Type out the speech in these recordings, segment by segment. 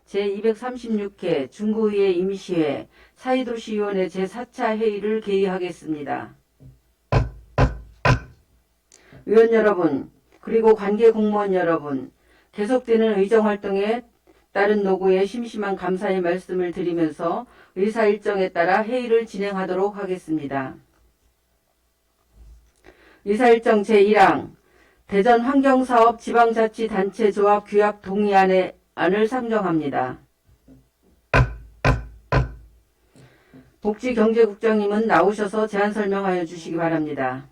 제236회 중구의회 임시회 사회도시위원회 제4차 회의를 개의하겠습니다. 의원 여러분, 그리고 관계 공무원 여러분, 계속되는 의정활동에 따른 노고에 심심한 감사의 말씀을 드리면서 의사 일정에 따라 회의를 진행하도록 하겠습니다. 의사 일정 제1항 대전 환경사업 지방자치단체조합 규약 동의안을 상정합니다. 복지경제국장님은 나오셔서 제안 설명하여 주시기 바랍니다.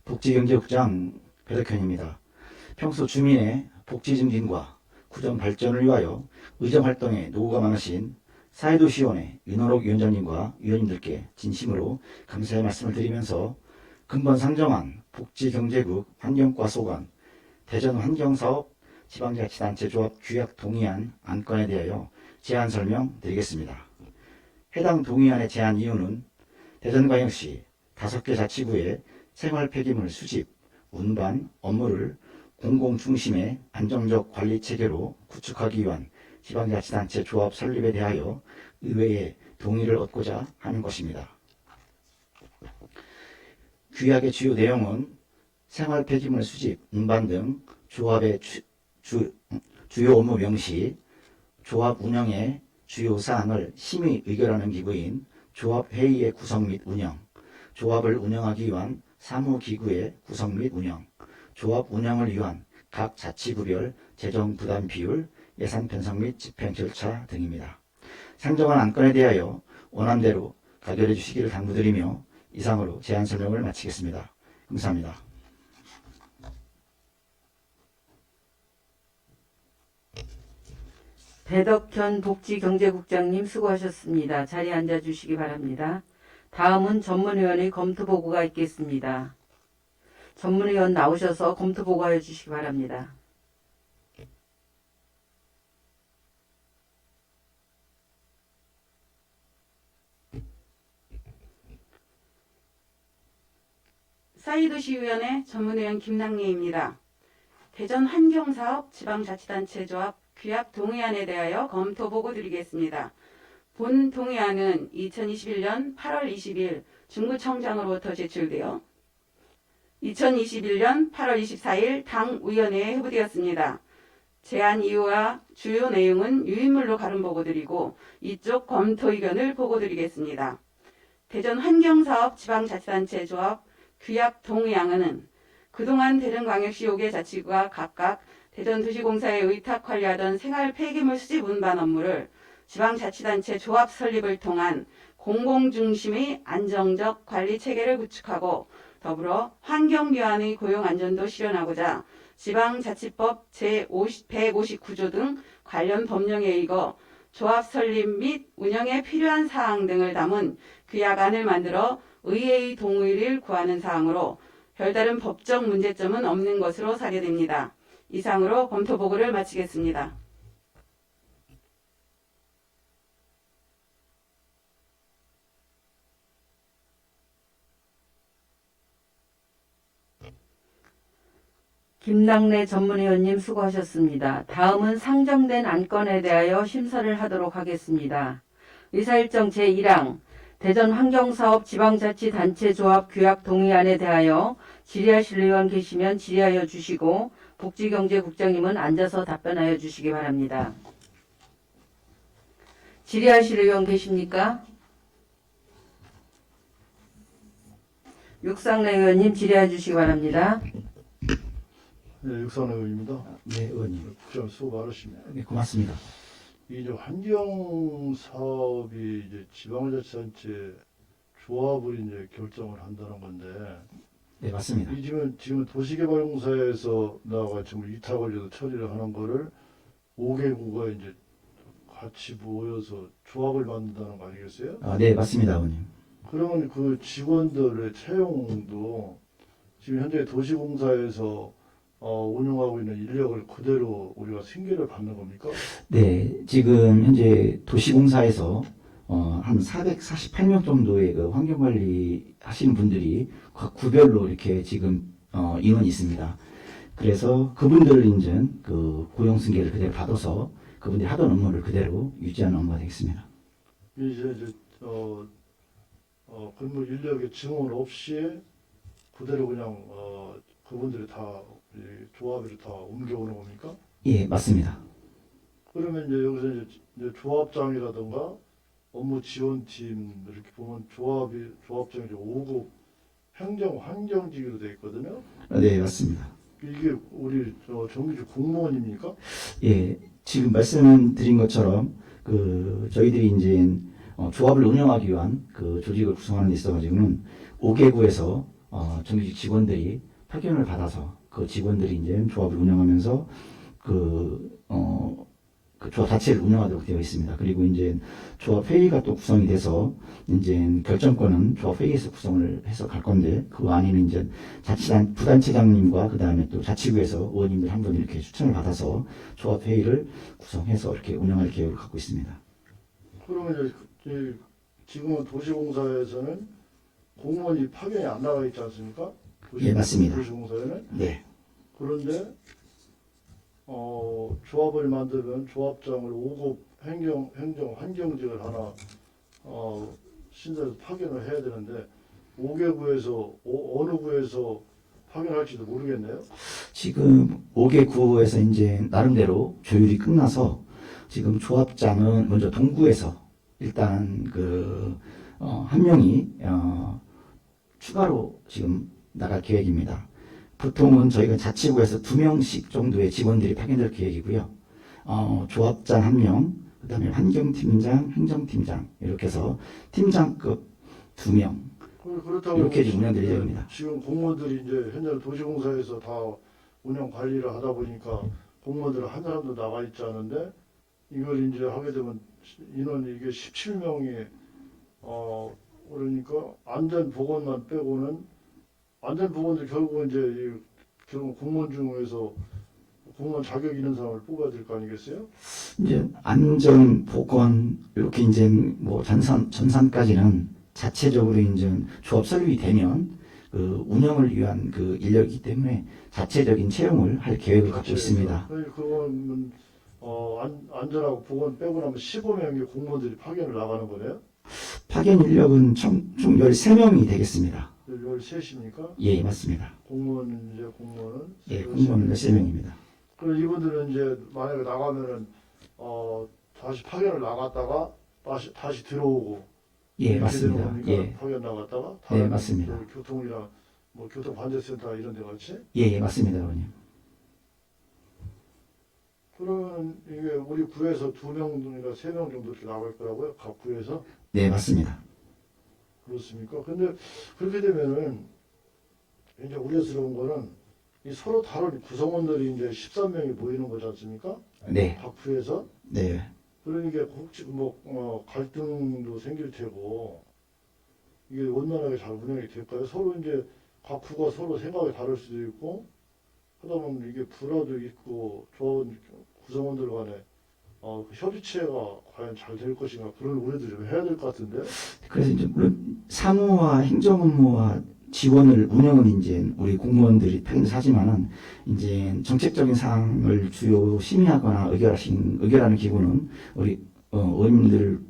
복지경제국장 배덕현입니다. 평소 주민의 복지 증진과 구전 발전을 위하여 의정활동에 노고가 많으신 사회도시위원회 윤호록 위원장님과 위원님들께 진심으로 감사의 말씀을 드리면서 근본 상정한 복지경제국 환경과 소관 대전 환경사업 지방자치단체조합 규약 동의안 안건에 대하여 제안 설명드리겠습니다. 해당 동의안의 제안 이유는 대전광역시 5개 자치구의 생활 폐기물 수집, 운반, 업무를 공공 중심의 안정적 관리 체계로 구축하기 위한 지방자치단체 조합 설립에 대하여 의회의 동의를 얻고자 하는 것입니다. 규약의 주요 내용은 생활 폐기물 수집, 운반 등 조합의 주요 업무 명시, 조합 운영의 주요 사항을 심의 의결하는 기구인 조합회의의 구성 및 운영, 조합을 운영하기 위한 사무기구의 구성 및 운영, 조합 운영을 위한 각 자치구별 재정 부담 비율, 예산 편성 및 집행 절차 등입니다. 상정한 안건에 대하여 원안대로 가결해 주시기를 당부드리며 이상으로 제안 설명을 마치겠습니다. 감사합니다. 배덕현 복지경제국장님 수고하셨습니다. 자리에 앉아주시기 바랍니다. 다음은 전문위원의 검토보고가 있겠습니다. 전문위원 나오셔서 검토보고하여 주시기 바랍니다. 사회도시위원회 전문위원 김남예입니다. 대전 환경사업 지방자치단체조합 규약 동의안에 대하여 검토보고 드리겠습니다. 본 동의안은 2021년 8월 20일 중구청장으로부터 제출되어 2021년 8월 24일 당위원회에 회부되었습니다. 제안 이유와 주요 내용은 유인물로 가름 보고드리고 이쪽 검토 의견을 보고드리겠습니다. 대전 환경사업 지방자치단체 조합 규약 동의안은 그동안 대전광역시 5개 자치구가 각각 대전도시공사에 의탁 관리하던 생활 폐기물 수집 운반 업무를 지방자치단체 조합 설립을 통한 공공중심의 안정적 관리 체계를 구축하고 더불어 환경미화의 고용안전도 실현하고자 지방자치법 제159조 등 관련 법령에 의거 조합 설립 및 운영에 필요한 사항 등을 담은 규약안을 만들어 의회의 동의를 구하는 사항으로 별다른 법적 문제점은 없는 것으로 사료됩니다. 이상으로 검토보고를 마치겠습니다. 김남래 전문위원님 수고하셨습니다. 다음은 상정된 안건에 대하여 심사를 하도록 하겠습니다. 의사일정 제1항 대전 환경사업 지방자치단체조합 규약 동의안에 대하여 질의하실 의원 계시면 질의하여 주시고 복지경제국장님은 앉아서 답변하여 주시기 바랍니다. 질의하실 의원 계십니까? 육상래 의원님 질의해 주시기 바랍니다. 네, 육선호 의원입니다. 네, 의원님. 국장 수고 많으십니다. 네, 고맙습니다. 이제 환경 사업이 이제 지방자치단체 조합을 이제 결정을 한다는 건데, 네, 맞습니다. 이 지금 도시개발공사에서 나와 지금 위탁을 해서 처리를 하는 거를 5개구가 이제 같이 모여서 조합을 만든다는 거 아니겠어요? 네, 맞습니다, 의원님. 그러면 그 직원들의 채용도 지금 현재 도시공사에서 운영하고 있는 인력을 그대로 우리가 승계를 받는 겁니까? 네, 지금 현재 도시공사에서 한 448명 정도의 그 환경관리 하시는 분들이 각 구별로 이렇게 지금 인원이 있습니다. 그래서 그분들을 이제 그 고용승계를 그대로 받아서 그분들이 하던 업무를 그대로 유지하는 업무가 되겠습니다. 이제 근무 인력의 증원 없이 그대로 그냥 그분들이 다 이 조합으로 다 옮겨오는 겁니까? 예, 맞습니다. 그러면 이제 여기서 이제 조합장이라든가 업무 지원팀 이렇게 보면 조합장이 5급 행정 환경직으로 되어 있거든요. 네, 맞습니다. 이게 우리 정규직 공무원입니까? 예, 지금 말씀드린 것처럼 그 저희들이 이제 조합을 운영하기 위한 그 조직을 구성하는 데 있어가지고는 5개구에서 정규직 직원들이 파견을 받아서 그 직원들이 이제 조합을 운영하면서 그 조합 자체를 운영하도록 되어 있습니다. 그리고 이제 조합 회의가 또 구성이 돼서 이제 결정권은 조합 회의에서 구성을 해서 갈 건데 그 안에는 이제 부단체장님과 그 다음에 또 자치구에서 의원님들 한 분 이렇게 추천을 받아서 조합 회의를 구성해서 이렇게 운영할 계획을 갖고 있습니다. 그러면 이제 지금은 도시공사에서는 공무원이 파견이 안 나가 있지 않습니까? 예, 맞습니다. 도시공사에는. 네, 그런데 조합을 만들면 조합장을 5급 행정 환경직을 하나 신설해서 파견을 해야 되는데 5개구에서 어느 구에서 파견할지도 모르겠네요. 지금 5개 구에서 이제 나름대로 조율이 끝나서 지금 조합장은 먼저 동구에서 일단 한 명이 추가로 지금 나갈 계획입니다. 보통은 저희가 자치구에서 2명씩 정도의 직원들이 파견될 계획이고요. 조합장 1명, 그 다음에 환경팀장, 행정팀장 이렇게 해서 팀장급 2명 그렇다고 이렇게 지금 운영될 예정입니다. 지금 공무원들이 이제 현재 도시공사에서 다 운영 관리를 하다 보니까 공무원들 한 사람도 나가 있지 않은데 이걸 이제 하게 되면 인원이 이게 17명이 그러니까 안전보건만 빼고는 안전보건도 결국은 이제 결국 공무원 중에서 공무원 자격 있는 사람을 뽑아야 될 거 아니겠어요? 이제 안전, 보건 이렇게 이제 뭐 전산까지는 자체적으로 이제 조합 설립이 되면 그 운영을 위한 그 인력이기 때문에 자체적인 채용을 할 계획을 갖고 있습니다. 그건 안전하고 보건 빼고 나면 15명의 공무원들이 파견을 나가는 거네요? 파견 인력은 총 13명이 되겠습니다. 13입니까? 예, 맞습니다. 공무원은 예, 공무원은 13명입니다. 그럼 이분들은 이제 만약에 나가면은 다시 파견을 나갔다가 다시 들어오고 예, 이렇게 맞습니다. 되는 겁니까? 예, 파견 나갔다가 네, 다른 맞습니다. 그 교통이나 뭐 교통관제센터 이런 데 같이 예, 맞습니다, 의원님. 그러면 이게 우리 구에서 2명이나 3명 정도 이렇게 나갈 거라고요? 각 구에서? 네, 맞습니다. 그렇습니까? 근데 그렇게 되면은 이제 우려스러운 거는 이 서로 다른 구성원들이 이제 13명이 모이는 거지 않습니까? 네, 각 구에서. 네. 그러니까 혹시 뭐 갈등도 생길 테고 이게 원만하게 잘 운영이 될까요? 서로 이제 각 구가 서로 생각이 다를 수도 있고 하다 보면 이게 불화도 있고 좋은 구성원들 간에 그 협의체가 과연 잘 될 것인가 그런 우려도 좀 해야 될 것 같은데. 그래서 이제 물론 사무와 행정 업무와 지원을 운영은 이제 우리 공무원들이 하지만은 이제 정책적인 사항을 주요 심의하거나 의결하는 기구는 우리 의원님들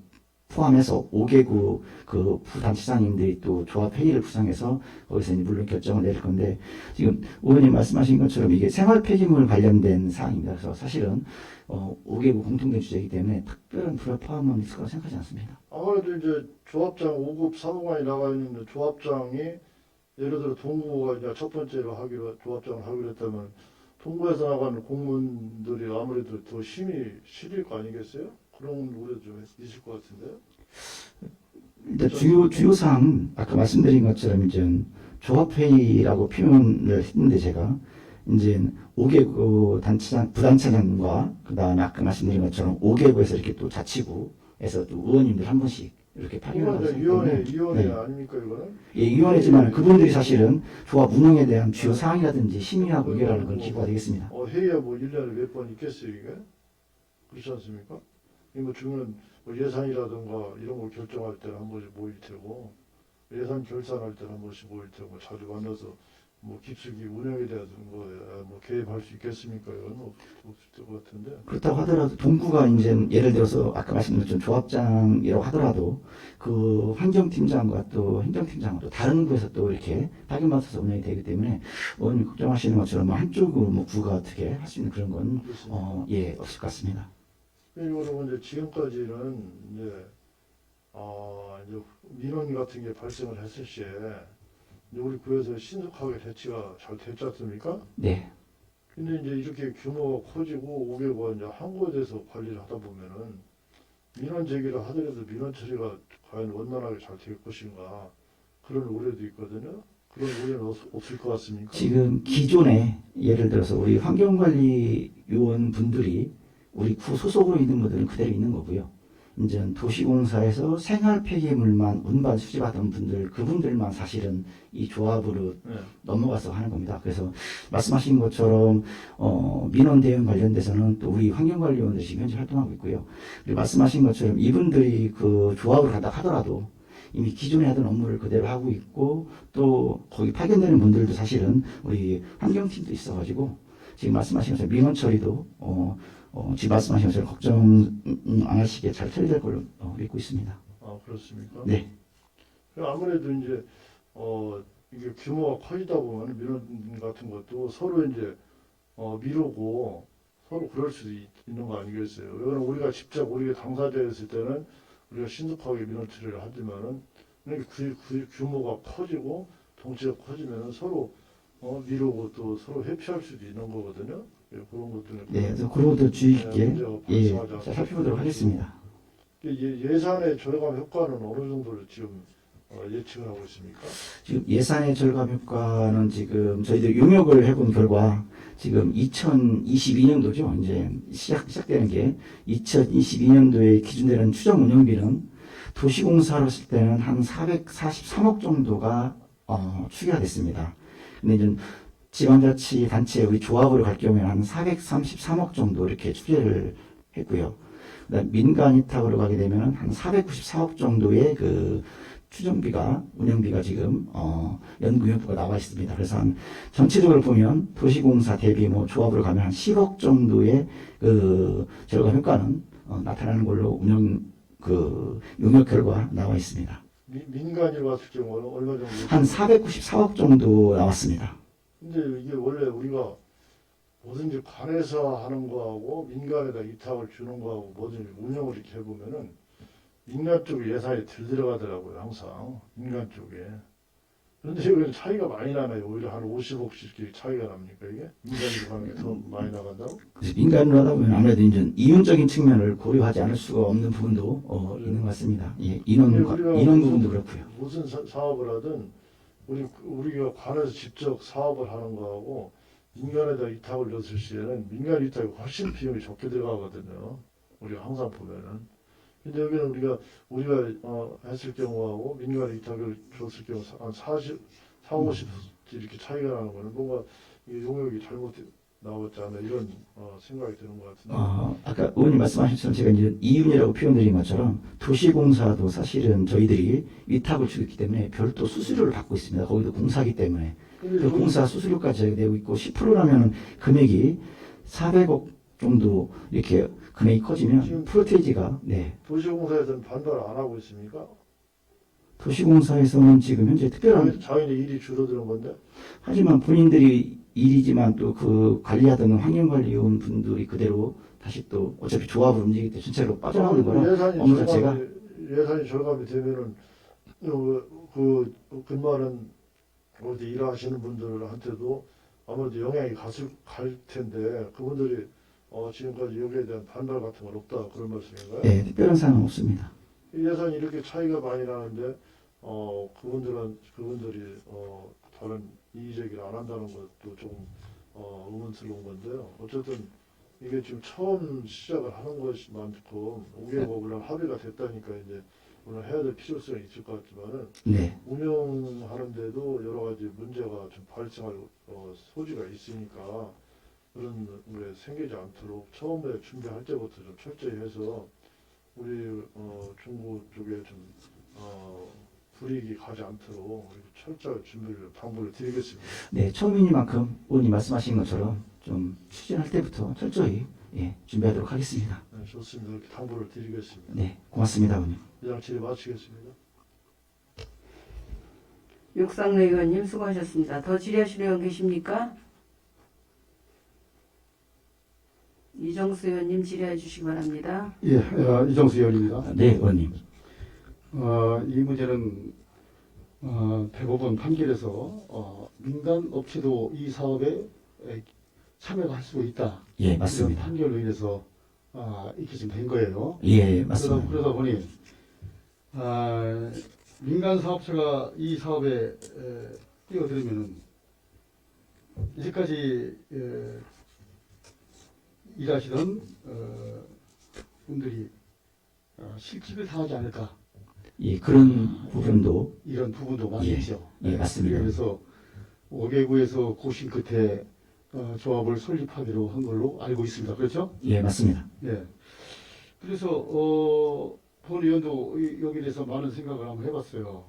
포함해서 5개구 그 부단체장님들이 또 조합 회의를 구성해서 거기서 이제 물론 결정을 내릴 건데 지금 의원님 말씀하신 것처럼 이게 생활 폐기물 관련된 사항입니다. 그래서 사실은 5개구 공통된 주제이기 때문에 특별한 불화 포함은 있을 거라고 생각하지 않습니다. 아무래도 이제 조합장 5급 사무관이 나가 있는데 조합장이 예를 들어 동구가 이제 첫 번째로 조합장을 하기로 했다면 동구에서 나가는 공무원들이 아무래도 더 힘이 실릴 거 아니겠어요? 그런 우려도 좀 있을 것 같은데요. 일단 주요 사항은 아까 말씀드린 것처럼 이제 조합회의라고 표현을 했는데 제가 이제 5개구 부단체장과 그 다음에 아까 말씀드린 것처럼 5개구에서 이렇게 또 자치구에서 또 의원님들 한 분씩 이렇게 파견을 하기 때문에 위원회 네. 아닙니까 이거는? 예, 위원회지만 그분들이 사실은 조합 운영에 대한 주요 사항이라든지 심의하고 의결하는 그런 기구가 되겠습니다. 회의야 뭐 1년에 몇 번 있겠어요 이게? 그렇지 않습니까? 이뭐 중요한 뭐 예산이라든가 이런 걸 결정할 때는 한 번씩 모일 테고 예산 결산할 때는 한 번씩 모일 테고 자주 만나서 뭐 깊숙이 운영에 대한 거에 뭐 개입할 수 있겠습니까? 이건 없을 것 같은데. 그렇다고 하더라도 동구가 이제 예를 들어서 아까 말씀드렸던 조합장이라고 하더라도 그 환경팀장과 또 행정팀장으로 다른 구에서 또 이렇게 파견 맡아서 운영이 되기 때문에 의원님 걱정하시는 것처럼 뭐 한쪽 뭐 구가 어떻게 할 수 있는 그런 건 예, 없을 것 같습니다. 그리고 이제 지금까지는 이제 이제 민원 같은 게 발생을 했을 시에 이제 우리 구에서 신속하게 대치가 잘 됐지 않습니까? 네. 근데 이제 이렇게 규모가 커지고 500원 이제 한 곳에서 관리를 하다 보면은 민원 제기를 하더라도 민원 처리가 과연 원만하게 잘 될 것인가 그런 우려도 있거든요. 그런 우려는 없을 것 같습니까? 지금 기존에 예를 들어서 우리 환경관리 요원 분들이 우리 구 소속으로 있는 분들은 그대로 있는 거고요. 이제 도시공사에서 생활 폐기물만 운반 수집하던 분들 그분들만 사실은 이 조합으로 네. 넘어가서 하는 겁니다. 그래서 말씀하신 것처럼 민원 대응 관련돼서는 또 우리 환경관리원들이 지금 현재 활동하고 있고요. 그리고 말씀하신 것처럼 이분들이 그 조합을 하다 하더라도 이미 기존에 하던 업무를 그대로 하고 있고 또 거기 파견되는 분들도 사실은 우리 환경팀도 있어가지고 지금 말씀하신 것처럼 민원 처리도 지금 말씀하신 것처럼 걱정 안 하시게 잘 처리될 걸로 믿고 있습니다. 아 그렇습니까? 네. 아무래도 이제 이게 규모가 커지다 보면 민원 같은 것도 서로 이제 미루고 서로 그럴 수도 있는 거 아니겠어요? 왜냐면 우리가 직접 우리가 당사자였을 때는 우리가 신속하게 민원 처리를 하지만은 이렇게 규모가 커지고 덩치가 커지면은 서로 미루고 또 서로 회피할 수도 있는 거거든요. 예, 그런 것들은 네, 그래서 그런 것도 주의 깊게 문제가 예, 발생하지 않도록 살펴보도록 하겠습니다. 예산의 절감 효과는 어느 정도를 지금 예측을 하고 있습니까? 지금 예산의 절감 효과는 지금 저희들 용역을 해본 결과 지금 2022년도죠. 이제 시작되는 게 2022년도에 기준되는 추정 운영비는 도시공사로 쓸 때는 한 443억 정도가 추계가 됐습니다. 근데 이제 지방자치단체 우리 조합으로 갈 경우에는 한 433억 정도 이렇게 추계를 했고요. 그다음 민간 위탁으로 가게 되면 한 494억 정도의 그 추정비가 운영비가 지금 연구용표가 나와 있습니다. 그래서 한 전체적으로 보면 도시공사 대비 뭐 조합으로 가면 한 10억 정도의 그 절감 효과는 나타나는 걸로 운영 그 용역 결과 나와 있습니다. 민간으로 갔을 경우는 얼마 정도? 한 494억 정도 나왔습니다. 근데 이게 원래 우리가 뭐든지 관에서 하는 거하고 민간에다 위탁을 주는 거하고 뭐든지 운영을 이렇게 해보면은 민간 쪽에 예산이 덜 들어가더라고요, 항상 민간 쪽에. 그런데 여기는 차이가 많이 나나요? 오히려 한 50억씩 이렇게 차이가 납니까 이게? 민간으로 가는 게 더 많이 나간다고? 그래서 민간으로 하다 보면 아무래도 이제 이윤적인 측면을 고려하지 않을 수가 없는 부분도 있는 것 같습니다. 예, 인원 부분도 그렇고요. 무슨 사업을 하든 우리가 관에서 직접 사업을 하는 거하고 민간에다 위탁을 줬을 시에는 민간 위탁이 훨씬 비용이 적게 들어가거든요. 우리가 항상 보면은. 근데 여기는 우리가 했을 경우하고 민간에 위탁을 줬을 경우 한 40, 50 이렇게 차이가 나는 거는 뭔가 이 용역이 잘못 나왔지 않나 이런 생각이 드는 것 같은데. 아까 의원님 말씀하신 것처럼 제가 이제 이윤이라고 표현드린 것처럼 도시공사도 사실은 저희들이 위탁을 주기 때문에 별도 수수료를 받고 있습니다. 거기도 공사기 때문에. 그 공사 수수료까지 저희가 내고 있고 10%라면 금액이 400억 정도 이렇게 금액이 커지면 프로테이지가 네. 도시공사에서는 반발 안 하고 있습니까? 도시공사에서는 지금 현재 특별한 자기네 일이 줄어드는 건데. 하지만 본인들이 일이지만 또 그 관리하던 환경관리원 분들이 그대로 다시 또 어차피 조합을 움직이기 때문에 전체로 빠져나오는 거라 업무 자체가 예산이 절감이 되면은 그 근무하는 어디 일하시는 분들한테도 아무래도 영향이 갈 텐데 그분들이 지금까지 여기에 대한 반발 같은 건 없다 그런 말씀인가요? 네, 특별한 사항은 없습니다. 이 예산이 이렇게 차이가 많이 나는데 그분들이 다른 이의 제기를 안 한다는 것도 조금 의문스러운 건데요. 어쨌든 이게 지금 처음 시작을 하는 것만큼 5개국이랑 합의가 됐다니까 이제 물론 해야 될 필요성이 있을 것 같지만은 네. 운영하는데도 여러 가지 문제가 좀 발생할 소지가 있으니까 그런 게 생기지 않도록 처음에 준비할 때부터 좀 철저히 해서 우리 중구 쪽에 좀 불이익이 가지 않도록 철저히 준비를 당부를 드리겠습니다. 네, 처음이니만큼 의원님 말씀하신 것처럼 좀 추진할 때부터 철저히 준비하도록 하겠습니다. 네, 좋습니다. 이렇게 당부를 드리겠습니다. 네, 고맙습니다, 의원님. 이상 질의 마치겠습니다. 육상래 의원님 수고하셨습니다. 더 질의하실 의원 계십니까? 이정수 의원님 질의해 주시기 바랍니다. 예, 이정수 의원입니다. 네, 의원님. 이 문제는 대법원 판결에서 민간 업체도 이 사업에 참여가 할 수 있다. 예, 이런 맞습니다. 판결로 인해서 이렇게 지금 된 거예요. 예, 맞습니다. 그러다 보니 민간 사업체가 이 사업에 뛰어들으면은 이제까지 일하시던 분들이 실직을 당하지 않을까. 예, 그런 부분도 이런 부분도 많이 예, 있죠. 예, 맞습니다. 그래서 5개구에서 고심 끝에 조합을 설립하기로 한 걸로 알고 있습니다. 그렇죠? 예, 맞습니다. 네. 그래서 본 의원도 여기에 대해서 많은 생각을 한번 해봤어요.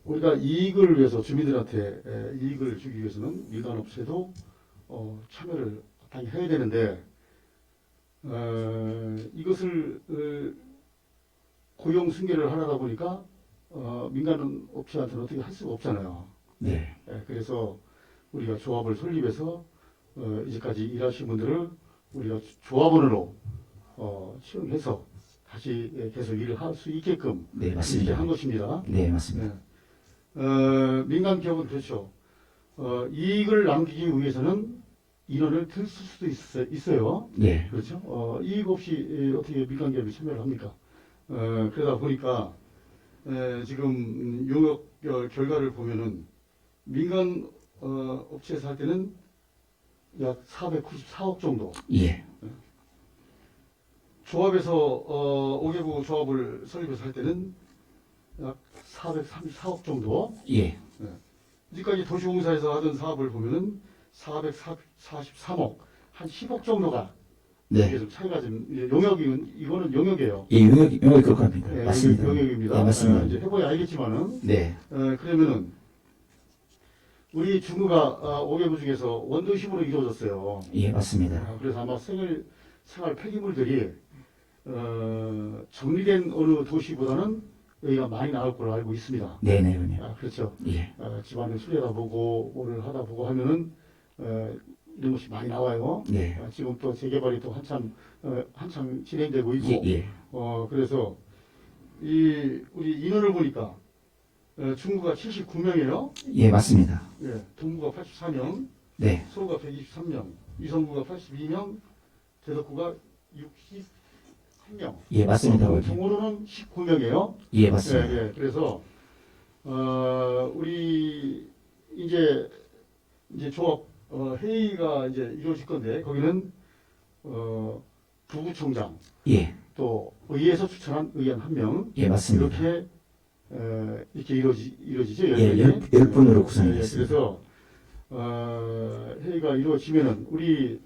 우리가 이익을 위해서 주민들한테 이익을 주기 위해서는 민간업체도 참여를 당연히 해야 되는데 이것을 고용 승계를 하려다 보니까 민간 업체한테는 어떻게 할 수가 없잖아요. 네, 그래서 우리가 조합을 설립해서 이제까지 일하신 분들을 우리가 조합원으로 채용해서 다시 계속 일을 할 수 있게끔 네, 이렇게 맞습니다. 한 것입니다. 네, 맞습니다. 민간 기업은 그렇죠. 이익을 남기기 위해서는 인원을 들 수도 있어요. 네, 그렇죠. 이익 없이 어떻게 민간 기업이 참여를 합니까? 그러다 보니까 지금 용역 결과를 보면은 민간 업체에서 할 때는 약 494억 정도. 예, 조합에서 5개구 조합을 설립해서 할 때는 약 434억 정도. 예, 지금까지 도시공사에서 하던 사업을 보면은 443억, 한 10억 정도가 네. 계속 차이가 좀 이거는 용역이에요. 예, 용역이 그렇게 합니다. 예, 맞습니다. 용역입니다. 예, 맞습니다. 이제 해봐야 알겠지만은 네, 그러면은 우리 중구가 5개구 중에서 원도심으로 이루어졌어요. 예, 맞습니다. 그래서 아마 생활 폐기물들이 정리된 어느 도시보다는 여기가 많이 나올 걸로 알고 있습니다. 네, 네, 의원님. 그렇죠. 예, 집안을 수리하다 보고 뭐를 하다 보고 하면은 이런 것이 많이 나와요. 네, 지금 또 재개발이 또 한참 진행되고 있고. 예, 예, 그래서 우리 인원을 보니까 중구가 79명이에요. 예, 맞습니다. 동구가 84명, 네, 서구가 123명, 이성구가 82명, 대덕구가 61명. 예, 맞습니다, 의원님. 총으로는 19명이에요. 예, 맞습니다. 그래서 우리 이제 조합 회의가 이제 이루어질 건데 거기는 부구청장 예, 또 의회에서 추천한 의원 1명 예, 맞습니다. 이렇게 이루어지죠. 예, 10분으로 구성이 됐습니다. 그래서 회의가 이루어지면은 우리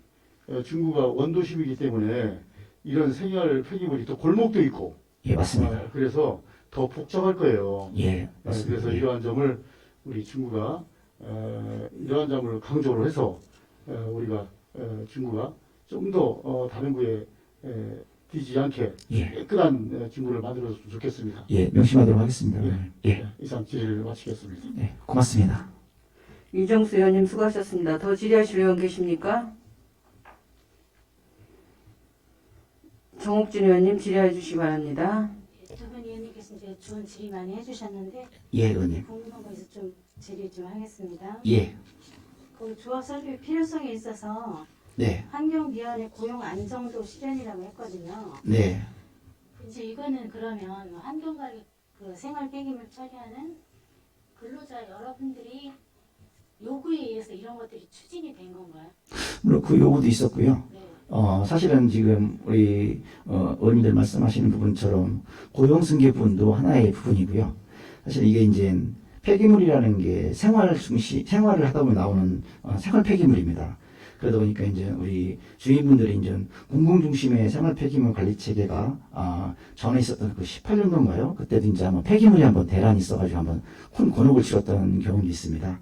중구가 원도심이기 때문에 이런 생활 폐기물이 또 골목도 있고 예, 맞습니다. 그래서 더 복잡할 거예요. 예, 맞습니다. 그래서 이러한 점을 우리 중구가 이러한 점을 강조를 해서 우리가 중구가 좀 더 다른 구에 뛰지 않게 예, 깨끗한 중구를 만들어줬으면 좋겠습니다. 예, 명심하도록 하겠습니다. 예. 의원님. 예, 이상 질의를 마치겠습니다. 예, 고맙습니다. 이정수 의원님 수고하셨습니다. 더 질의하실 의원 계십니까? 정옥진 의원님 질의해 주시기 바랍니다. 두 분 의원님께서 이제 좋은 질의 많이 해주셨는데 예, 의원님. 궁금한 거 있어 좀 질의 좀 하겠습니다. 예, 그 조합 설립 필요성에 있어서 네, 환경위원회 고용 안정도 실현이라고 했거든요. 네, 이제 이거는 그러면 환경관리 그 생활 폐기물 처리하는 근로자 여러분들이 요구에 의해서 이런 것들이 추진이 된 건가요? 물론 그 요구도 있었고요. 네. 사실은 지금 우리 의원님들 말씀하시는 부분처럼 고용승계 부분도 하나의 부분이고요. 사실 이게 이제 폐기물이라는 게 생활을 하다 보면 나오는 생활 폐기물입니다. 그러다 보니까 이제 우리 주민분들이 이제 공공 중심의 생활 폐기물 관리 체계가 전에 있었던 그 18년도인가요? 그때도 이제 한번 폐기물이 한번 대란이 있어가지고 한번 큰 곤혹을 치렀던 경험이 있습니다.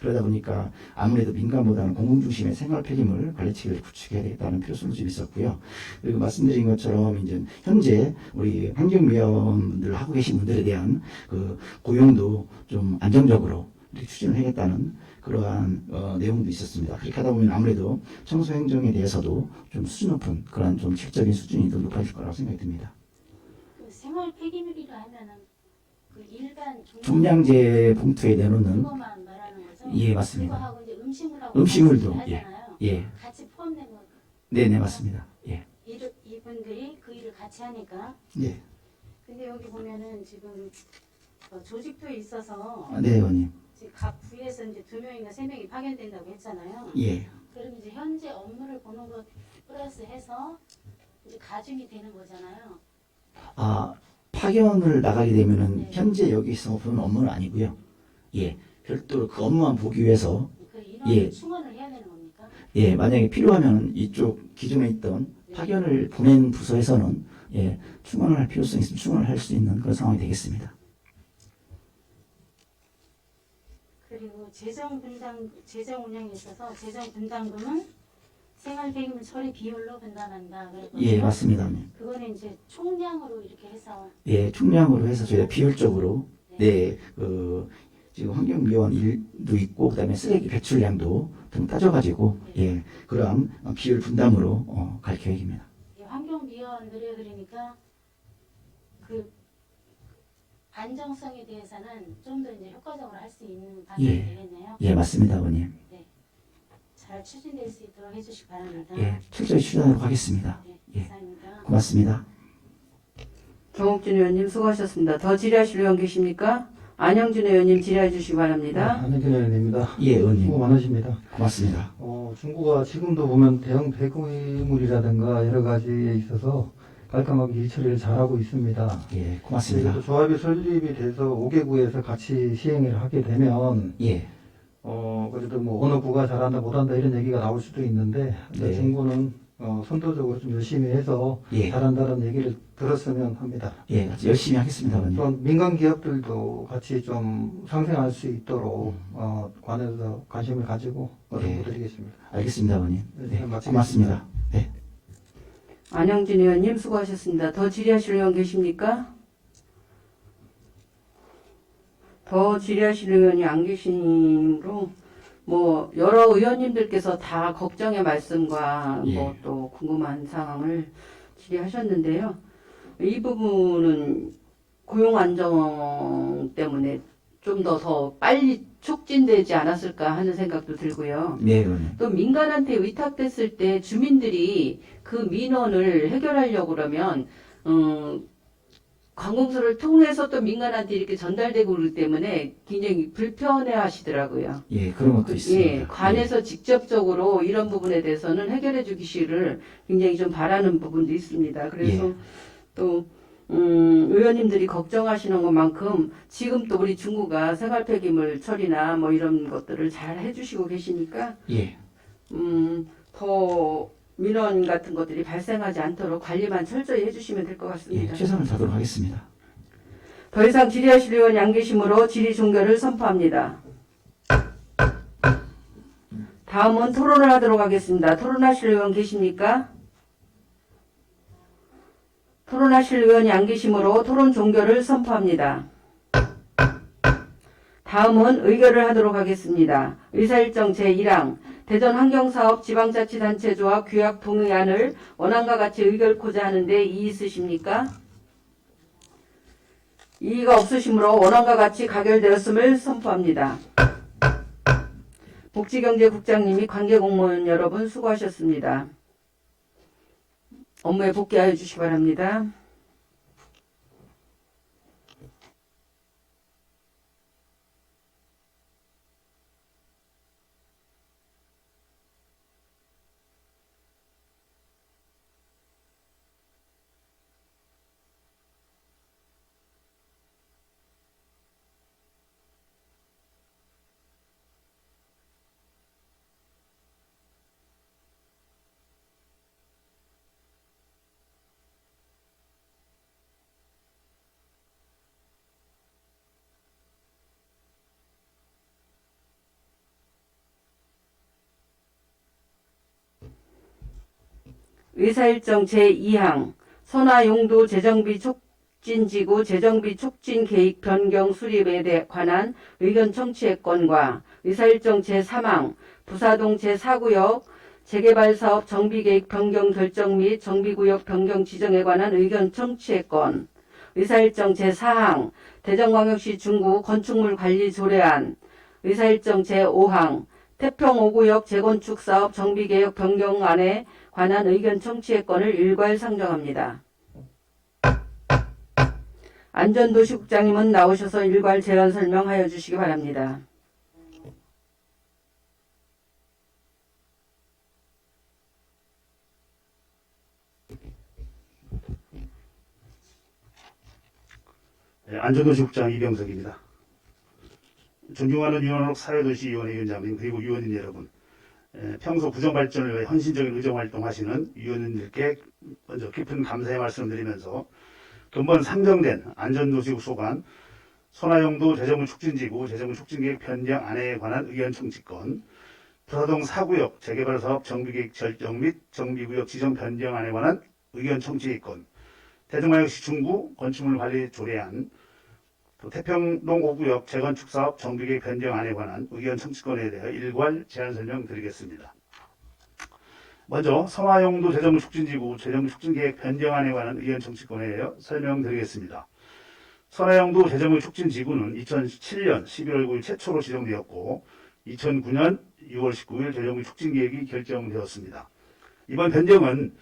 그러다 보니까 아무래도 민간보다는 공공 중심의 생활 폐기물 관리 체계를 구축해야 되겠다는 필요성도 좀 있었고요. 그리고 말씀드린 것처럼 이제 현재 우리 환경위원분들 하고 계신 분들에 대한 그 고용도 좀 안정적으로 이렇게 추진을 하겠다는 그러한 내용도 있었습니다. 그렇게 하다 보면 아무래도 청소 행정에 대해서도 좀 수준 높은 그런 좀 질적인 수준이 더 높아질 거라고 생각이 듭니다. 그 생활 폐기물이라 하면은 그 일반 종량제 봉투에 내놓는 그거만 말하는 거죠? 예 맞습니다. 그거하고 이제 음식물하고 음식물도 같이 예 하잖아요. 예. 같이 포함된 거. 네네 맞습니다. 예. 이분들이 그 일을 같이 하니까. 예. 근데 여기 보면은 지금 조직도에 있어서 네 의원님. 지금 각 부에서 이제 2명인가 3명이 파견된다고 했잖아요. 예. 그럼 이제 현재 업무를 보는 것 플러스 해서 이제 가중이 되는 거잖아요. 파견을 나가게 되면은 네. 현재 여기서 보는 업무는 아니고요. 예. 별도로 그 업무만 보기 위해서 그 인원을 예. 충원을 해야 되는 겁니까? 예, 만약에 필요하면 이쪽 기존에 있던 파견을 보낸 부서에서는 예, 충원을 할 필요성이 있으면 충원을 할 수 있는 그런 상황이 되겠습니다. 그리고 재정 운영에 있어서 재정 분담금은 생활 폐기물 처리 비율로 분담한다. 그랬거든요. 예, 맞습니다. 그거는 이제 총량으로 이렇게 해서 예, 총량으로 해서 저희가 비율적으로 네, 지금 환경미화원 일도 있고 그다음에 쓰레기 배출량도 등 따져가지고 예, 그러한 비율 분담으로 갈 계획입니다. 환경미화원들이 그러니까 그 안정성에 대해서는 좀 더 이제 효과적으로 할 수 있는 방법이 예. 되겠네요. 예, 맞습니다, 아버님. 잘 추진될 수 있도록 해주시기 바랍니다. 예, 철저히 추진하도록 하겠습니다. 네, 예, 감사합니다. 고맙습니다. 정옥준 의원님 수고하셨습니다. 더 질의하실 의원 계십니까? 안영준 의원님 질의해 주시기 바랍니다. 안혜균 의원입니다. 예, 의원님. 수고 많으십니다. 고맙습니다. 중구가 지금도 보면 대형 폐기물이라든가 여러 가지에 있어서 깔끔하게 일 처리를 잘하고 있습니다. 예, 고맙습니다. 그리고 조합이 설립이 돼서 5개구에서 같이 시행을 하게 되면 예, 그래도 뭐 어느 구가 잘한다 못한다 이런 얘기가 나올 수도 있는데 네. 중구는 선도적으로 좀 열심히 해서 예, 잘한다는 얘기를 들었으면 합니다. 예, 같이 열심히 하겠습니다, 아버님. 또 민간 기업들도 같이 좀 상생할 수 있도록 관해서 관심을 가지고 네. 드리겠습니다. 알겠습니다, 아버님. 네, 네, 마치겠습니다. 고맙습니다. 네. 안영준 의원님 수고하셨습니다. 더 질의하실 의원 계십니까? 더 질의하실 의원이 안 계시므로 뭐 여러 의원님들께서 다 걱정의 말씀과 예. 뭐 또 궁금한 상황을 질의하셨는데요. 이 부분은 고용 안정 때문에 좀 더 빨리 촉진되지 않았을까 하는 생각도 들고요. 네, 의원님. 또 민간한테 위탁됐을 때 주민들이 그 민원을 해결하려고 그러면 관공서를 통해서 또 민간한테 이렇게 전달되고 그러기 때문에 굉장히 불편해 하시더라고요. 예, 그런 것도 있습니다. 예, 관에서 직접적으로 이런 부분에 대해서는 해결해 주기를 굉장히 좀 바라는 부분도 있습니다. 그래서 예. 또 의원님들이 걱정하시는 것만큼 지금 또 우리 중구가 생활 폐기물 처리나 뭐 이런 것들을 잘 해주시고 계시니까 예, 더 민원 같은 것들이 발생하지 않도록 관리만 철저히 해주시면 될 것 예, 같습니다. 최선을 다하도록 하겠습니다. 더 이상 질의하실 의원이 안 계시므로 질의 종결을 선포합니다. 다음은 토론을 하도록 하겠습니다. 토론하실 의원 계십니까? 토론하실 의원이 안 계시므로 토론 종결을 선포합니다. 다음은 의결을 하도록 하겠습니다. 의사일정 제1항 대전 환경사업 지방자치단체조합 규약 동의안을 원안과 같이 의결코자 하는데 이의 있으십니까? 이의가 없으시므로 원안과 같이 가결되었음을 선포합니다. 복지경제국장님이 관계공무원 여러분 수고하셨습니다. 업무에 복귀하여 주시기 바랍니다. 의사일정 제2항 선화용도 재정비 촉진지구 재정비 촉진 계획 변경 수립에 관한 의견 청취의 건과 의사일정 제3항 부사동 제4구역 재개발 사업 정비계획 변경 결정 및 정비구역 변경 지정에 관한 의견 청취의 건, 의사일정 제4항 대전광역시 중구 건축물 관리 조례안, 의사일정 제5항 태평 5구역 재건축 사업 정비개혁 변경안에 관한 의견 청취의 건을 일괄 상정합니다. 안전도시국장님은 나오셔서 일괄 제안 설명하여 주시기 바랍니다. 네, 안전도시국장 이병석입니다. 존경하는 윤원옥 사회도시위원회 위원장님 그리고 위원님 여러분, 평소 구정발전을 위해 헌신적인 의정활동하시는 위원님들께 먼저 깊은 감사의 말씀드리면서 근본 상정된 안전도시국 소관 선화용도 재정물 촉진지구 재정물 촉진계획 변경안에 관한 의견 청취권, 부사동 4구역 재개발사업 정비계획 결정 및 정비구역 지정 변경안에 관한 의견 청취권, 대전광역시 중구 건축물 관리 조례안, 또 태평동 5구역 재건축사업 정비계획 변경안에 관한 의견 청취권에 대해 일괄 제안 설명드리겠습니다. 먼저 선화용도 재정물 촉진지구 재정물 촉진계획 변경안에 관한 의견 청취권에 대해 설명드리겠습니다. 선화용도 재정물 촉진지구는 2007년 11월 9일 최초로 지정되었고 2009년 6월 19일 재정비 촉진계획이 결정되었습니다. 이번 변경은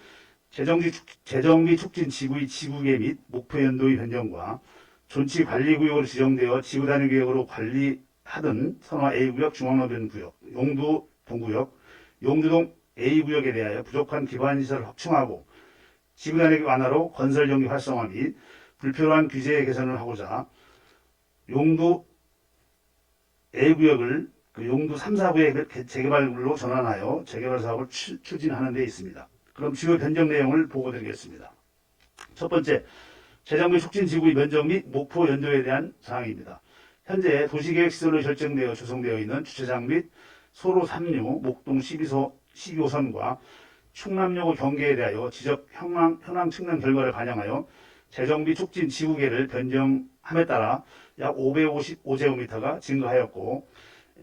재정비 촉진 지구의 지구계 및 목표 연도의 변경과 존치 관리구역으로 지정되어 지구단위계획으로 관리하던 선화 A구역, 중앙로변구역, 용두 동구역, 용두동 A구역에 대하여 부족한 기반시설을 확충하고 지구단위계획 완화로 건설경기 활성화 및 불필요한 규제 개선을 하고자 용두 A구역을 용두 3, 4구의 재개발로 전환하여 재개발 사업을 추진하는 데 있습니다. 그럼 주요 변경 내용을 보고드리겠습니다. 첫 번째, 재정비 촉진지구의 면적 및 목표 연도에 대한 사항입니다. 현재 도시계획시설로 결정되어 조성되어 있는 주차장 및 소로 3류, 목동 12호선과 충남여고 경계에 대하여 지적 현황 측량 결과를 반영하여 재정비 촉진 지구계를 변경함에 따라 약 555제곱미터가 증가하였고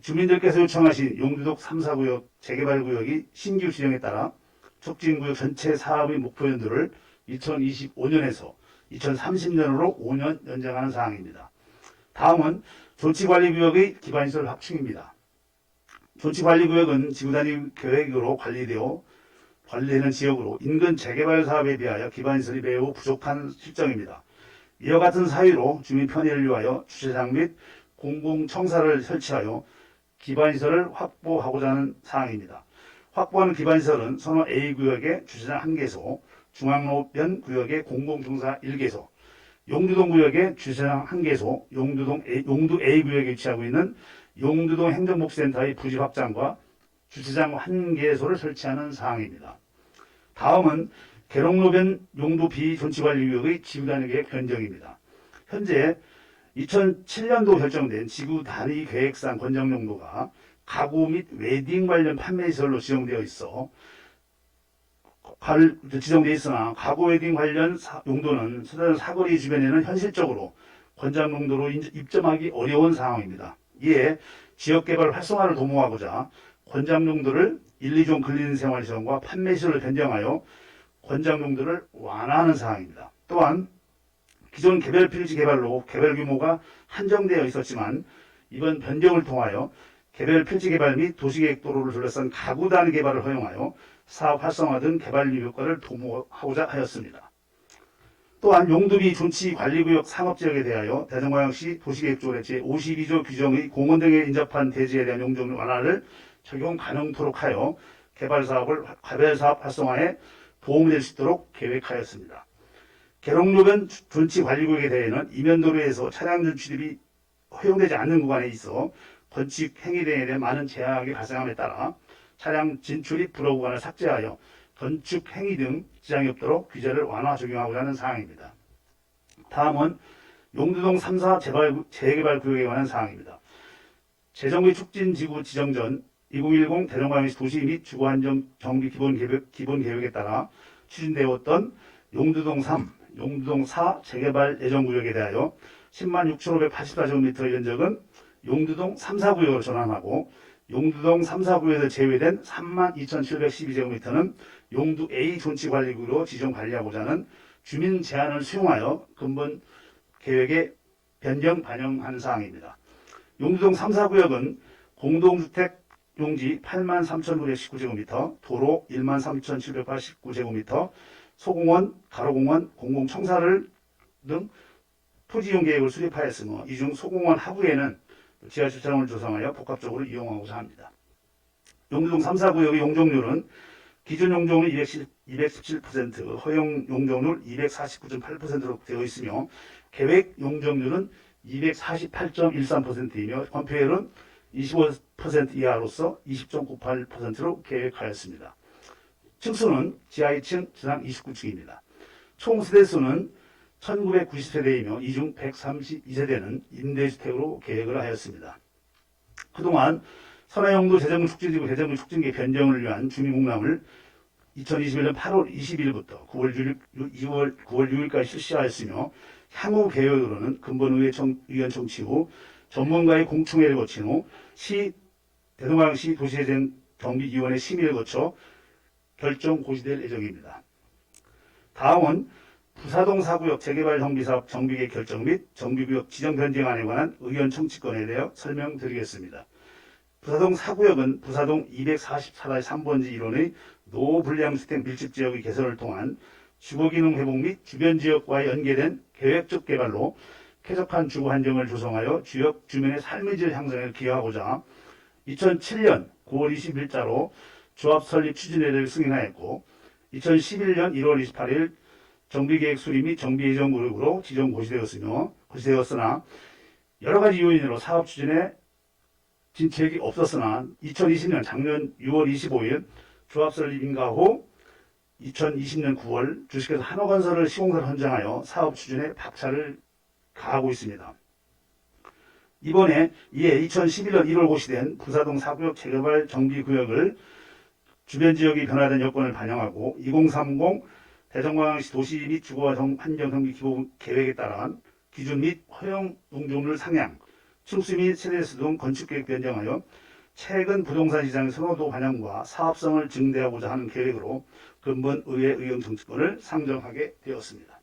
주민들께서 요청하신 용두동 3, 4구역 재개발구역이 신규 지정에 따라 촉진구역 전체 사업의 목표 연도를 2025년에서 2030년으로 5년 연장하는 사항입니다. 다음은 존치관리구역의 기반시설 확충입니다. 존치관리구역은 지구단위 계획으로 관리되는 지역으로 인근 재개발 사업에 비하여 기반시설이 매우 부족한 실정입니다. 이와 같은 사유로 주민 편의를 위하여 주차장 및 공공청사를 설치하여 기반시설을 확보하고자 하는 사항입니다. 확보하는 기반시설은 선호 A구역의 주차장 1개소, 중앙로변 구역의 공공청사 1개소, 용두동 구역의 주차장 1개소, 용두 A구역에 위치하고 있는 용두동 행정복지센터의 부지 확장과 주차장 1개소를 설치하는 사항입니다. 다음은 계룡로변 용두 비존치관리구역의 지구단위계획 변경입니다. 현재 2007년도 결정된 지구단위 계획상 권장용도가 가구 및 웨딩 관련 판매시설로 지정되어 있으나 가구 웨딩 관련 용도는 사거리 주변에는 현실적으로 권장 용도로 입점하기 어려운 상황입니다. 이에 지역개발 활성화를 도모하고자 권장 용도를 1, 2종 근린생활시설과 판매시설을 변경하여 권장 용도를 완화하는 사항입니다. 또한 기존 개별 필지 개발로 개발 규모가 한정되어 있었지만 이번 변경을 통하여 개별 필지 개발 및 도시계획 도로를 둘러싼 가구 단위 개발을 허용하여 사업 활성화 등 개발 효과를 도모하고자 하였습니다. 또한 용두비 존치 관리구역 상업지역에 대하여 대전광역시 도시계획조례 제52조 규정의 공원 등에 인접한 대지에 대한 용적 완화를 적용 가능토록 하여 개발 사업 활성화에 도움이 될 수 있도록 계획하였습니다. 계룡로변 존치 관리구역에 대해서는 이면도로에서 차량 출입이 허용되지 않는 구간에 있어 건축 행위 등에 대한 많은 제약이 발생함에 따라 차량 진출입 불허 구간을 삭제하여 건축 행위 등 지장이 없도록 규제를 완화 적용하고자 하는 사항입니다. 다음은 용두동 3, 4 재개발 구역에 관한 사항입니다. 재정비 촉진지구 지정 전 2010 대전광역시 도시 및 주거안정 정비 기본계획에 따라 추진되었던 용두동 3, 용두동 4 재개발 예정구역에 대하여 10만 6,584제곱미터 면적은 용두동 3, 4구역으로 전환하고 용두동 3, 4구역에서 제외된 3만 2,712제곱미터는 용두 A 존치관리구로 지정 관리하고자 하는 주민 제안을 수용하여 근본 계획에 변경 반영한 사항입니다. 용두동 3, 4구역은 공동주택 용지 83,919제곱미터, 도로 13,789제곱미터, 소공원, 가로공원, 공공청사를 등 토지이용 계획을 수립하였으며 이 중 소공원 하부에는 지하주차장을 조성하여 복합적으로 이용하고자 합니다. 용두동 3, 4구역의 용적률은 기준 용적률 217%, 허용 용적률 249.8%로 되어 있으며 계획 용적률은 248.13%이며 건폐율은 25% 이하로서 20.98%로 계획하였습니다. 층수는 지하 2층, 지상 29층입니다. 총 세대수는 1990세대이며 이 중 132세대는 임대주택으로 계획을 하였습니다. 그동안 선화용도 재정비 촉진지구 재정비 촉진계 변경을 위한 주민공람을 2021년 8월 20일부터 9월 6일까지 실시하였으며 향후 계획으로는 근본의회 의원 청취 후 전문가의 공청회를 거친 후 대동강시 도시재정경비위원회 심의를 거쳐 결정 고시될 예정입니다. 다음은 부사동 4구역 재개발 정비사업 정비계획 결정 및 정비구역 지정 변경안에 관한 의원 청취권에 대해 설명드리겠습니다. 부사동 4구역은 부사동 244-3번지 1원의 노불량주택 밀집지역의 개선을 통한 주거기능 회복 및 주변 지역과의 연계된 계획적 개발로 쾌적한 주거 환경을 조성하여 지역 주민의 삶의 질 향상에 기여하고자 2007년 9월 20일자로 조합 설립 추진회를 승인하였고 2011년 1월 28일 정비계획 수립 및 정비예정구역으로 지정 고시되었으나 여러 가지 요인으로 사업 추진에 진척이 없었으나 2020년 작년 6월 25일 조합 설립 인가 후 2020년 9월 주식회사 한화건설을 시공사로 선정하여 사업 추진에 박차를 가하고 있습니다. 이번에 이에 2011년 1월 고시된 부사동 4구역 재개발 정비구역을 주변 지역이 변화된 여건을 반영하고 2030 대전광역시 도시 및 주거 환경 정비 기본 계획에 따른 기준 및 허용 용적률 상향, 층수 및 세대수 등 건축계획 변경하여 최근 부동산 시장의 선호도 반영과 사업성을 증대하고자 하는 계획으로 근본 의회 의원 정치권을 상정하게 되었습니다.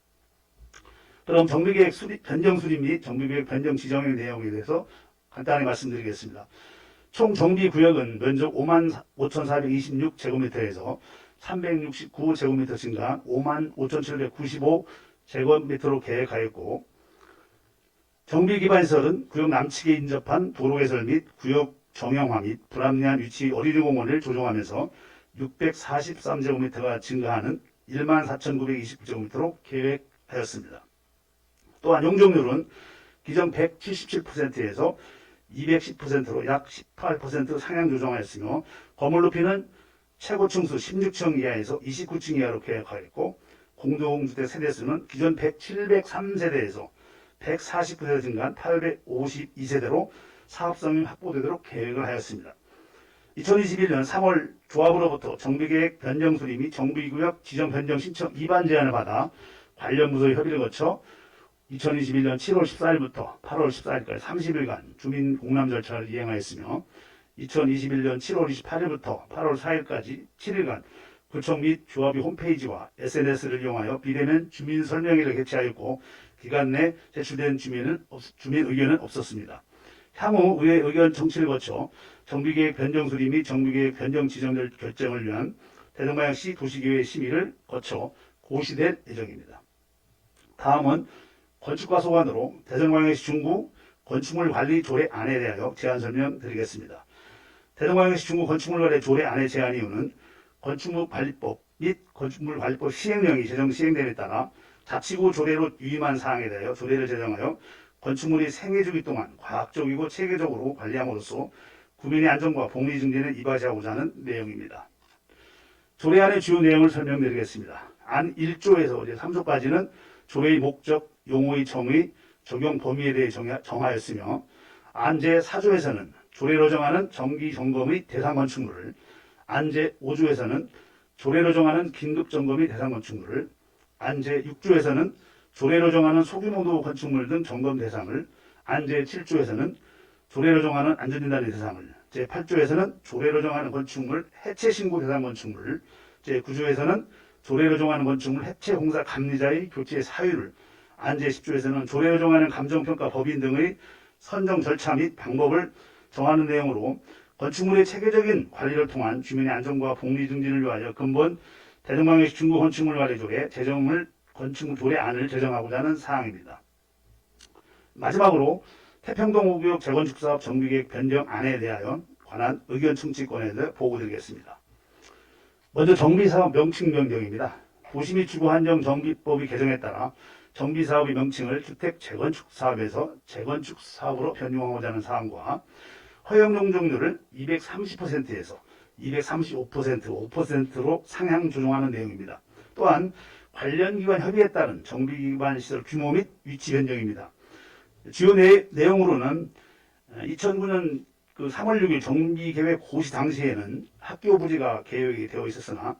그럼 정비계획 변경 수립 및 정비계획 변경 지정의 내용에 대해서 간단히 말씀드리겠습니다. 총 정비구역은 면적 55,426제곱미터에서 369제곱미터 증가 55,795제곱미터로 계획하였고 정비기반시설은 구역 남측에 인접한 도로 개설 및 구역 정형화 및 불합리한 위치 어린이공원을 조정하면서 643제곱미터가 증가하는 14,929제곱미터로 계획하였습니다. 또한 용적률은 기존 177%에서 210%로 약 18% 상향 조정하였으며 건물 높이는 최고 층수 16층 이하에서 29층 이하로 계획하였고 공동주택 세대수는 기존 703세대에서 149세대 증가한 852세대로 사업성이 확보되도록 계획을 하였습니다. 2021년 3월 조합으로부터 정비계획 변경 수립 및 정비구역 지정 변경 신청 2반 제안을 받아 관련 부서의 협의를 거쳐 2021년 7월 14일부터 8월 14일까지 30일간 주민 공람 절차를 이행하였으며 2021년 7월 28일부터 8월 4일까지 7일간 구청 및 조합의 홈페이지와 SNS를 이용하여 비대면 주민 설명회를 개최하였고 기간 내 제출된 주민 의견은 없었습니다. 향후 의회 의견 청취를 거쳐 정비계획 변경 수립 및 정비계획 변경 지정될 결정을 위한 대전광역시 도시계획 심의를 거쳐 고시될 예정입니다. 다음은 건축과 소관으로 대전광역시 중구 건축물 관리 조례안에 대하여 제안 설명드리겠습니다. 대전광역시 중구 건축물 관리 조례안의 제안 이유는 건축물 관리법 및 건축물 관리법 시행령이 제정 시행됨에 따라 자치구 조례로 위임한 사항에 대하여 조례를 제정하여 건축물이 생애주기 동안 과학적이고 체계적으로 관리함으로써 구민의 안전과 복리 증진에 이바지하고자 하는 내용입니다. 조례안의 주요 내용을 설명드리겠습니다. 안 1조에서 이제 3조까지는 조례의 목적, 용어의 정의, 적용 범위에 대해 정하였으며 안 제4조에서는 조례로 정하는 정기 점검의 대상 건축물을, 안 제5조에서는 조례로 정하는 긴급점검 및 대상 건축물을, 안 제6조에서는 조례로 정하는 소규모도 건축물 등 점검 대상을, 안 제7조에서는 조례로 정하는 안전진단의 대상을, 제8조에서는 조례로 정하는 건축물 해체 신고 대상 건축물을, 제9조에서는 조례로 정하는 건축물 해체 공사 감리자의 교체 사유를, 안 제10조에서는 조례로 정하는 감정평가 법인 등의 선정 절차 및 방법을 정하는 내용으로 건축물의 체계적인 관리를 통한 주민의 안전과 복리 증진을 위하여 근본 대전광역시 중구 건축물 관리 조례 제정을 건축물 조례안을 제정하고자 하는 사항입니다. 마지막으로 태평동 5구역 재건축 사업 정비계획 변경안에 대하여 관한 의견 청취권에 대해 보고드리겠습니다. 먼저 정비사업 명칭 변경입니다. 도시 및 주거 환경 정비법이 개정에 따라 정비사업의 명칭을 주택 재건축 사업에서 재건축 사업으로 변경하고자 하는 사항과 허용 용적률을 230%에서 235%, 5%로 상향 조정하는 내용입니다. 또한 관련 기관 협의에 따른 정비기반 시설 규모 및 위치 변경입니다. 주요 내용으로는 2009년 3월 6일 정비계획 고시 당시에는 학교 부지가 계획이 되어 있었으나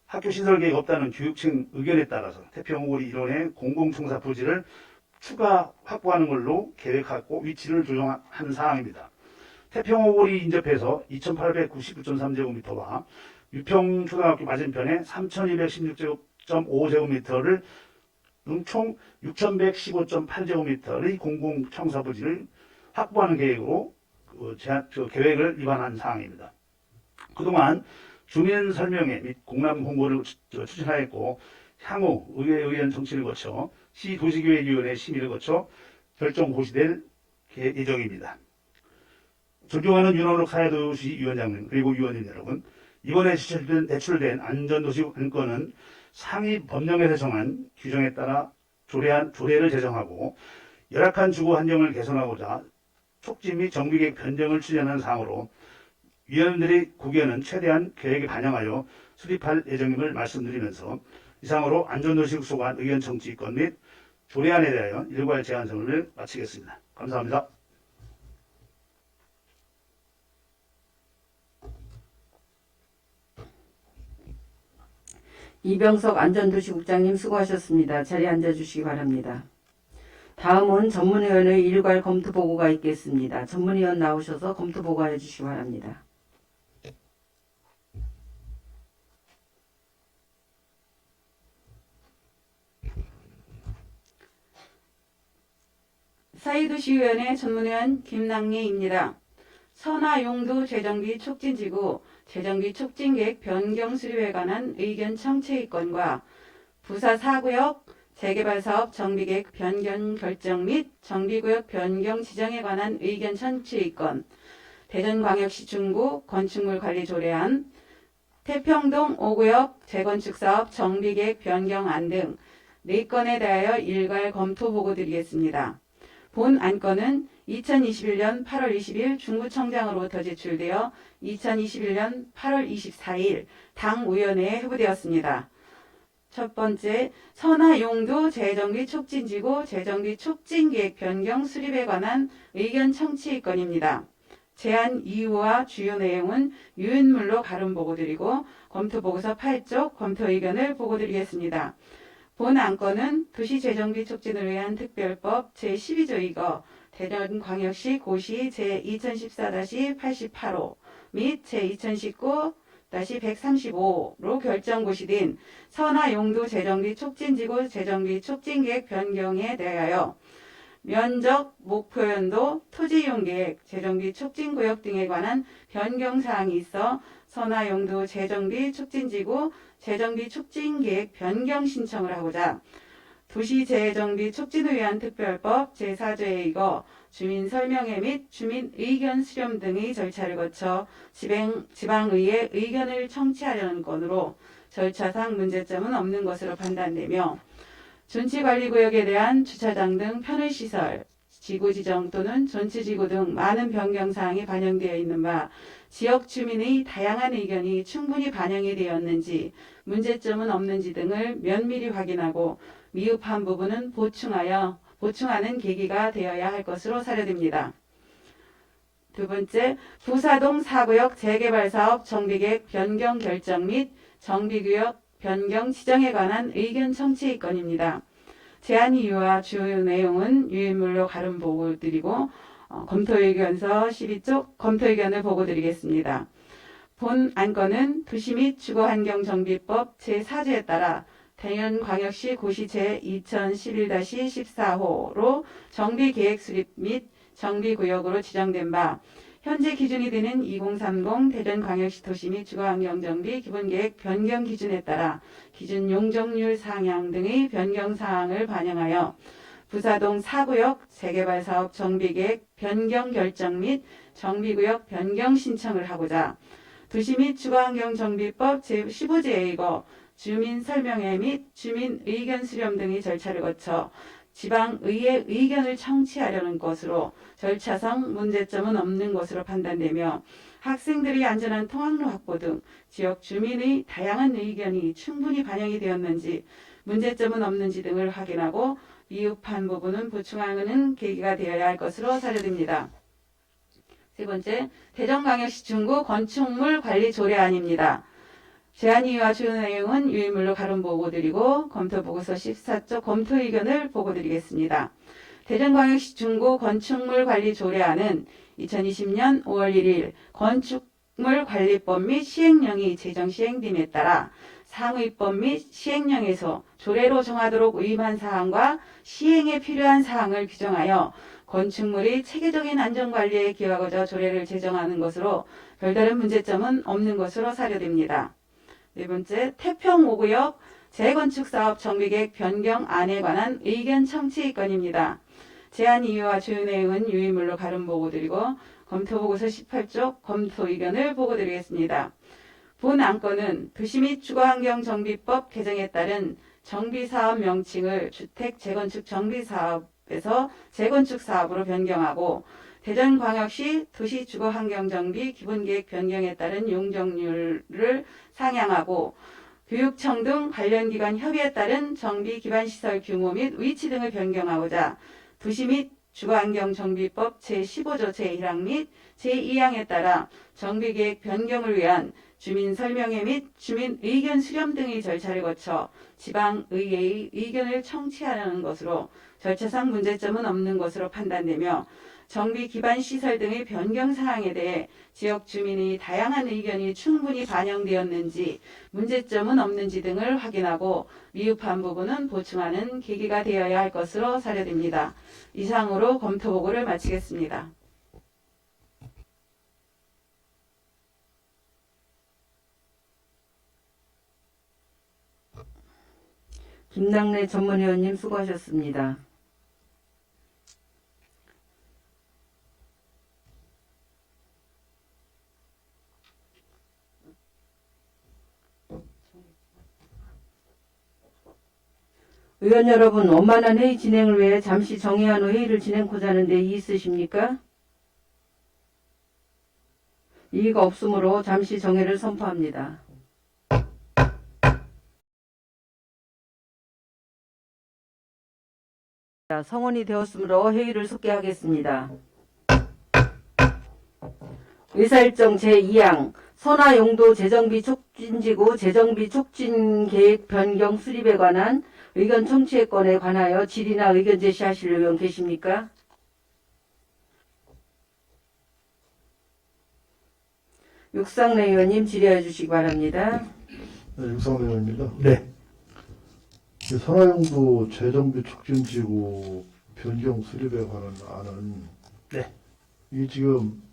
학교 시설 계획 없다는 교육청 의견에 따라서 태평오거리 일원의 공공청사 부지를 추가 확보하는 걸로 계획하고 위치를 조정하는 사항입니다. 태평오거리 인접해서 2899.3제곱미터와 유평초등학교 맞은편에 3216.5제곱미터를 총 6115.8제곱미터의 공공청사 부지를 확보하는 계획으로 계획을 위반한 사항입니다. 그동안 주민 설명회 및 공람 홍보를 추진하였고 향후 의회 의원 정치를 거쳐 시도시계획위원회 심의를 거쳐 결정 고시될 예정입니다. 존경하는 윤원옥 사회도시 위원장님 그리고 위원님 여러분, 이번에 제출된 안전도시 안건은 상위 법령에서 정한 규정에 따라 조례를 제정하고 열악한 주거 환경을 개선하고자 촉진 및 정비계획 변경을 추진하는 사항으로 위원들의 고견은 최대한 계획에 반영하여 수립할 예정임을 말씀드리면서 이상으로 안전도시 국소관 의견 청취권 및 조례안에 대하여 일괄 제안서를 마치겠습니다. 감사합니다. 이병석 안전도시국장님 수고하셨습니다. 자리에 앉아주시기 바랍니다. 다음은 전문위원의 일괄 검토보고가 있겠습니다. 전문위원 나오셔서 검토보고해 주시기 바랍니다. 사회도시위원회 전문위원 김낭예입니다. 선화용도 재정비 촉진지구 재정비 촉진계획 변경 수립에 관한 의견 청취의건과 부사 4구역 재개발사업 정비계획 변경 결정 및 정비구역 변경 지정에 관한 의견 청취의건, 대전광역시 중구 건축물 관리 조례안, 태평동 5구역 재건축사업 정비계획 변경안 등 4건에 대하여 일괄 검토 보고 드리겠습니다. 본 안건은 2021년 8월 20일 중구청장으로부터 제출되어 2021년 8월 24일 당위원회에 회부되었습니다. 첫 번째, 선화용도 재정비 촉진지구 재정비 촉진계획 변경 수립에 관한 의견 청취건입니다. 제안 이유와 주요 내용은 유인물로 가름 보고드리고 검토보고서 8쪽 검토 의견을 보고드리겠습니다. 본 안건은 도시재정비 촉진을 위한 특별법 제12조 2거 대전광역시 고시 제2014-88호 및 제2019-135로 결정 고시된 선화용도 재정비 촉진지구 재정비 촉진계획 변경에 대하여 면적, 목표연도, 토지이용계획, 재정비 촉진구역 등에 관한 변경사항이 있어 선화용도 재정비 촉진지구 재정비 촉진계획 변경 신청을 하고자 도시재정비 촉진을 위한 특별법 제4조에 이거 주민설명회 및 주민의견 수렴 등의 절차를 거쳐 지방의회 의견을 청취하려는 건으로 절차상 문제점은 없는 것으로 판단되며 존치관리구역에 대한 주차장 등 편의시설, 지구지정 또는 존치지구 등 많은 변경사항이 반영되어 있는 바 지역 주민의 다양한 의견이 충분히 반영이 되었는지 문제점은 없는지 등을 면밀히 확인하고 미흡한 부분은 보충하는 계기가 되어야 할 것으로 사료됩니다. 두 번째, 부사동 4구역 재개발 사업 정비계획 변경 결정 및 정비구역 변경 지정에 관한 의견 청취 건입니다. 제안 이유와 주요 내용은 유인물로 가름 보고 드리고 검토의견서 12쪽 검토의견을 보고 드리겠습니다. 본 안건은 도시 및 주거환경정비법 제4조에 따라 대전광역시 고시 제2011-14호로 정비계획 수립 및 정비구역으로 지정된 바 현재 기준이 되는 2030 대전광역시 도시 및 주거환경정비 기본계획 변경 기준에 따라 기준 용적률 상향 등의 변경 사항을 반영하여 부사동 4구역 재개발 사업 정비계획 변경 결정 및 정비구역 변경 신청을 하고자 도시 및 주거환경정비법 제15조에 의거 주민 설명회 및 주민 의견 수렴 등의 절차를 거쳐 지방의회 의견을 청취하려는 것으로 절차상 문제점은 없는 것으로 판단되며 학생들의 안전한 통학로 확보 등 지역 주민의 다양한 의견이 충분히 반영이 되었는지 문제점은 없는지 등을 확인하고 미흡한 부분은 보충하는 계기가 되어야 할 것으로 사료됩니다. 세 번째, 대전광역시 중구 건축물 관리 조례안입니다. 제안 이유와 주요 내용은 유인물로 가름 보고 드리고 검토보고서 14쪽 검토 의견을 보고 드리겠습니다. 대전광역시 중구 건축물 관리 조례안은 2020년 5월 1일 건축물 관리법 및 시행령이 제정 시행됨에 따라 상위법 및 시행령에서 조례로 정하도록 위임한 사항과 시행에 필요한 사항을 규정하여 건축물의 체계적인 안전관리에 기여하고자 조례를 제정하는 것으로 별다른 문제점은 없는 것으로 사료됩니다. 네 번째, 태평 5구역 재건축 사업 정비계획 변경안에 관한 의견 청취 건입니다. 제안 이유와 주요 내용은 유의물로 가름 보고 드리고 검토보고서 18쪽 검토 의견을 보고 드리겠습니다. 본 안건은 도시 및 주거환경정비법 개정에 따른 정비사업 명칭을 주택 재건축 정비사업에서 재건축 사업으로 변경하고 대전광역시 도시주거환경정비 기본계획 변경에 따른 용적률을 상향하고 교육청 등 관련 기관 협의에 따른 정비 기반시설 규모 및 위치 등을 변경하고자 도시 및 주거환경정비법 제15조 제1항 및 제2항에 따라 정비계획 변경을 위한 주민설명회 및 주민의견 수렴 등의 절차를 거쳐 지방의회의 의견을 청취하려는 것으로 절차상 문제점은 없는 것으로 판단되며 정비 기반 시설 등의 변경 사항에 대해 지역 주민의 다양한 의견이 충분히 반영되었는지 문제점은 없는지 등을 확인하고 미흡한 부분은 보충하는 계기가 되어야 할 것으로 사료됩니다. 이상으로 검토 보고를 마치겠습니다. 김낙래 전문위원님 수고하셨습니다. 의원 여러분, 원만한 회의 진행을 위해 잠시 정회한 후 회의를 진행코자 하는데 이의 있으십니까? 이의가 없으므로 잠시 정회를 선포합니다. 성원이 되었으므로 회의를 속개하겠습니다. 의사일정 제2항 선화용도 재정비 촉진지구 재정비 촉진계획 변경 수립에 관한 의견 청취의 건에 관하여 질의나 의견 제시하실 의원 계십니까? 육상래 의원님 질의해 주시기 바랍니다. 네, 육상래 의원입니다. 네. 선화용도 재정비 촉진지구 변경 수립에 관한 안은 네. 이게 지금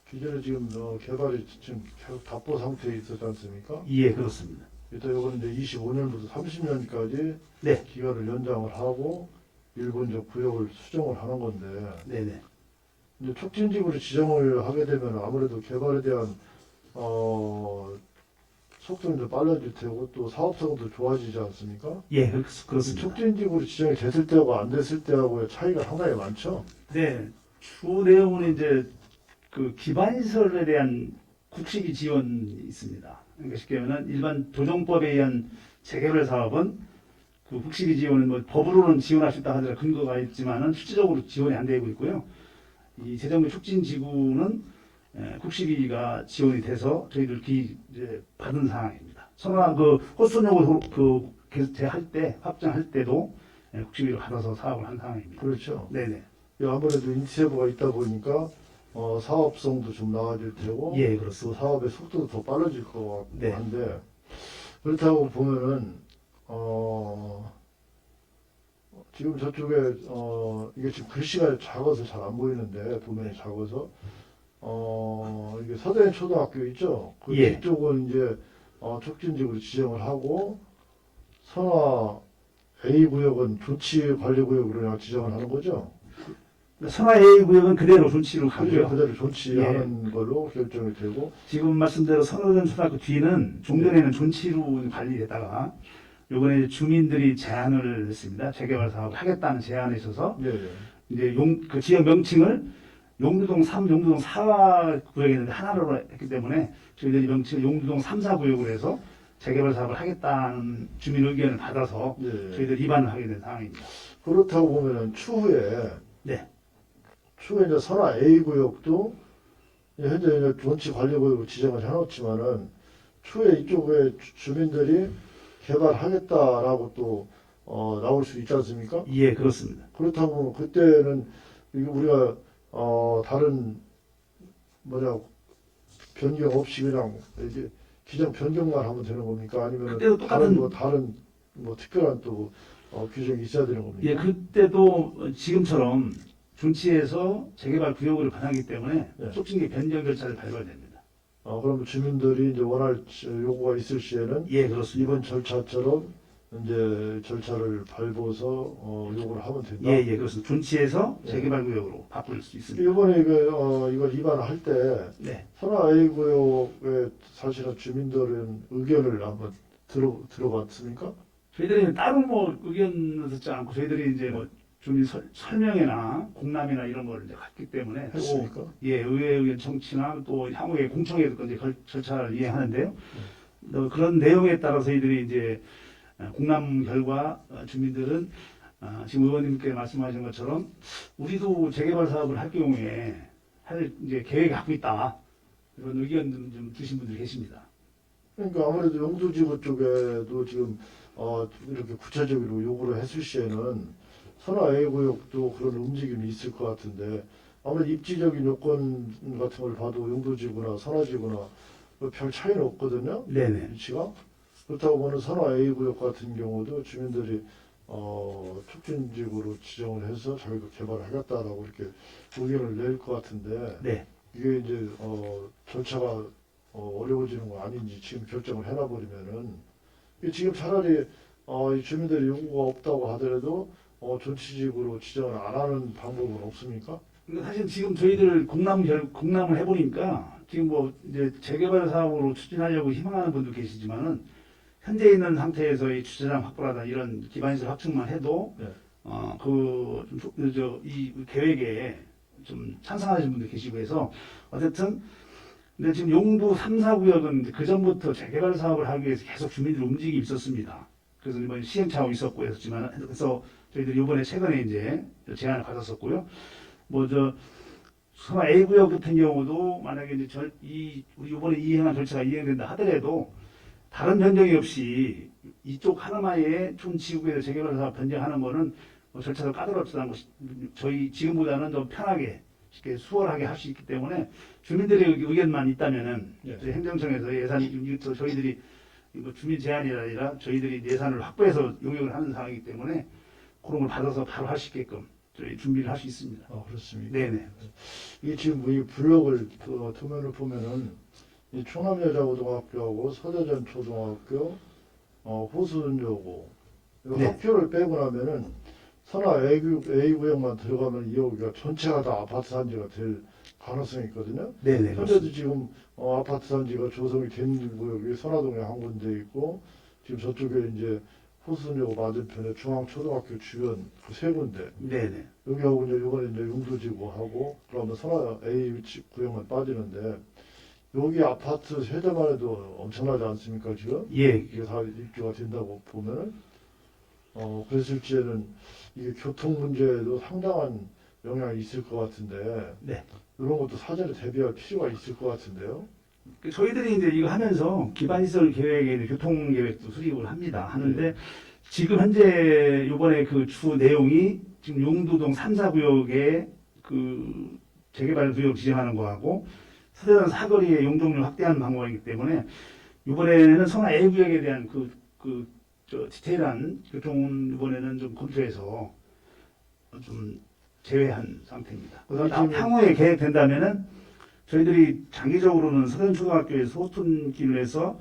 기존에 지금 개발이 지금 계속 답보 상태에 있었지 않습니까? 예, 그렇습니다. 일단 이거는 이제 25년부터 30년까지 네. 기간을 연장을 하고 일본적 구역을 수정을 하는 건데 네네. 이제 촉진지구로 지정을 하게 되면 아무래도 개발에 대한 속도도 빨라질 테고 또 사업성도 좋아지지 않습니까? 예, 그렇습니다. 촉진지구로 지정이 됐을 때하고 안 됐을 때하고의 차이가 상당히 많죠. 네. 주 내용은 이제 그 기반시설에 대한 국식이 지원이 있습니다. 그러니까 쉽게 말하면 일반 조정법에 의한 재개발 사업은 그 국시비 지원은 뭐 법으로는 지원할 수 있다 하더라도 근거가 있지만은 실질적으로 지원이 안 되고 있고요. 이 재정비 촉진 지구는 국시비가 지원이 돼서 저희들이 이제 받은 상황입니다. 선화 그 호수용으로 그 개할 때 확장할 때도 국시비를 받아서 사업을 한 상황입니다. 그렇죠. 네네. 아무래도 인세부가 있다 보니까 사업성도 좀 나아질 테고 예, 또 그렇습니다. 사업의 속도도 더 빨라질 것 같고 네. 한데 그렇다고 보면은 지금 저쪽에 이게 지금 글씨가 작아서 잘 안 보이는데 도면이 작아서 이게 서대인 초등학교 있죠? 그 예. 이쪽은 이제 촉진지구로 지정을 하고 선화 A 구역은 조치관리구역으로 그냥 지정을 하는 거죠. 선화 A 구역은 그대로 존치로 가고요. 그대로 조치하는 걸로 결정이 되고 지금 말씀대로 선호전 초등학교 뒤는 종전에는 존치로 관리했다가 요번에 이제 주민들이 제안을 했습니다. 재개발 사업을 하겠다는 제안에 있어서 예, 예. 이제 그 지역 명칭을 용두동 3, 용두동 4 구역이었는데 하나로 했기 때문에 저희들이 명칭을 용두동 3, 4 구역으로 해서 재개발 사업을 하겠다는 주민 의견을 받아서 예, 예. 저희들 입안을 하게 된 상황입니다. 그렇다고 보면은 추후에 네. 이제 선화 A 구역도 현재 이제 존치관리구역으로 지정을 해놓지만은 추후에 이쪽에 주민들이 개발하겠다라고 또 나올 수 있지 않습니까? 예, 그렇습니다. 그렇다고 그때는 이게 우리가 다른 변경 없이 그냥 이제 기존 변경만 하면 되는 겁니까? 아니면 그때도 똑같은 다른 특별한 또 규정이 있어야 되는 겁니까? 예, 그때도 지금처럼 존치에서 재개발 구역으로 변하기 때문에 예. 촉진기 변경 절차를 밟아야 됩니다. 그럼 주민들이 이제 원할 요구가 있을 시에는 예, 그렇습니다. 이번 절차처럼 이제 절차를 밟아서 요구를 하면 된다. 예, 예, 그렇습니다. 존치에서 예. 재개발 구역으로 바꿀 수 있습니다. 이번에 이걸 입안할 때 네. 선화 A 구역에 사실은 주민들은 의견을 한번 들어봤습니까? 저희들이 따로 뭐 의견을 듣지 않고 저희들이 이제 뭐 주민 설명회나 공람회나 이런 걸 이제 갔기 때문에 또 했습니까? 예, 의회 의견 청취나 또 향후에 공청회도 이제 절차를 이행하는데요. 또 그런 내용에 따라 저희들이 이제 공람 결과 주민들은 지금 의원님께 말씀하신 것처럼 우리도 재개발 사업을 할 경우에 할 이제 계획을 갖고 있다. 이런 의견 좀 주신 분들이 계십니다. 그러니까 아무래도 용두지구 쪽에도 지금 이렇게 구체적으로 요구를 했을 시에는 선화 A 구역도 그런 움직임이 있을 것 같은데 아무래도 입지적인 요건 같은 걸 봐도 용두지구나 선화지구나 별 차이는 없거든요. 네네. 위치가 그렇다고 보면 선화 A 구역 같은 경우도 주민들이 촉진지구로 지정을 해서 자기가 개발하겠다라고 이렇게 의견을 낼 것 같은데 네. 이게 이제 절차가 어려워지는 거 아닌지 지금 결정을 해놔버리면은 이게 지금 차라리 이 주민들이 요구가 없다고 하더라도 존치지구로 지정을 안 하는 방법은 없습니까? 근데 사실 지금 저희들 공람을 해보니까 지금 뭐 이제 재개발 사업으로 추진하려고 희망하는 분도 계시지만은 현재 있는 상태에서 이 주차장 확보라다 이런 기반시설 확충만 해도 네. 이 계획에 좀 찬성하시는 분도 계시고 해서 어쨌든 근데 지금 용두 3, 4구역은 그 전부터 재개발 사업을 하기 위해서 계속 주민들 움직임이 있었습니다. 그래서 이번 시행착오 있었고 했었지만 그래서 저희들이 이번에 최근에 이제 제안을 받았었고요. 선화 A 구역 같은 경우도 만약에 이제 우리 이번에 이행한 절차가 이행된다 하더라도 다른 변경이 없이 이쪽 하나만의 촌 지구에서 재개발 사업 변경하는 거는 절차가 까다롭지 않고 저희 지금보다는 좀 편하게 쉽게 수월하게 할 수 있기 때문에 주민들의 의견만 있다면은 예. 저희 행정청에서 저희들이 뭐 주민 제안이 아니라 저희들이 예산을 확보해서 용역을 하는 상황이기 때문에 그런 걸 받아서 바로 할 수 있게끔 저희 준비를 할 수 있습니다. 그렇습니까? 네네. 이게 지금 이 블록을 도면을 보면은 이 충남여자고등학교하고 서대전 초등학교, 호수은여고 네. 학교를 빼고 나면은 선화 A 구역만 들어가면 여기가 전체가 다 아파트 단지가 될 가능성이 있거든요. 네네. 현재도 지금 아파트 단지가 조성이 된 구역이 선화동에 한 군데 있고 지금 저쪽에 이제 호수역 맞은편에 중앙초등학교 주변 그 세 군데 네네. 여기하고 이제 이번에 이제 용두지구하고 그러면 선화 A 구역만 빠지는데 여기 아파트 세대만 해도 엄청나지 않습니까 지금? 예. 이게 다 입주가 된다고 보면은 그랬을지에는 이게 교통 문제에도 상당한 영향이 있을 것 같은데 네. 이런 것도 사전에 대비할 필요가 있을 것 같은데요. 저희들이 이제 이거 하면서 기반시설 계획에 이제 교통 계획도 수립을 합니다. 하는데 지금 현재 이번에 그 주 내용이 지금 용두동 3, 4구역에 그 재개발 구역 지정하는 거하고 서대산 사거리의 용적률 확대하는 방법이기 때문에 이번에는 성화 A구역에 대한 디테일한 교통은 이번에는 좀 검토해서 좀 제외한 상태입니다. 그래서 향후에 계획된다면은 저희들이 장기적으로는 서대초등학교에서 소톤길을 해서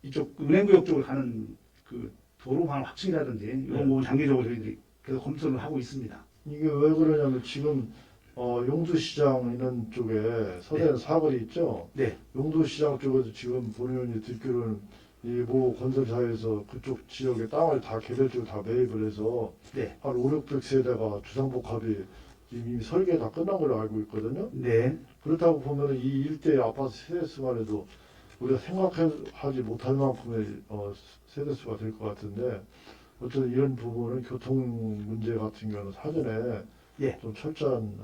이쪽 은행구역 쪽으로 가는 그 도로망 확충이라든지 이런 부분 장기적으로 저희들이 계속 검토를 하고 있습니다. 이게 왜 그러냐면 지금 용두시장 있는 쪽에 서대는 사거리 있죠. 네. 용두시장 쪽에도 지금 본의원이 듣기로는 이 모 건설사에서 그쪽 지역에 땅을 다 개별적으로 다 매입을 해서 네. 한 5, 600세대가 주상복합이 이미 설계 다 끝난 걸로 알고 있거든요. 네. 그렇다고 보면 이 일대의 아파트 세대수만 해도 우리가 생각하지 못할 만큼의 세대수가 될 것 같은데 어쨌든 이런 부분은 교통 문제 같은 경우는 사전에 예. 좀 철저한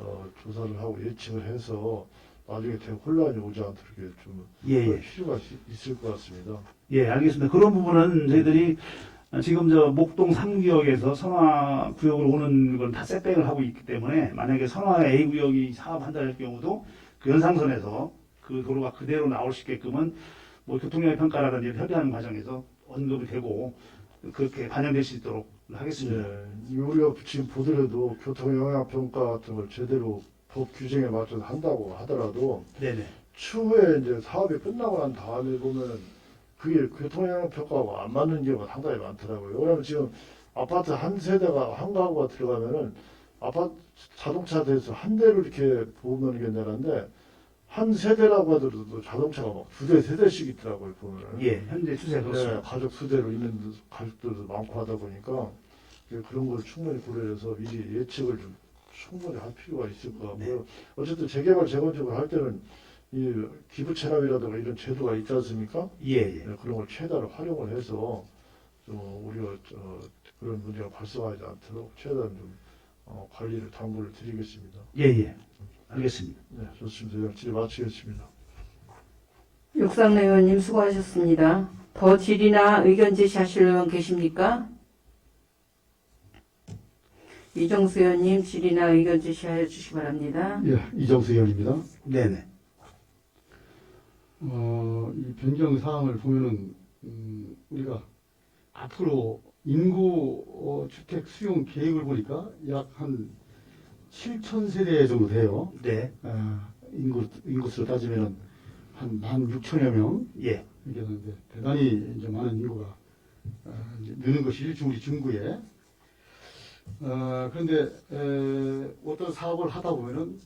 조사를 하고 예측을 해서 나중에 대형 혼란이 오지 않도록 좀 예. 필요가 있을 것 같습니다. 예, 알겠습니다. 그런 부분은 저희들이 지금 목동 3구역에서 선화 구역으로 오는 건 다 셋백을 하고 있기 때문에 만약에 선화 A 구역이 사업한다 할 경우도 그 연상선에서 그 도로가 그대로 나올 수 있게끔은 뭐 교통영향 평가라든지 협의하는 과정에서 언급이 되고 그렇게 반영될 수 있도록 하겠습니다. 예, 우리가 지금 보더라도 교통영향평가 같은 걸 제대로 법 규정에 맞춰서 한다고 하더라도 네네. 추후에 이제 사업이 끝나고 난 다음에 보면은 그게 교통영향평가하고 안 맞는 경우가 상당히 많더라고요. 왜냐면 지금 아파트 한 세대가 한 가구가 들어가면은 아파트 자동차 대에서 한 대를 이렇게 보면 이게 되는데 한 세대라고 하더라도 자동차가 막 두 대, 세 대씩 있더라고요, 보면은. 예, 현재 추세 네, 그렇습니다. 가족 수대로 있는 가족들도 많고 하다 보니까 그런 걸 충분히 고려해서 미리 예측을 좀 충분히 할 필요가 있을 것 같고요. 어쨌든 재개발 재건축을 할 때는 이 기부 체납이라든가 이런 제도가 있지 않습니까? 예, 예. 네, 그런 걸 최대한 활용을 해서 좀 우리가 그런 문제가 발생하지 않도록 최대한 좀 관리를 당부를 드리겠습니다. 예, 예. 알겠습니다. 네, 좋습니다. 질의 마치겠습니다. 육상래 의원님 수고하셨습니다. 더 질의나 의견 제시하실 의원 계십니까? 이정수 의원님 질의나 의견 제시하여 주시기 바랍니다. 예, 이정수 의원입니다. 네네. 이 변경 사항을 보면은 우리가 앞으로 인구 주택 수용 계획을 보니까 약 한 7천 세대 정도 돼요. 네. 인구수로 따지면은 한 16,000여 명 예. 이게 되는데 대단히 이제 많은 인구가 이제 느는 것이 우리 중구에. 그런데 어떤 사업을 하다 보면은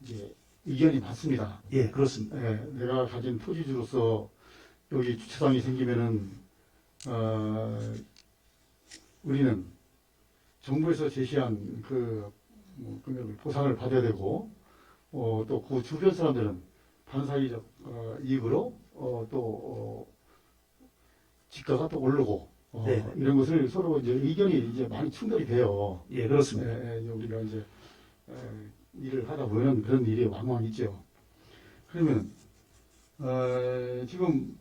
이제 의견이 많습니다. 예, 그렇습니다. 내가 가진 토지주로서 여기 주차장이 생기면은 우리는 정부에서 제시한 금액을 보상을 받아야 되고 또 그 주변 사람들은 반사회적 이익으로 또 지가가 또 오르고 네. 이런 것을 서로 이제 의견이 이제 많이 충돌이 돼요. 예, 그렇습니다. 우리가 이제 일을 하다 보면 그런 일이 왕왕 있죠. 그러면 지금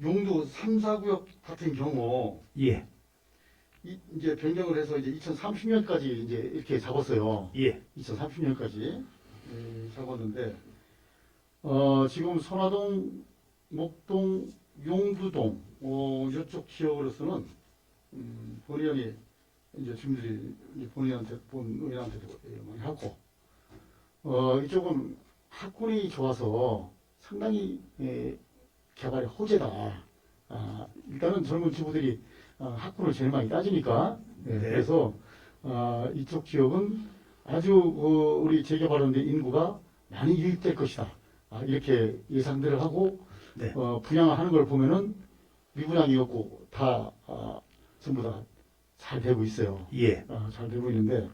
용도 3, 4구역 같은 경우 예, 이제 변경을 해서 이제 2030년까지 이제 이렇게 잡았어요. 예, 2030년까지 잡았는데 지금 선화동, 목동, 용두동 이쪽 지역으로서는 본의원이 이제 주민들이 본의원한테도 많이 하고 이쪽은 학군이 좋아서 상당히 개발의 호재다. 일단은 젊은 주부들이 학군을 제일 많이 따지니까 그래서 이쪽 지역은 아주 우리 재개발하는데 인구가 많이 유입될 것이다. 이렇게 예상들을 하고 네. 분양하는 걸 보면은 미분양이 없고 다 전부 다 잘 되고 있어요. 예, 잘 되고 있는데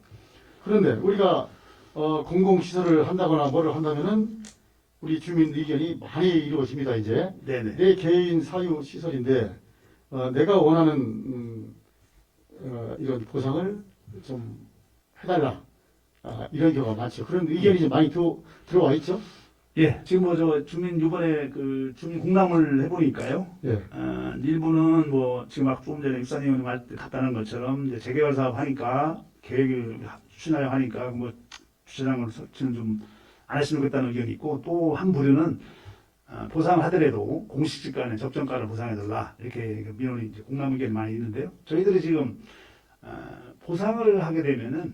그런데 우리가 공공시설을 한다거나 뭐를 한다면은 우리 주민 의견이 많이 이루어집니다. 이제 네네. 내 개인 사유 시설인데 내가 원하는 이런 보상을 좀 해달라. 이런 경우가 많죠. 그런 의견이 좀 많이 들어와 있죠. 예, 지금 뭐 저 주민 이번에 그 주민 공람을 해보니까요. 예. 일부는 뭐 지금 막 조금 전에 육사님 말 때 답변한 것처럼 이제 재개발 사업 하니까 계획을 추진하려 하니까 뭐 주차장을 설치는 좀 안 했으면 좋겠다는 의견이 있고, 또 한 부류는 보상을 하더라도 공식직 간의 적정가를 보상해달라 이렇게 민원이 이제 공람 의견이 많이 있는데요. 저희들이 지금 보상을 하게 되면은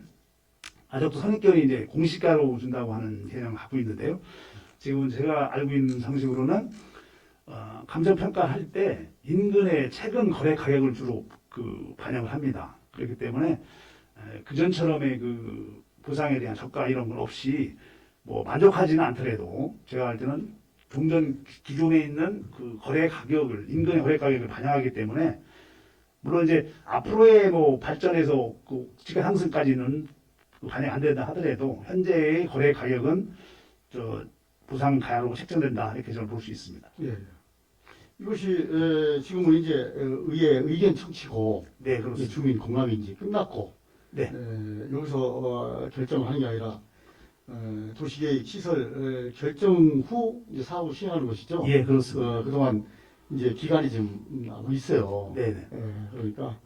아직도 선입견이 이제 공시가로 준다고 하는 개념을 갖고 있는데요. 지금 제가 알고 있는 상식으로는 감정평가할 때 인근의 최근 거래 가격을 주로 그 반영을 합니다. 그렇기 때문에 그전처럼의 그 보상에 대한 저가 이런 건 없이 뭐 만족하지는 않더라도 제가 알 때는 동전 기존에 있는 그 거래 가격을 인근의 거래 가격을 반영하기 때문에 물론 이제 앞으로의 뭐 발전에서 그 시가 상승까지는 반영 안 된다 하더라도 현재의 거래 가격은 저 보상 가야로 책정된다 이렇게 저는 볼 수 있습니다. 예. 이것이 지금은 이제 의회 의견 청취고 네, 그렇습니다. 주민 공감이 이제 끝났고 네. 여기서 결정하는 게 아니라 도시계획 시설 결정 후 이제 사업을 시행하는 것이죠. 예, 그렇습니다. 그동안 이제 기간이 좀 있어요. 네네. 그러니까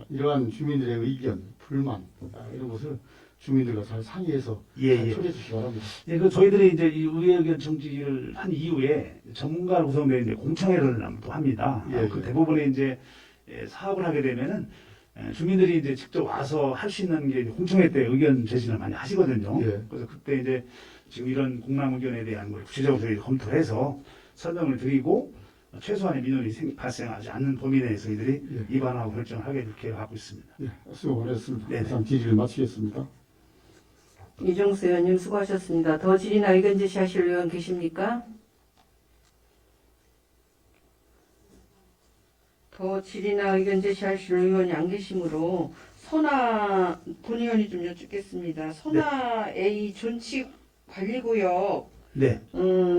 이러한 주민들의 의견, 불만 이런 것을 주민들과 잘 상의해서 예, 잘 예. 처리해 주시기 바랍니다. 예, 그 저희들이 이제 이 의회 의견 청취를 한 이후에 전문가로 구성된 이제 공청회를 또 합니다. 예, 그 예. 대부분의 이제 사업을 하게 되면은 주민들이 이제 직접 와서 할 수 있는 게 공청회 때 의견 제시를 많이 하시거든요. 예. 그래서 그때 이제 지금 이런 공람 의견에 대한 걸 구체적으로 저희 검토해서 설명을 드리고 최소한의 민원이 발생하지 않는 범위 내에서 이들이 예. 입안하고 결정을 하게 계획하고 있습니다. 예, 수고 많으셨습니다. 네네. 이상 질의를 마치겠습니다. 이종수 의원님 수고하셨습니다. 더 질의나 의견 제시하실 의원 계십니까? 더 질의나 의견 제시하실 의원이 안 계시므로 선화 본 의원이 좀 여쭙겠습니다. 선화 A 존치 관리구역 네.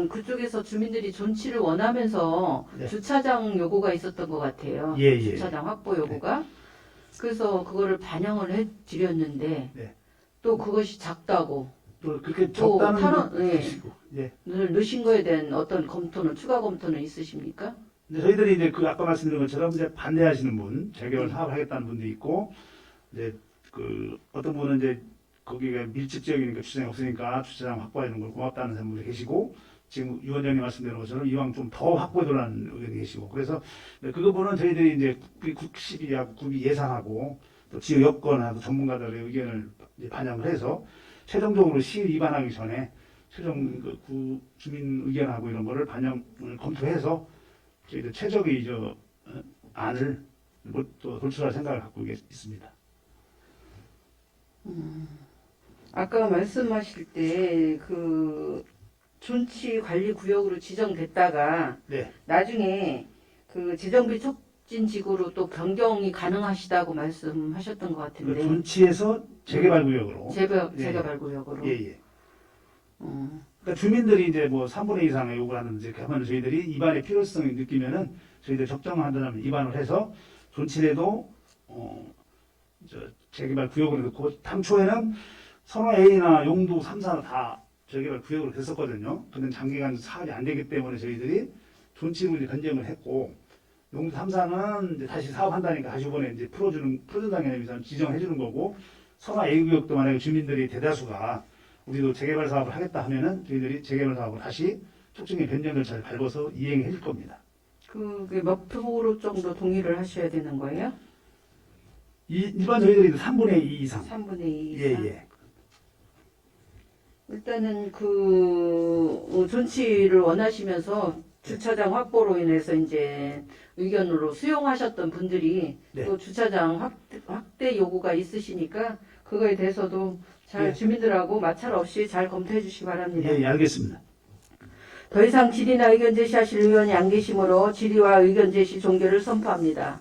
그쪽에서 주민들이 존치를 원하면서 네. 주차장 요구가 있었던 것 같아요. 예, 예. 주차장 확보 요구가. 그래서 그거를 반영을 해드렸는데 네. 또 그것이 작다고 또 그렇게 또 적다는 탄원, 건 예. 아니시고. 예. 넣으신 거에 대한 어떤 검토는 추가 검토는 있으십니까? 근데 저희들이 이제 그 아까 말씀드린 것처럼 이제 반대하시는 분, 재개발 사업을 하겠다는 분도 있고, 이제 그 어떤 분은 이제 거기가 밀집 지역이니까 주차장이 없으니까 주차장 확보하는 걸 고맙다는 분도 계시고, 지금 위원장님 말씀드린 것처럼 이왕 좀 더 확보해달라는 의견이 계시고, 그래서 그 부분은 저희들이 이제 국시비하고 국비 예산하고 또 지역 여건하고 전문가들의 의견을 이제 반영을 해서 최종적으로 시일 입안하기 전에 최종 그 주민 의견하고 이런 거를 반영을 검토해서 저희들 최적의 안을 또 도출할 생각을 갖고 있습니다. 아까 말씀하실 때 그 존치 관리 구역으로 지정됐다가 네. 나중에 그 재정비 촉진 지구로 또 변경이 가능하시다고 말씀하셨던 것 같은데 존치에서 재개발 구역으로. 재개발 구역으로. 예, 예. 그러니까 주민들이 이제 뭐 3분의 2 이상의 요구를 하는 이제 하면 저희들이 입안의 필요성을 느끼면은 저희들 적정한다면 입안을 해서 존치에도 재개발 구역으로 넣고 당초에는 선호 A나 용도 3, 4는 다 재개발 구역으로 됐었거든요. 근데 장기간 사업이 안 되기 때문에 저희들이 존치로 이제 변경을 했고 용도 3, 4는 이제 다시 사업한다니까 다시 이번에 이제 풀어준다는 의미에서 지정해주는 거고 선호 A 구역도 만약에 주민들이 대다수가 우리도 재개발 사업을 하겠다 하면은 저희들이 재개발 사업을 다시 촉진의 변경 절차를 밟아서 이행해 줄 겁니다. 그게 몇 프로 정도 동의를 하셔야 되는 거예요? 일반 저희들이 3분의 2 이상. 3분의 2 예, 이상? 예. 일단은 그 존치를 원하시면서 주차장 확보로 인해서 이제 의견으로 수용하셨던 분들이 네. 또 주차장 확대 요구가 있으시니까 그거에 대해서도 잘 네. 주민들하고 마찰 없이 잘 검토해 주시기 바랍니다. 예, 예, 알겠습니다. 더 이상 질의나 의견 제시하실 의원이 안 계시므로 질의와 의견 제시 종결을 선포합니다.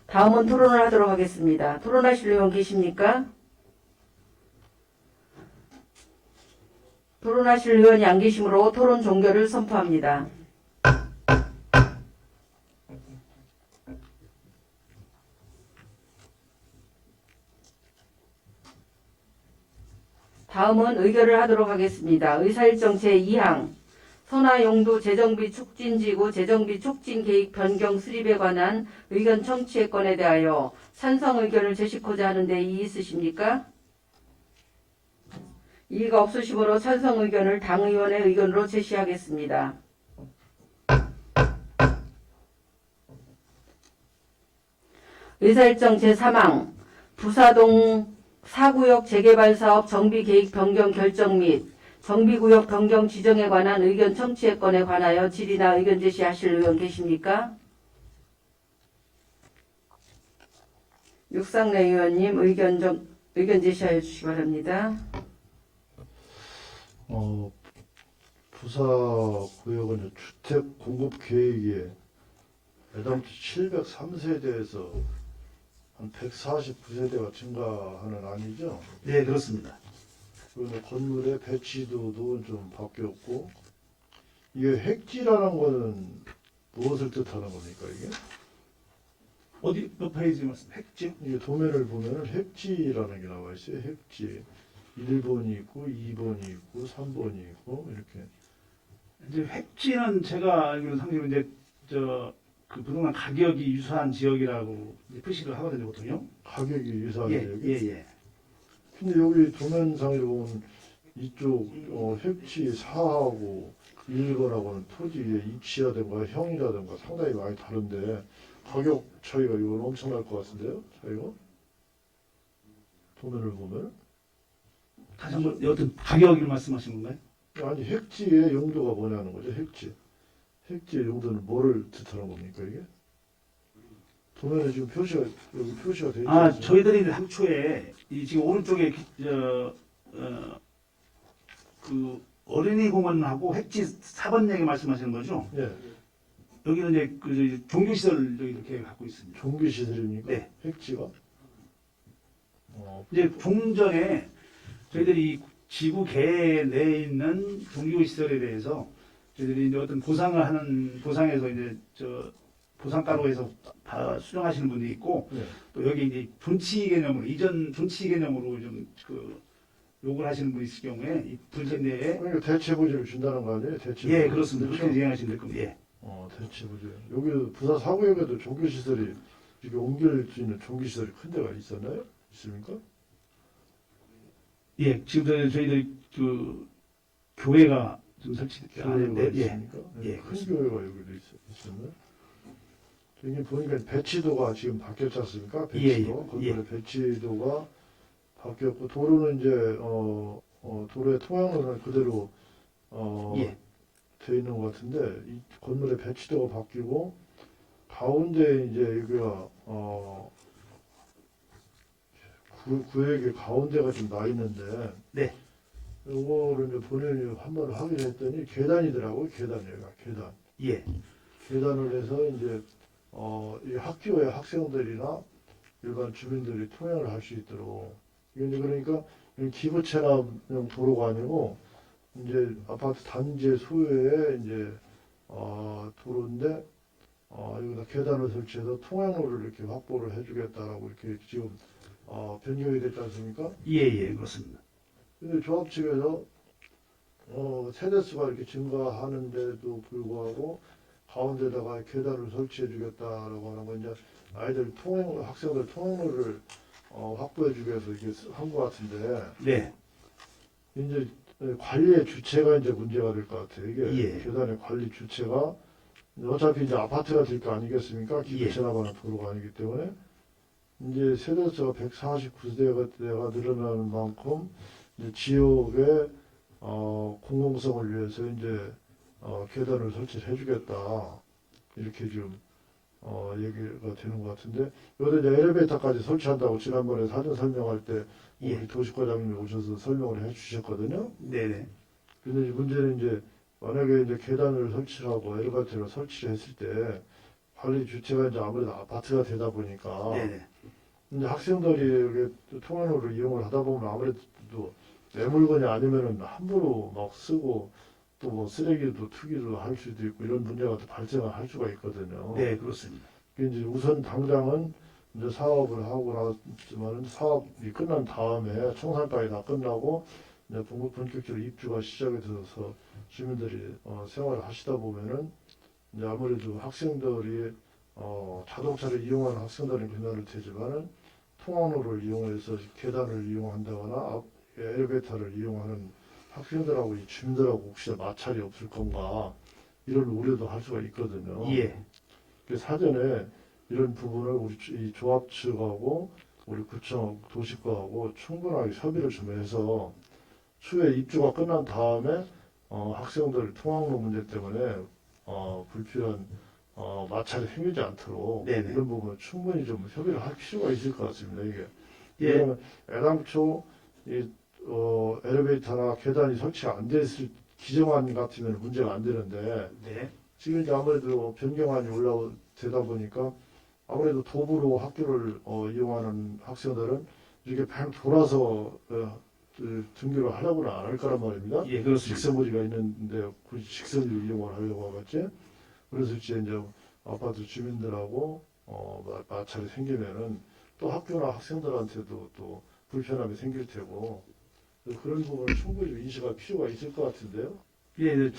다음은 토론을 하도록 하겠습니다. 토론하실 의원 계십니까? 토론하실 의원이 안 계시므로 토론 종결을 선포합니다. 다음은 의결을 하도록 하겠습니다. 의사일정 제2항 선화용도 재정비 촉진지구 재정비 촉진 계획 변경 수립에 관한 의견 청취의 건에 대하여 찬성 의견을 제시코자 하는데 이의 있으십니까? 이의가 없으시므로 찬성 의견을 당의원의 의견으로 제시하겠습니다. 의사일정 제3항 부사동 4구역 재개발 사업 정비 계획 변경 결정 및 정비구역 변경 지정에 관한 의견 청취의 건에 관하여 질의나 의견 제시하실 의원 계십니까? 육상래 의원님 의견 제시하여 주시기 바랍니다. 부사 구역은 주택 공급 계획에 애당초 703세대에서 한 149세대가 증가하는 안이죠. 네, 그렇습니다. 그리고 건물의 배치도도 좀 바뀌었고, 이게 획지라는 거는 무엇을 뜻하는 겁니까, 이게? 어디 몇 페이지 말씀? 핵지? 이게 도면을 보면은 획지라는 게 나와 있어요. 획지. 1번이 있고, 2번이 있고, 3번이 있고, 이렇게. 이제 획지는 제가 알기로 상식으로 이제 그 부동산 가격이 유사한 지역이라고 이제 표시를 하거든요, 보통요. 가격이 유사한 예, 지역이. 예, 예. 근데 여기 도면상으로 보면 이쪽 획지 4하고 1번하고는 토지의 위치라든가 형이라든가 상당히 많이 다른데 가격 차이가 이건 엄청날 것 같은데요? 차이가? 도면을 보면? 다시 한번 여튼 가격을 말씀하신 건가요? 아니 획지의 용도가 뭐냐는 거죠. 획지. 획지의 용도는 뭐를 뜻하는 겁니까 이게? 도면에 지금 여기 표시가 되어 있지 아, 않습니까? 저희들이 당초에 이 지금 오른쪽에 그 어린이 공원하고 획지 4번 얘기 말씀하시는 거죠? 예. 여기는 이제 그 종교시설 이렇게 갖고 있습니다. 종기시설입니까? 네. 획지가? 이제 종전에 저희들이 지구 개 내에 있는 종교시설에 대해서 저희들이 이제 어떤 보상에서 이제 보상가로 해서 수령하시는 분이 있고 네. 또 여기 이제 존치 개념으로 이전 존치 개념으로 좀 그 요구를 하시는 분이 있을 경우에 이 분지 내에 그러니까 대체부지를 준다는 거 아니에요? 대체부지. 예 그렇습니다. 그렇죠? 그렇게 이해하시면 될 겁니다. 예. 대체부지. 여기 부산 사구역에도 종교시설이 이렇게 옮길 수 있는 종교시설이 큰 데가 있었나요? 있습니까? 예 지금 저희들이 그 교회가 좀 교회가 설치하는데 예. 있습니까? 예, 큰 그렇습니다. 교회가 여기도 있었나요? 여기 보니까 배치도가 지금 바뀌었지 않습니까? 배치도, 예, 예. 건물의 배치도가 바뀌었고 도로는 이제 도로의 통행로는 그대로 예. 돼 있는 것 같은데 이 건물의 배치도가 바뀌고 가운데 이제 여기가 구역의 가운데가 좀 나 있는데 네. 요거를 이제 본인이 한번 확인했더니 계단이더라고요. 계단. 예. 계단을 해서 이제 이 학교의 학생들이나 일반 주민들이 통행을 할 수 있도록 이게 이제 그러니까 기부채납용 도로가 아니고 이제 아파트 단지 소유의 이제 도로인데 여기다 계단을 설치해서 통행로를 이렇게 확보를 해주겠다라고 이렇게 지금 변경이 됐지 않습니까? 예, 그렇습니다. 근데 조합 측에서 세대수가 이렇게 증가하는데도 불구하고 가운데다가 계단을 설치해 주겠다라고 하는 건 이제 학생들 통행로를 확보해 주기 위해서 이게 한 것 같은데 네. 이제 관리의 주체가 이제 문제가 될 것 같아요. 이게 예. 계단의 관리 주체가 어차피 이제 아파트가 될 거 아니겠습니까? 기부채납하는 도로가 아니기 때문에 이제 세대수가 149세대가 늘어나는 만큼 이제 지역의 공공성을 위해서 이제 계단을 설치를 해주겠다 이렇게 지금 얘기가 되는 것 같은데 여기다 이제 엘리베이터까지 설치한다고 지난번에 사전 설명할 때 우리 예. 도시과장님이 오셔서 설명을 해주셨거든요. 네네. 근데 문제는 이제 만약에 이제 계단을 설치하고 엘리베이터를 설치를 했을 때 관리 주체가 이제 아무래도 아파트가 되다 보니까 네네. 이제 학생들이 이렇게 통행로를 이용을 하다 보면 아무래도 내 물건이 아니면은 함부로 막 쓰고 또 뭐 쓰레기도 투기도 할 수도 있고 이런 문제가 또 발생할 수가 있거든요. 네, 그렇습니다. 이제 우선 당장은 이제 사업을 하고 나지만은 사업이 끝난 다음에 청산까지 다 끝나고 이제 본격적으로 입주가 시작이 돼서 주민들이 생활을 하시다 보면은 이제 아무래도 학생들이 자동차를 이용하는 학생들은 괜찮을 테지만은 통학로를 이용해서 계단을 이용한다거나 엘리베이터를 이용하는 학생들하고 이 주민들하고 혹시 마찰이 없을 건가 이런 우려도 할 수가 있거든요. 예. 그래서 사전에 이런 부분을 우리 이 조합 측하고 우리 구청 도시과하고 충분하게 협의를 좀 해서 추후에 입주가 끝난 다음에 학생들 통학로 문제 때문에 불필요한 마찰이 생기지 않도록 네네. 이런 부분을 충분히 좀 협의를 할 필요가 있을 것 같습니다. 이게 예. 왜냐하면 애당초 이 엘리베이터나 계단이 설치가 안 됐을 기정안 같으면 문제가 안 되는데 네. 지금 이제 아무래도 변경안이 올라오다 보니까 아무래도 도보로 학교를 이용하는 학생들은 이렇게 방 돌아서 등교를 하려고는 안 할 거란 말입니다. 예, 그렇습니다. 직선거리가 있는데 굳이 직선으로 이용을 하려고 하겠지. 그래서 이제 아파트 주민들하고 마찰이 생기면은 또 학교나 학생들한테도 또 불편함이 생길 테고 그런 부분을 충분히 좀 인식할 필요가 있을 것 같은데요. 예,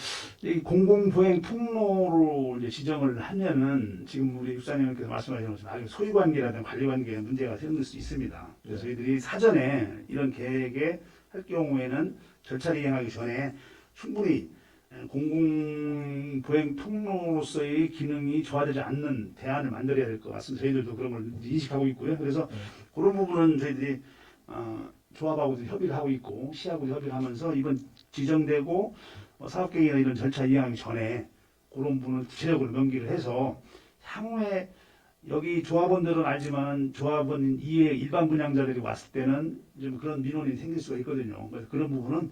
이 공공보행 통로로 이제 지정을 하면은 지금 우리 육사님께서 말씀하신 것처럼 나중에 소유관계라든가 관리관계에 문제가 생길 수 있습니다. 그래서 저희들이 사전에 이런 계획에 할 경우에는 절차를 이행하기 전에 충분히 공공보행 통로로서의 기능이 저하되지 않는 대안을 만들어야 될 것 같습니다. 저희들도 그런 걸 인식하고 있고요. 그래서 그런 부분은 저희들이 조합하고도 협의를 하고 있고 시하고도 협의를 하면서 이번 지정되고 사업계획이나 이런 절차 이행하기 전에 그런 부분을 구체적으로 명기를 해서 향후에 여기 조합원들은 알지만 조합원 이외의 일반 분양자들이 왔을 때는 좀 그런 민원이 생길 수가 있거든요. 그래서 그런 부분은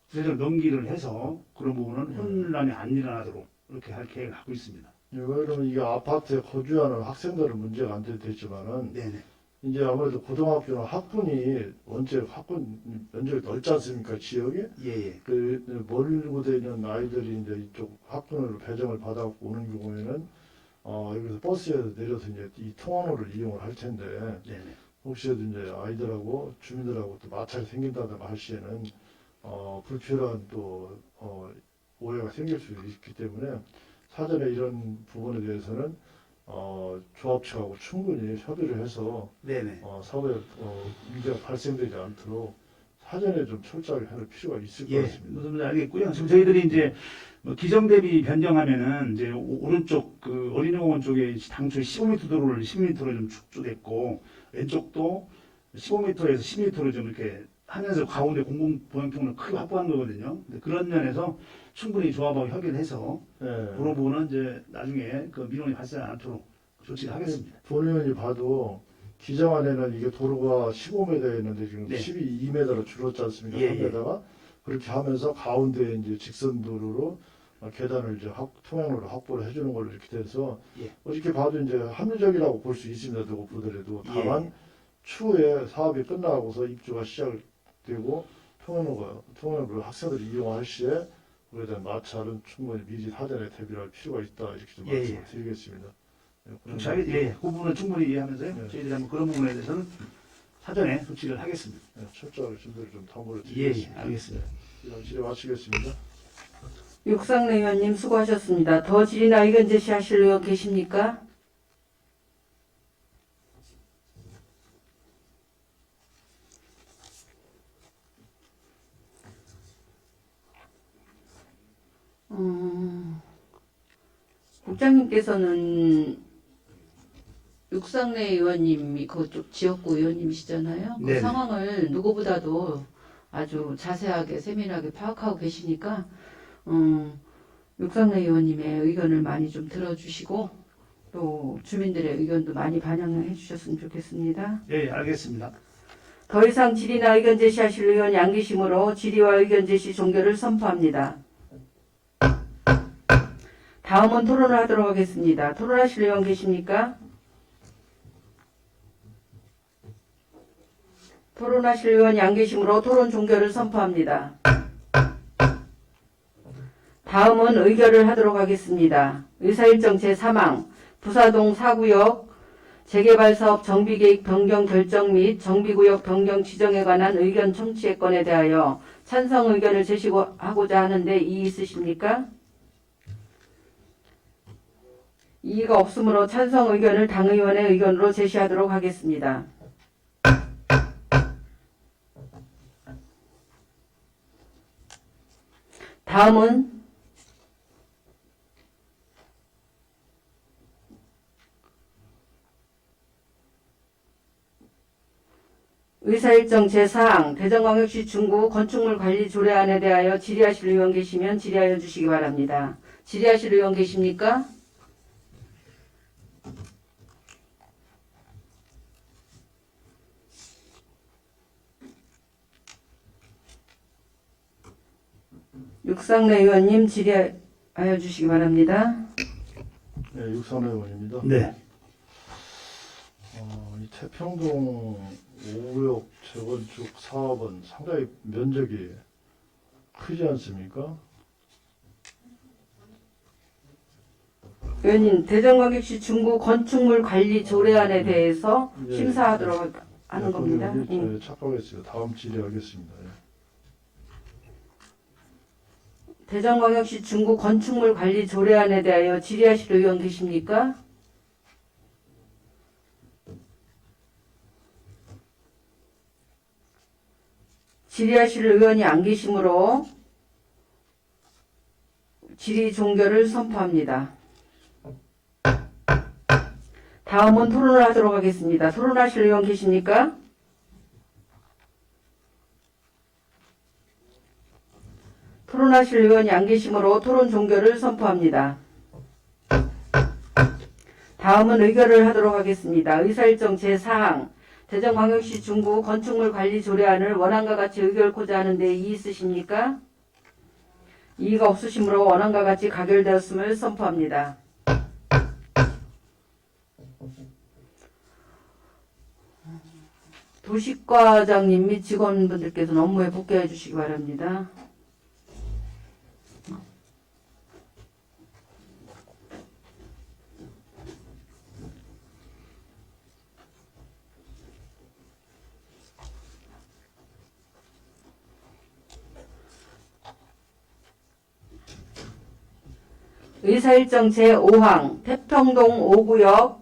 구체적으로 명기를 해서 그런 부분은 혼란이 안 일어나도록 이렇게 할 계획을 갖고 있습니다. 그러면 이게 아파트에 거주하는 학생들은 문제가 안 되지만은 네네. 이제 아무래도 고등학교는 학군이 원체 학군 면적이 넓지 않습니까 지역이? 예예. 그 멀고 되는 아이들이 이제 이쪽 학군으로 배정을 받아갖고 오는 경우에는 여기서 버스에 내려서 이제 이 통학로를 이용을 할 텐데 네네. 혹시라도 이제 아이들하고 주민들하고 또 마찰이 생긴다든가 할 시에는 불필요한 또 오해가 생길 수 있기 때문에 사전에 이런 부분에 대해서는 조합 측하고 충분히 협의를 해서 네네. 사후에 문제가 발생되지 않도록 사전에 좀 철저하게 할 필요가 있을 것 예, 같습니다. 무슨 말인지 알겠고요. 지금 저희들이 이제 기정 대비 변경하면은 이제 오른쪽 그 어린이공원 쪽에 당초 15m 도로를 10m로 좀 축소됐고 왼쪽도 15m에서 10m로 좀 이렇게 하면서 가운데 공공보행통로를 크게 확보한 거거든요. 근데 그런 면에서 충분히 조합하고 협의를 해서 네. 그런 부분은 이제 나중에 그 민원이 발생하지 않도록 조치를 하겠습니다. 본의원이 봐도 기정안에는 이게 도로가 15m였는데 지금 네. 12m로 줄었지 않습니까? 예, 예. 3m가 그렇게 하면서 가운데 이제 직선 도로로 계단을 이제 통행로를 확보를 해주는 걸로 이렇게 돼서 예. 어저께 봐도 이제 합리적이라고 볼 수 있습니다. 누구 보더라도 다만 예. 추후에 사업이 끝나고서 입주가 시작되고 통행로를 학생들이 이용할 시에 그에 대한 마찰은 충분히 미리 사전에 대비를 할 필요가 있다 이렇게 좀 예, 예. 말씀을 드리겠습니다. 예, 그 부분은 충분히 이해하면서요. 네. 저희들이 한번 그런 부분에 대해서는 사전에 조치를 하겠습니다. 철저하게 준비를 좀 당부를 예, 예, 드리겠습니다. 알겠습니다. 이런 질의 마치겠습니다. 육상래 의원님 수고하셨습니다. 더 질의나 의견 제시하실 의원 계십니까? 국장님께서는 육상래 의원님이 그쪽 지역구 의원님이시잖아요. 그 네네. 상황을 누구보다도 아주 자세하게 세밀하게 파악하고 계시니까 육상래 의원님의 의견을 많이 좀 들어주시고 또 주민들의 의견도 많이 반영해 주셨으면 좋겠습니다. 예, 예, 알겠습니다. 더 이상 질의나 의견 제시하실 의원이 안 계시므로 질의와 의견 제시 종결을 선포합니다. 다음은 토론을 하도록 하겠습니다. 토론하실 의원 계십니까? 토론하실 의원이 안 계시므로 토론 종결을 선포합니다. 다음은 의결을 하도록 하겠습니다. 의사일정 제3항 부사동 4구역 재개발사업 정비계획 변경 결정 및 정비구역 변경 지정에 관한 의견 청취의 건에 대하여 찬성 의견을 제시하고자 하는데 이의 있으십니까? 이의가 없으므로 찬성 의견을 당의원의 의견으로 제시하도록 하겠습니다. 다음은 의사일정 제4항 대전광역시 중구 건축물 관리 조례안에 대하여 질의하실 의원 계시면 질의하여 주시기 바랍니다. 질의하실 의원 계십니까? 육상래 의원님 질의하여 주시기 바랍니다. 네, 육선호 의원입니다. 네. 이 태평동 5구역 재건축 사업은 상당히 면적이 크지 않습니까? 의원님, 대전광역시 중구 건축물 관리 조례안에 대해서 예, 심사하도록 하는 겁니다. 예, 착각했어요. 다음 질의하겠습니다. 예. 대전광역시 중구 건축물 관리 조례안에 대하여 질의하실 의원 계십니까? 질의하실 의원이 안 계시므로 질의 종결을 선포합니다. 다음은 토론을 하도록 하겠습니다. 토론하실 의원 계십니까? 토론하실 의원이 안 계시므로 토론 종결을 선포합니다. 다음은 의결을 하도록 하겠습니다. 의사일정 제4항 대전광역시 중구 건축물 관리 조례안을 원안과 같이 의결코자 하는데 이의 있으십니까? 이의가 없으시므로 원안과 같이 가결되었음을 선포합니다. 도식과장님 및 직원분들께서는 업무에 복귀해 주시기 바랍니다. 의사일정 제5항 태평동 5구역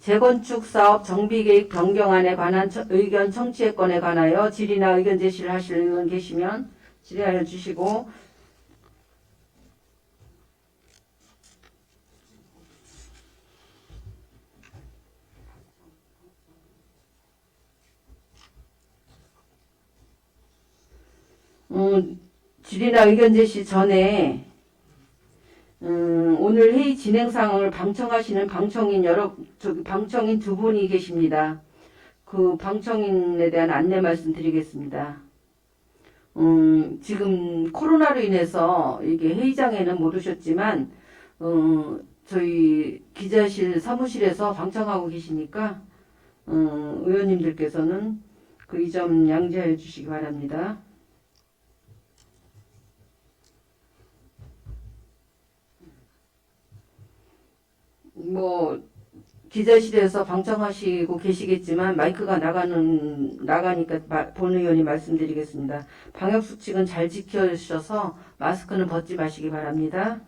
재건축 사업 정비계획 변경안에 관한 의견 청취의 건에 관하여 질의나 의견 제시를 하실 의원 계시면 질의하여 주시고 질의나 의견 제시 전에 오늘 회의 진행 상황을 방청하시는 방청인 두 분이 계십니다. 그 방청인에 대한 안내 말씀드리겠습니다. 지금 코로나로 인해서 이게 회의장에는 못 오셨지만 저희 기자실 사무실에서 방청하고 계시니까 의원님들께서는 그 이 점 양지하여 주시기 바랍니다. 기자실에서 방청하시고 계시겠지만 마이크가 나가니까 본 의원이 말씀드리겠습니다. 방역수칙은 잘 지켜주셔서 마스크는 벗지 마시기 바랍니다.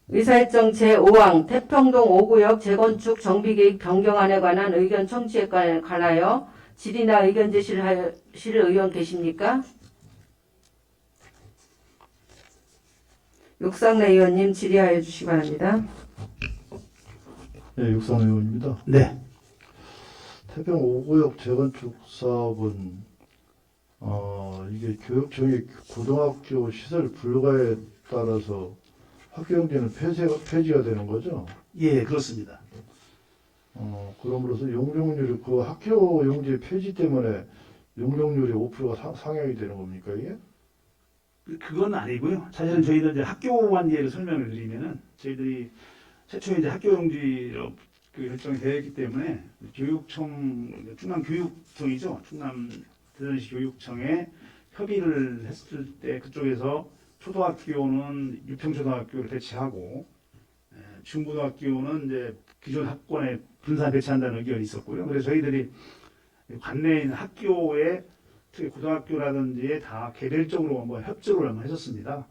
의사일정 제5항 태평동 5구역 재건축 정비계획 변경안에 관한 의견 청취에 관하여 질의나 의견 제시를 하실 의원 계십니까? 육상래 의원님 질의하여 주시기 바랍니다. 네, 육선 의원입니다. 네. 태평 5구역 재건축 사업은 이게 교육청의 고등학교 시설 불가에 따라서 학교용지는 폐지가 되는 거죠? 예, 그렇습니다. 그럼으로써 용적률이 그 학교 용지 폐지 때문에 용적률이 5%가 상향이 되는 겁니까 이게? 그건 아니고요. 사실은 저희는 이제 학교만 예를 설명을 드리면은 저희들이 최초에 이제 학교용지로 결정이 되어 있기 때문에 교육청, 충남교육청이죠. 충남 대전시 교육청에 협의를 했을 때 그쪽에서 초등학교는 유평초등학교를 배치하고 중고등학교는 이제 기존 학권에 분산 배치한다는 의견이 있었고요. 그래서 저희들이 관내에 있는 학교에 특히 고등학교라든지 다 개별적으로 한번 협조를 한번 했었습니다.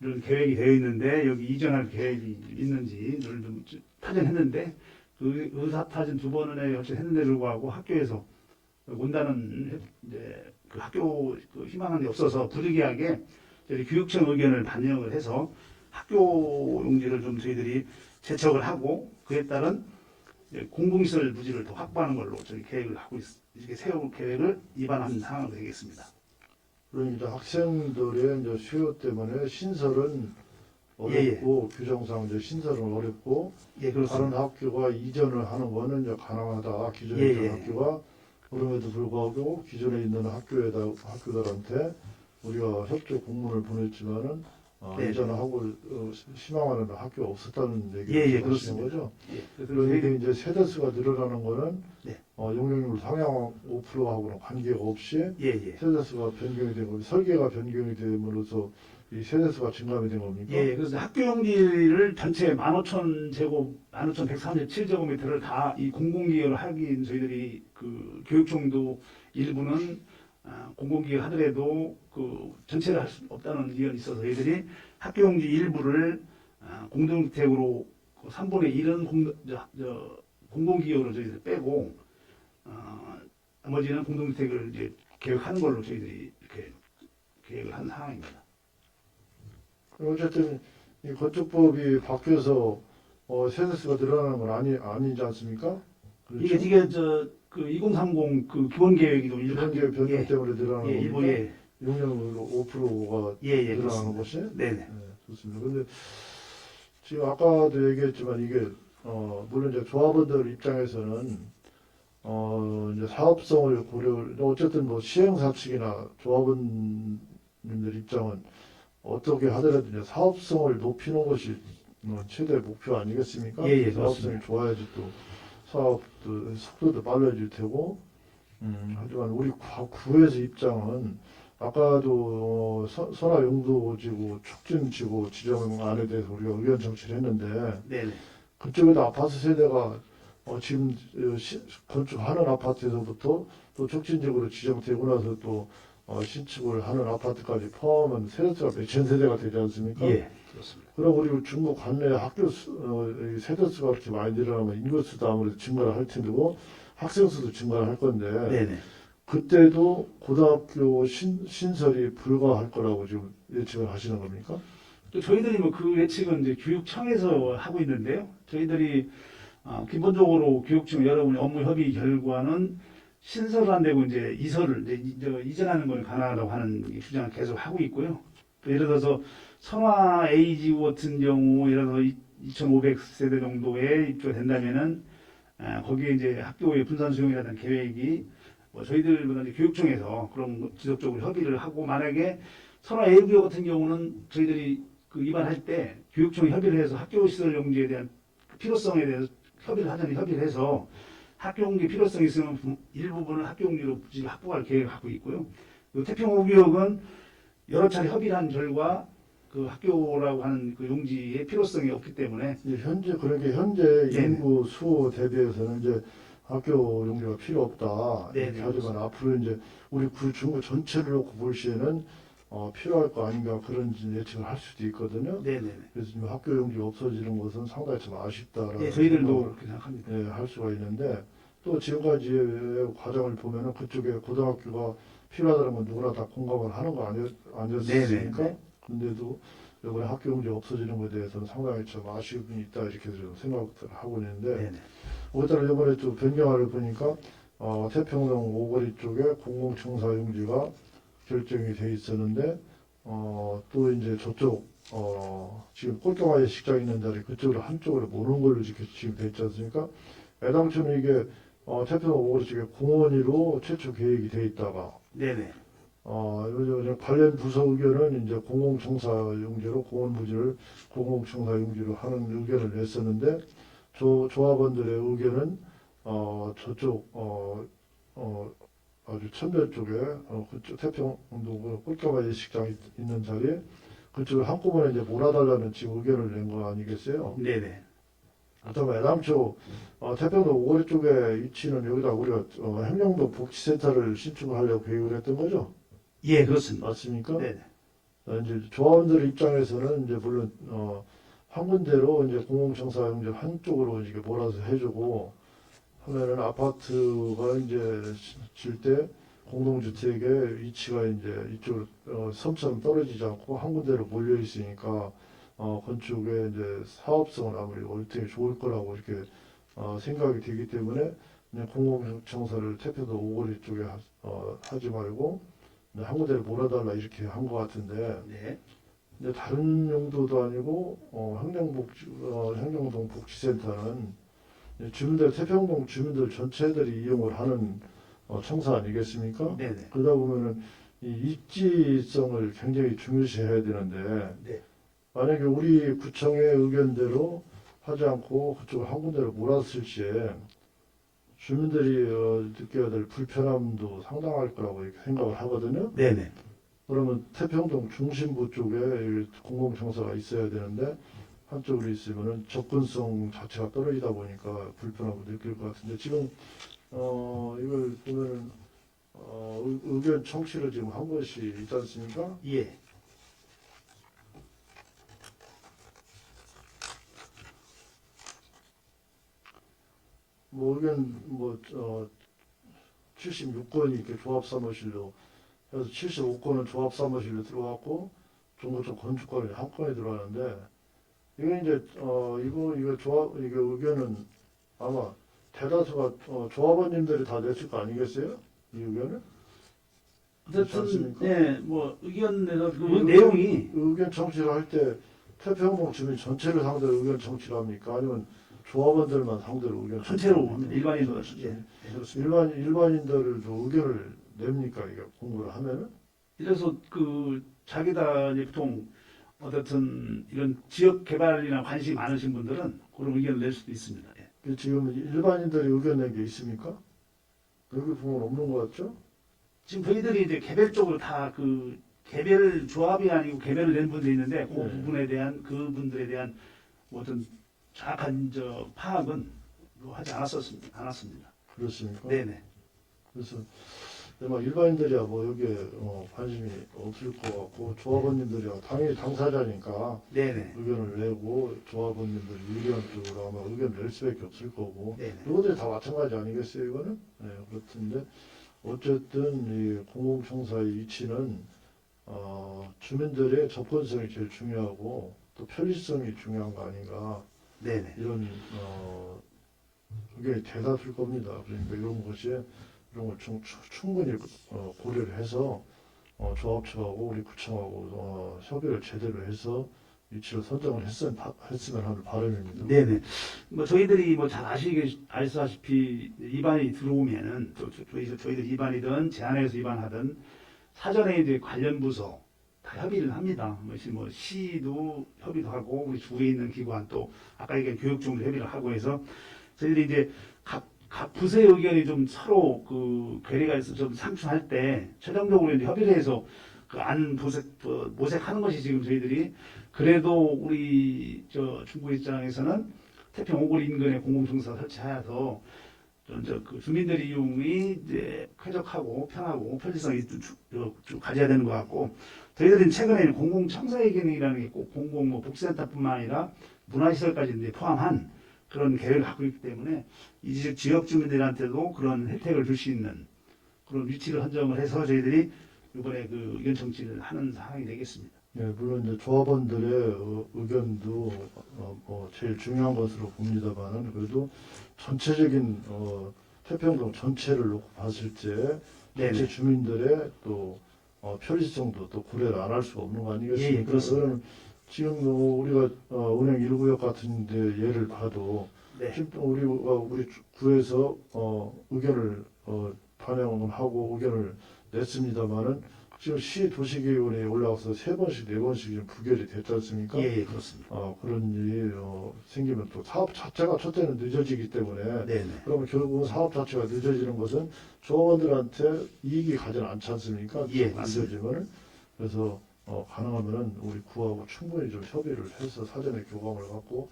이런 계획이 되어 있는데 여기 이전할 계획이 있는지를 좀 타진했는데 그 의사타진 2번에 했는데 불구하고 학교에서 온다는 이제 그 학교 그 희망한 데 없어서 부득이하게 저희 교육청 의견을 반영을 해서 학교 용지를 좀 저희들이 제척을 하고 그에 따른 공공시설 부지를 더 확보하는 걸로 저희 계획을 하고 이렇게 세울 계획을 입안한 상황이 되겠습니다. 그러니까 학생들의 이제 수요 때문에 신설은 어렵고 규정상 이제 신설은 어렵고 예, 그렇습니다. 다른 학교가 이전을 하는 거는 이제 가능하다. 기존에 예, 있던 예. 학교가 그럼에도 불구하고 기존에 있는 학교들한테 우리가 협조 공문을 보냈지만은 네. 이전하고 희망하는 학교가 없었다는 예, 얘기를 예, 하시는 그렇습니다. 거죠. 예, 그래서 그러니까 저희들이 이제 세대수가 늘어나는 거는 네. 용적률 상향 5%하고는 관계가 없이 예. 세대수가 변경이 된 겁니다. 설계가 변경이 됨으로써 이 세대수가 증감이 된 겁니까? 예, 그래서 학교 용지를 전체 15,137제곱미터를 다 이 공공기여를 하긴 저희들이 그 교육청도 일부는 공공기여 하더라도 그 전체를 할 수 없다는 의견이 있어서 저희들이 학교 용지 일부를 공동주택으로 3분의 1은 공공기여로 저희들이 빼고 나머지는 공동주택을 이제 계획하는 걸로 저희들이 이렇게 계획을 한 상황입니다. 어쨌든 이 건축법이 바뀌어서 세대수가 늘어나는 건 아니지 않습니까? 그렇죠? 이게 그 2030 그 기본 계획이 좀 일부 기본계획 변경 예, 때문에 늘어나는 예, 겁니까? 일부 용적률로 5%가 예, 늘어나는 그렇습니다. 것이? 네네. 네, 좋습니다. 근데 지금 아까도 얘기했지만 이게 물론 이제 조합원들 입장에서는 이제 사업성을 고려를 어쨌든 뭐 시행사 측이나 조합원님들 입장은 어떻게 하더라도 이제 사업성을 높이는 것이 최대 목표 아니겠습니까? 예, 사업성이 그렇습니다. 좋아야지 또 사업도 속도도 빨라질 테고. 하지만 우리 구에서 입장은 아까도 선화용도지구 촉진지구 지정안에 대해서 우리가 의견 정치를 했는데 네네. 그쪽에도 아파트 세대가 지금 건축하는 아파트에서부터 또 촉진지구로 지정되고 나서 또 신축을 하는 아파트까지 포함하면 세대수가 몇천 세대가 되지 않습니까? 예, 그렇습니다. 그럼 우리 중국 관내 학교 이 세대수가 그렇게 많이 늘어나면 인구수도 아무래도 증가를 할 텐데고 학생 수도 증가를 할 건데 네네. 그때도 고등학교 신설이 불가할 거라고 지금 예측을 하시는 겁니까? 또 저희들이 뭐 그 예측은 이제 교육청에서 하고 있는데요. 저희들이 기본적으로 교육청 여러분의 업무 협의 결과는 신설을 안 되고 이제 이전하는 걸 가능하다고 하는 주장을 계속 하고 있고요. 또 예를 들어서 선화 A지구 같은 경우 예를 들어서 2,500세대 정도에 입주가 된다면은 거기에 이제 학교의 분산 수용이라는 계획이 뭐 저희들보다 이제 교육청에서 그런 지속적으로 협의를 하고 만약에 선화 A구역 같은 경우는 저희들이 그 입안할 때 교육청이 협의를 해서 학교 시설 용지에 대한 필요성에 대해서 협의를 해서 학교 용지 필요성이 있으면 일부분을 학교 용지로 부지를 확보할 계획을 갖고 있고요. 그 태평호구역은 여러 차례 협의를 한 결과 그 학교라고 하는 그 용지의 필요성이 없기 때문에 현재 네. 인구 수 대비해서는 이제 학교 용지가 필요 없다. 네, 이렇게 네, 하지만 앞으로 이제 우리 중구 전체를 놓고 볼 시에는 필요할 거 아닌가 그런 예측을 할 수도 있거든요. 네네네. 그래서 지금 학교 용지가 없어지는 것은 상당히 좀 아쉽다라는 예, 저희들도 생각을 그렇게 생각합니다. 할 수가 있는데 또 지금까지의 과정을 보면은 그쪽에 고등학교가 필요하다는 건 누구나 다 공감을 하는 거 아니었습니까? 네네. 근데도 이번에 학교 용지 없어지는 것에 대해서는 상당히 좀 아쉬움이 있다 이렇게 좀 생각을 하고 있는데 네네. 오늘따라 이번에 또 변경안을 보니까 태평동 오거리 쪽에 공공청사 용지가 결정이 돼 있었는데 또 이제 저쪽 지금 꼴경화의 식장 있는 자리 그쪽으로 한쪽으로 모는 걸로 지금 돼 있지 않습니까? 애당초는 이게 태평동 오거리 쪽에 공원위로 최초 계획이 돼 있다가 네네. 요즘 관련 부서 의견은 이제 공공청사 용지로 공원 부지를 공공청사 용지로 하는 의견을 냈었는데 조합원들의 의견은 저쪽 아주 천변 쪽에 그쪽 태평도 꿀가마 예식장 있는 자리에 그쪽을 한꺼번에 이제 몰아달라는 지금 의견을 낸 거 아니겠어요? 네네. 그다음에 애당초 태평도 오거리 쪽에 위치는 여기다 우리가 행령동 복지센터를 신축하려고 계획을 했던 거죠? 예, 그렇습니다. 맞습니까? 네네. 이제 조합원들 입장에서는 이제 물론 한 군데로 이제 공공청사용지 한쪽으로 이제 몰아서 해주고 하면은 아파트가 이제 질 때 공동주택의 위치가 이제 이쪽으로 섬처럼 떨어지지 않고 한 군데로 몰려 있으니까 건축의 이제 사업성은 아무리 월등히 좋을 거라고 이렇게 생각이 되기 때문에 이제 공공청사를 태평도 오거리 쪽에 하지 말고 한 군데를 몰아달라 이렇게 한 것 같은데 네. 이제 다른 용도도 아니고 행정동 복지센터는 주민들 태평동 주민들 전체들이 이용을 하는 청사 아니겠습니까? 네네. 그러다 보면은 이 입지성을 굉장히 중요시해야 되는데 네. 만약에 우리 구청의 의견대로 하지 않고 그쪽을 한 군데로 몰았을 시에 주민들이 느껴야 될 불편함도 상당할 거라고 이렇게 생각을 하거든요. 네네. 그러면 태평동 중심부 쪽에 공공청사가 있어야 되는데 한쪽으로 있으면은 접근성 자체가 떨어지다 보니까 불편함을 느낄 것 같은데 지금 이걸 보면은 의견 청취를 지금 한 것이 있지 않습니까? 예. 뭐 의견 76건이 이렇게 조합 사무실로 해서 75건은 조합 사무실로 들어왔고 종고청 건축권이 한 건에 들어왔는데 이게 이제 이거 조합 이게 의견은 아마 대다수가 조합원님들이 다 냈을 거 아니겠어요? 이 의견을? 그렇지 어쨌든 않습니까? 네, 뭐 의견 내서 그 내용이 의견 청취를 할 때 태평동 주민 전체를 상대로 의견 청취를 합니까? 아니면 조합원들만 상대로 의견 전체로 청취를 합니까? 일반인도 예, 그렇습니다. 일반인들도 의견을 냅니까? 이게 공부를 하면은? 그래서 그 자기단이 보통 어쨌든 이런 지역 개발이나 관심이 많으신 분들은 그런 의견을 낼 수도 있습니다. 예. 지금 일반인들이 의견 낸 게 있습니까? 여기 보면 없는 것 같죠? 지금 저희들이 이제 개별적으로 다 그 개별 조합이 아니고 개별을 낸 분들이 있는데 그 네. 부분에 대한 그분들에 대한 뭐 어떤 정확한 파악은 뭐 하지 않았습니다. 그렇습니까? 네네. 그래서 막 일반인들이야 뭐 여기에 관심이 없을 것 같고 조합원님들이야 당연히 당사자니까 네네. 의견을 내고 조합원님들 의견적으로 아마 의견을 낼 수밖에 없을 거고 네네. 이것들이 다 마찬가지 아니겠어요 이거는? 네, 그렇던데 어쨌든 이 공공청사의 위치는 주민들의 접근성이 제일 중요하고 또 편리성이 중요한 거 아닌가 네네. 이런 의견이 대다수일 겁니다. 그러니까 이런 걸 충분히 고려를 해서 조합처하고 우리 구청하고 협의를 제대로 해서 위치를 선정을 했으면 하는 바람입니다. 네네. 뭐 저희들이 뭐 잘 아시다시피 입안이 들어오면은 또 저희들 입안이든 제안해서 입안하든 사전에 이제 관련 부서 다 협의를 합니다. 뭐 시도 협의도 하고 우리 주위에 있는 기관 또 아까 얘기한 교육청도 협의를 하고 해서 저희들이 이제 각 부서의 의견이 좀 서로 그 괴리가 있어 좀 상충할 때 최종적으로 이제 협의를 해서 그 안 모색하는 것이 지금 저희들이 그래도 우리 중구 입장에서는 태평 오거리 인근에 공공청사 설치하여서 그 주민들 이용이 이제 쾌적하고 편하고 편리성이 좀 가져야 되는 것 같고 저희들은 최근에는 공공청사의 기능이라는 게 꼭 공공 복지센터뿐만 아니라 문화시설까지 이제 포함한 그런 계획을 갖고 있기 때문에 이 지역 주민들한테도 그런 혜택을 줄 수 있는 그런 위치를 선정을 해서 저희들이 이번에 그 의견 청취를 하는 상황이 되겠습니다. 네, 물론 이제 조합원들의 의견도 제일 중요한 것으로 봅니다만은 그래도 전체적인 태평동 전체를 놓고 봤을 때 전체 네네. 주민들의 또 편리성도 또 고려를 안 할 수가 없는 거 아니겠습니까? 예, 그렇습니다. 그거는 지금 우리가 은행 1구역 같은데 예를 봐도 네. 지금 우리 구에서 의견을 반영하고 의견을 냈습니다만은 지금 시 도시계획원에 올라가서 3번씩 4번씩 지금 부결이 됐지 않습니까? 예, 예, 그렇습니다. 그런 일이 생기면 또 사업 자체가 첫째는 늦어지기 때문에 네네. 그러면 결국은 사업 자체가 늦어지는 것은 조합원들한테 이익이 가지 않지 않습니까? 예, 맞습니다. 늦어지면. 그래서 가능하면은 우리 구하고 충분히 좀 협의를 해서 사전에 교감을 갖고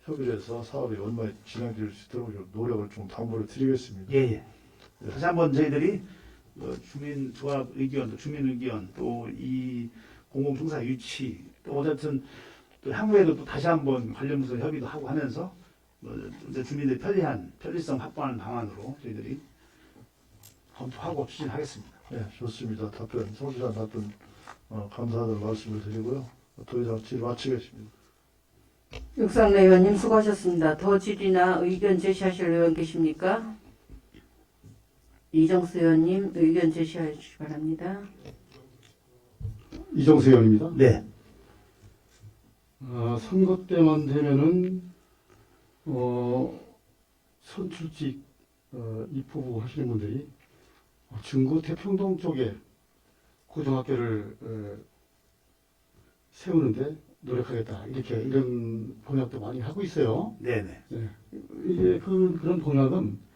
협의를 해서 사업이 얼마나 진행될 수 있도록 좀 노력을 좀 당부를 드리겠습니다. 예, 예. 다시 한번 저희들이 주민 조합 의견, 또 주민 의견, 또 이 공공청사 유치, 또 어쨌든 또 향후에도 또 다시 한번 관련 부서 협의도 하고 하면서 이제 주민들이 편리성 확보하는 방안으로 저희들이 검토하고 추진하겠습니다. 네, 좋습니다. 성실한 답변 감사하다는 말씀을 드리고요. 더 이상 질의 마치겠습니다. 육상래 의원님 수고하셨습니다. 더 질의나 의견 제시하실 의원 계십니까? 이정수 의원님 의견 제시해 주시기 바랍니다. 이정수 의원입니다. 네. 선거 때만 되면은 선출직 입후보 하시는 분들이 중구 태평동 쪽에 고등학교를 세우는데 노력하겠다 이런 공약도 많이 하고 있어요. 네네. 이제 그런 공약은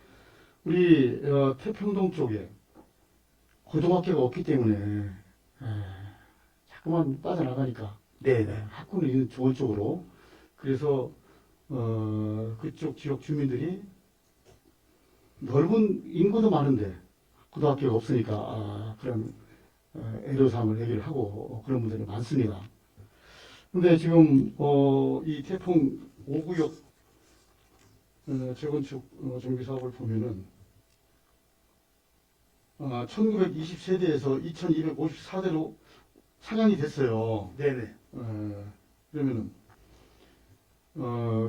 우리 태평동 쪽에 고등학교가 없기 때문에 자꾸만 빠져나가니까 네네. 학군은 있는 좋은 쪽으로 그래서 그쪽 지역 주민들이 넓은 인구도 많은데 고등학교가 없으니까 그런 애로사항을 얘기를 하고 그런 분들이 많습니다. 근데 지금 이 태풍 5구역 재건축 정비 사업을 보면은 1920세대에서 2254대로 상향이 됐어요. 네네. 그러면은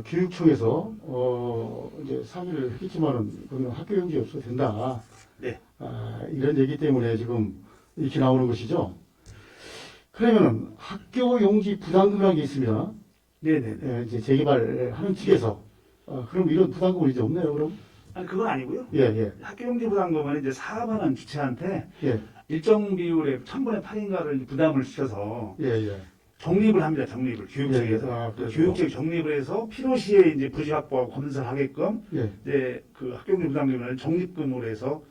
교육청에서 이제 상의를 했지만은 그건 학교 용지 없어도 된다. 네. 이런 얘기 때문에 지금 이렇게 나오는 것이죠. 그러면은 학교 용지 부담금이라는 게 있습니다. 네네네. 이제 재개발하는 측에서 그럼 이런 부담금은 이제 없네요. 그럼 아니 그건 아니고요. 예. 학교 용지 부담금은 이제 사업하는 주체한테 예. 일정 비율의 1000분의 8인가를 부담을 시켜서 예. 적립을 합니다. 적립을 교육청에서 그래서. 교육청 적립을 해서 필요시에 이제 부지 확보하고 건설하게끔 예. 이제 그 학교 용지 부담금을 적립금으로 해서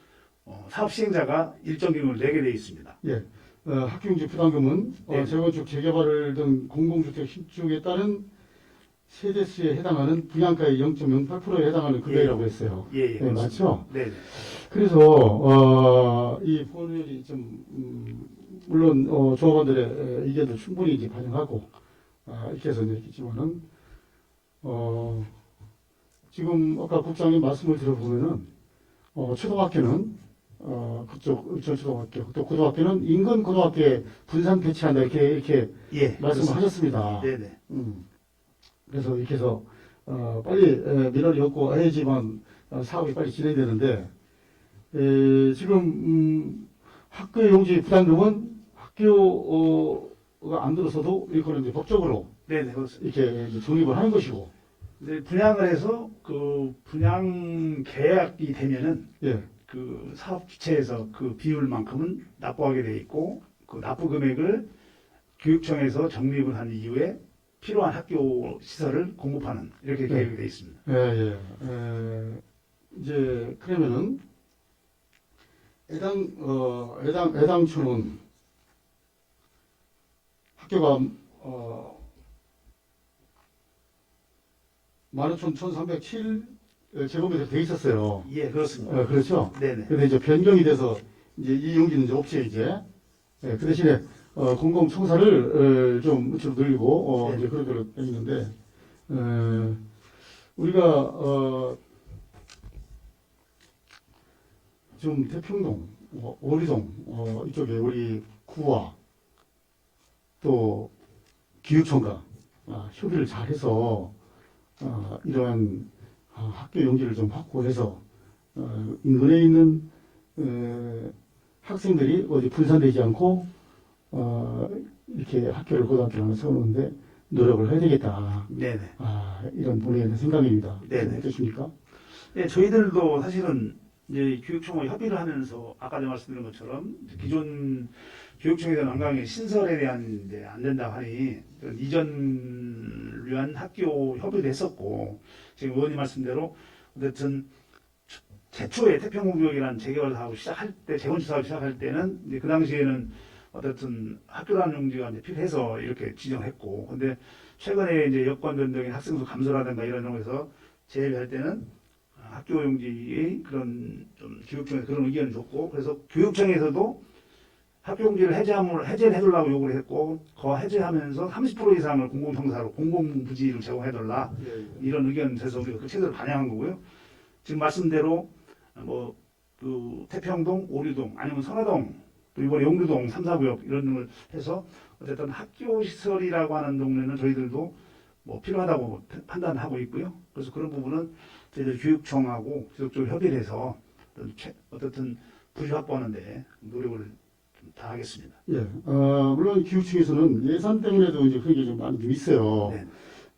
사업 시행자가 일정 비용을 내게 돼 있습니다. 예. 학교용지 부담금은 네. 재건축, 재개발 등 공공주택 신축에 따른 세대수에 해당하는 분양가의 0.08%에 해당하는 금액이라고 했어요. 예, 네, 맞죠? 네. 그래서 이 본회의 좀 물론 조합원들의 의견도 충분히 이제 반영하고 이렇게 해서 이제 있겠지만은 지금 아까 국장님 말씀을 들어보면은 초등학교는 그쪽 의천초등학교 또 고등학교는 인근 고등학교에 분산 배치한다 이렇게 예, 말씀을 하셨습니다. 네네. 그래서 이렇게 해서 빨리 민원이 없고 해야지만 사업이 빨리 진행되는데 지금 학교 용지 부담금은 학교가 안 들어서도 이거는 이제 법적으로 네네, 그렇습니다. 이렇게 이제 적립을 하는 것이고 이제 분양을 해서 그 분양 계약이 되면은 예. 그 사업 주체에서 그 비율만큼은 납부하게 돼 있고 그 납부 금액을 교육청에서 적립을 한 이후에 필요한 학교 시설을 공급하는 이렇게 계획이 되어 있습니다. 예. 이제 그러면은 애당초는 학교가 15,1307 제곱미터 돼 있었어요. 예, 그렇습니다. 그렇죠. 네네. 근데 이제 변경이 돼서 이제 이 용지는 이제 없죠 이제. 그 대신에 공공청사를 좀 늘리고 네. 이제 그런 걸로 돼 있는데 우리가 좀 태평동, 오리동 이쪽에 우리 구와 또 교육청과 협의를 잘해서 이러한 학교 용지를 좀 확보해서 인근에 있는 학생들이 어디 분산되지 않고 이렇게 학교를 고등학교를 하나 세우는데 노력을 해야 되겠다. 네네. 이런 본의의 생각입니다. 네네. 어떠십니까? 네, 저희들도 사실은 이제 교육청과 협의를 하면서 아까 전에 말씀드린 것처럼 기존 교육청에서는 완강히 신설에 대한 이제 안 된다 하니 이전을 위한 학교 협의도 했었고 지금 의원님 말씀대로 어쨌든 최초에 태평구역이라는 재개발 사업을 시작할 때 재건축 사업을 시작할 때는 이제 그 당시에는 어쨌든 학교라는 용지가 이제 필요해서 이렇게 지정했고 근데 최근에 이제 여건 변동인 학생 수 감소라든가 이런 점에서 재개할 때는 학교 용지의 그런 좀 교육청에서 그런 의견을 줬고 그래서 교육청에서도 학교 용지를 해제를 해달라고 요구를 했고 그 해제하면서 30% 이상을 공공청사로 공공부지를 제공해달라 이런 의견을 돼서 우리가 그 체제를 반영한 거고요. 지금 말씀대로 뭐 그 태평동, 오류동 아니면 선화동 또 이번에 용두동 3, 4구역 이런 걸 해서 어쨌든 학교 시설이라고 하는 동네는 저희들도 뭐 필요하다고 판단하고 있고요. 그래서 그런 부분은 저희들 교육청하고 지속적으로 협의를 해서 어쨌든 부지 확보하는데 노력을 다 하겠습니다. 예, 물론 교육청에서는 예산 때문에도 이제 그런 게 좀 많이 좀 있어요. 네.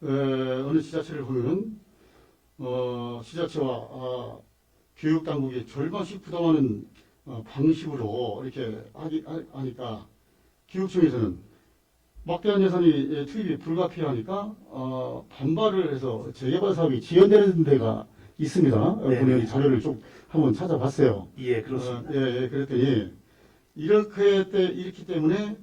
어느 지자체를 보면은 지자체와 교육 당국이 절반씩 부담하는 방식으로 이렇게 하니까 교육청에서는 막대한 예산이 투입이 불가피하니까 반발을 해서 재개발 사업이 지연되는 데가 있습니다. 네. 보면 자료를 좀 한번 찾아봤어요. 예, 그렇습니다. 예, 그랬더니 이렇기 때문에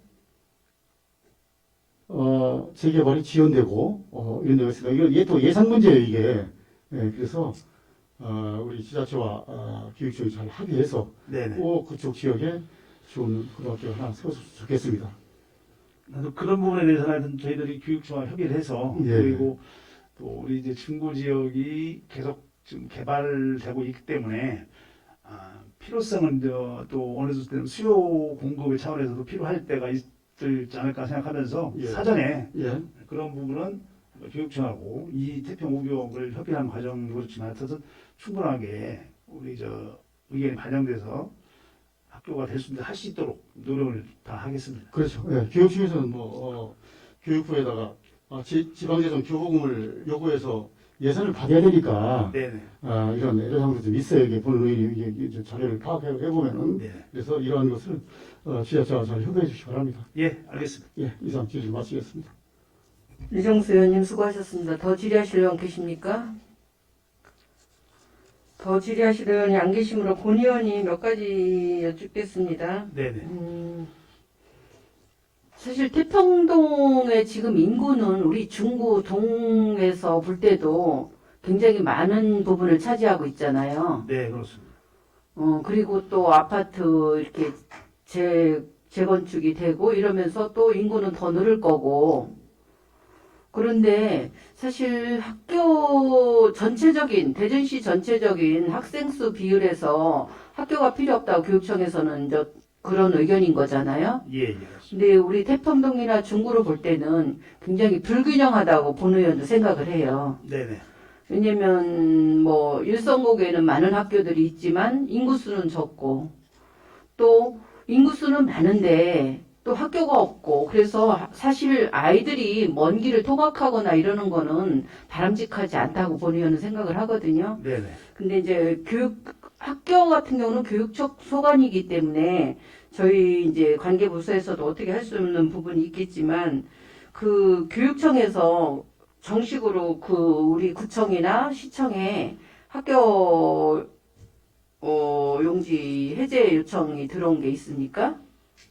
재개발이 지연되고 이런 데가 있습니다. 이게 또 예산 문제예요, 이게. 예, 그래서 우리 지자체와 교육청이 잘 합의해서 네네. 꼭 그쪽 지역에 좋은 고등학교 하나 세웠으면 좋겠습니다. 나도 그런 부분에 대해서는 저희들이 교육청과 협의를 해서 예. 그리고 또 우리 이제 중구 지역이 계속 지금 개발되고 있기 때문에 필요성은 또 어느 정도 수요 공급의 차원에서도 필요할 때가 있지 않을까 생각하면서 예. 사전에 예, 그런 부분은 교육청하고 이 태평 5개역을 협의하는 과정도 그렇지만 하여튼 충분하게 우리 의견이 반영돼서 학교가 될 수 있는 할 수 있도록 노력을 다 하겠습니다. 그렇죠. 예, 교육청에서는 교육부에다가 지방재정 교부금을 요구해서 예산을 받아야 되니까 네네. 이런 애로사항도 좀 있어요. 이게 보는 의원이 자료를 파악해 보면은 네. 그래서 이러한 것을 지자체와 잘 협의해 주시기 바랍니다. 예, 알겠습니다. 예, 이상 질의 마치겠습니다. 이정수 의원님 수고하셨습니다. 더 질의하실 의원 계십니까? 더 질의하실 의원이 안 계시므로 권 의원이 몇 가지 여쭙겠습니다. 네네. 사실 태평동의 지금 인구는 우리 중구 동에서 볼 때도 굉장히 많은 부분을 차지하고 있잖아요. 네, 그렇습니다. 그리고 또 아파트 이렇게 재건축이 되고 이러면서 또 인구는 더 늘을 거고. 그런데 사실 학교 전체적인, 대전시 전체적인 학생 수 비율에서 학교가 필요 없다고 교육청에서는 이제 그런 의견인 거잖아요. 예, 예. 근데 우리 태평동이나 중구를 볼 때는 굉장히 불균형하다고 본 의원도 생각을 해요. 네네. 왜냐면 뭐 일성곡에는 많은 학교들이 있지만 인구수는 적고 또 인구수는 많은데 또 학교가 없고 그래서 사실 아이들이 먼 길을 통학하거나 이러는 거는 바람직하지 않다고 본 의원은 생각을 하거든요. 네네. 근데 이제 학교 같은 경우는 교육청 소관이기 때문에 저희 이제 관계부서에서도 어떻게 할 수 없는 부분이 있겠지만 그 교육청에서 정식으로 그 우리 구청이나 시청에 학교 용지 해제 요청이 들어온 게 있습니까?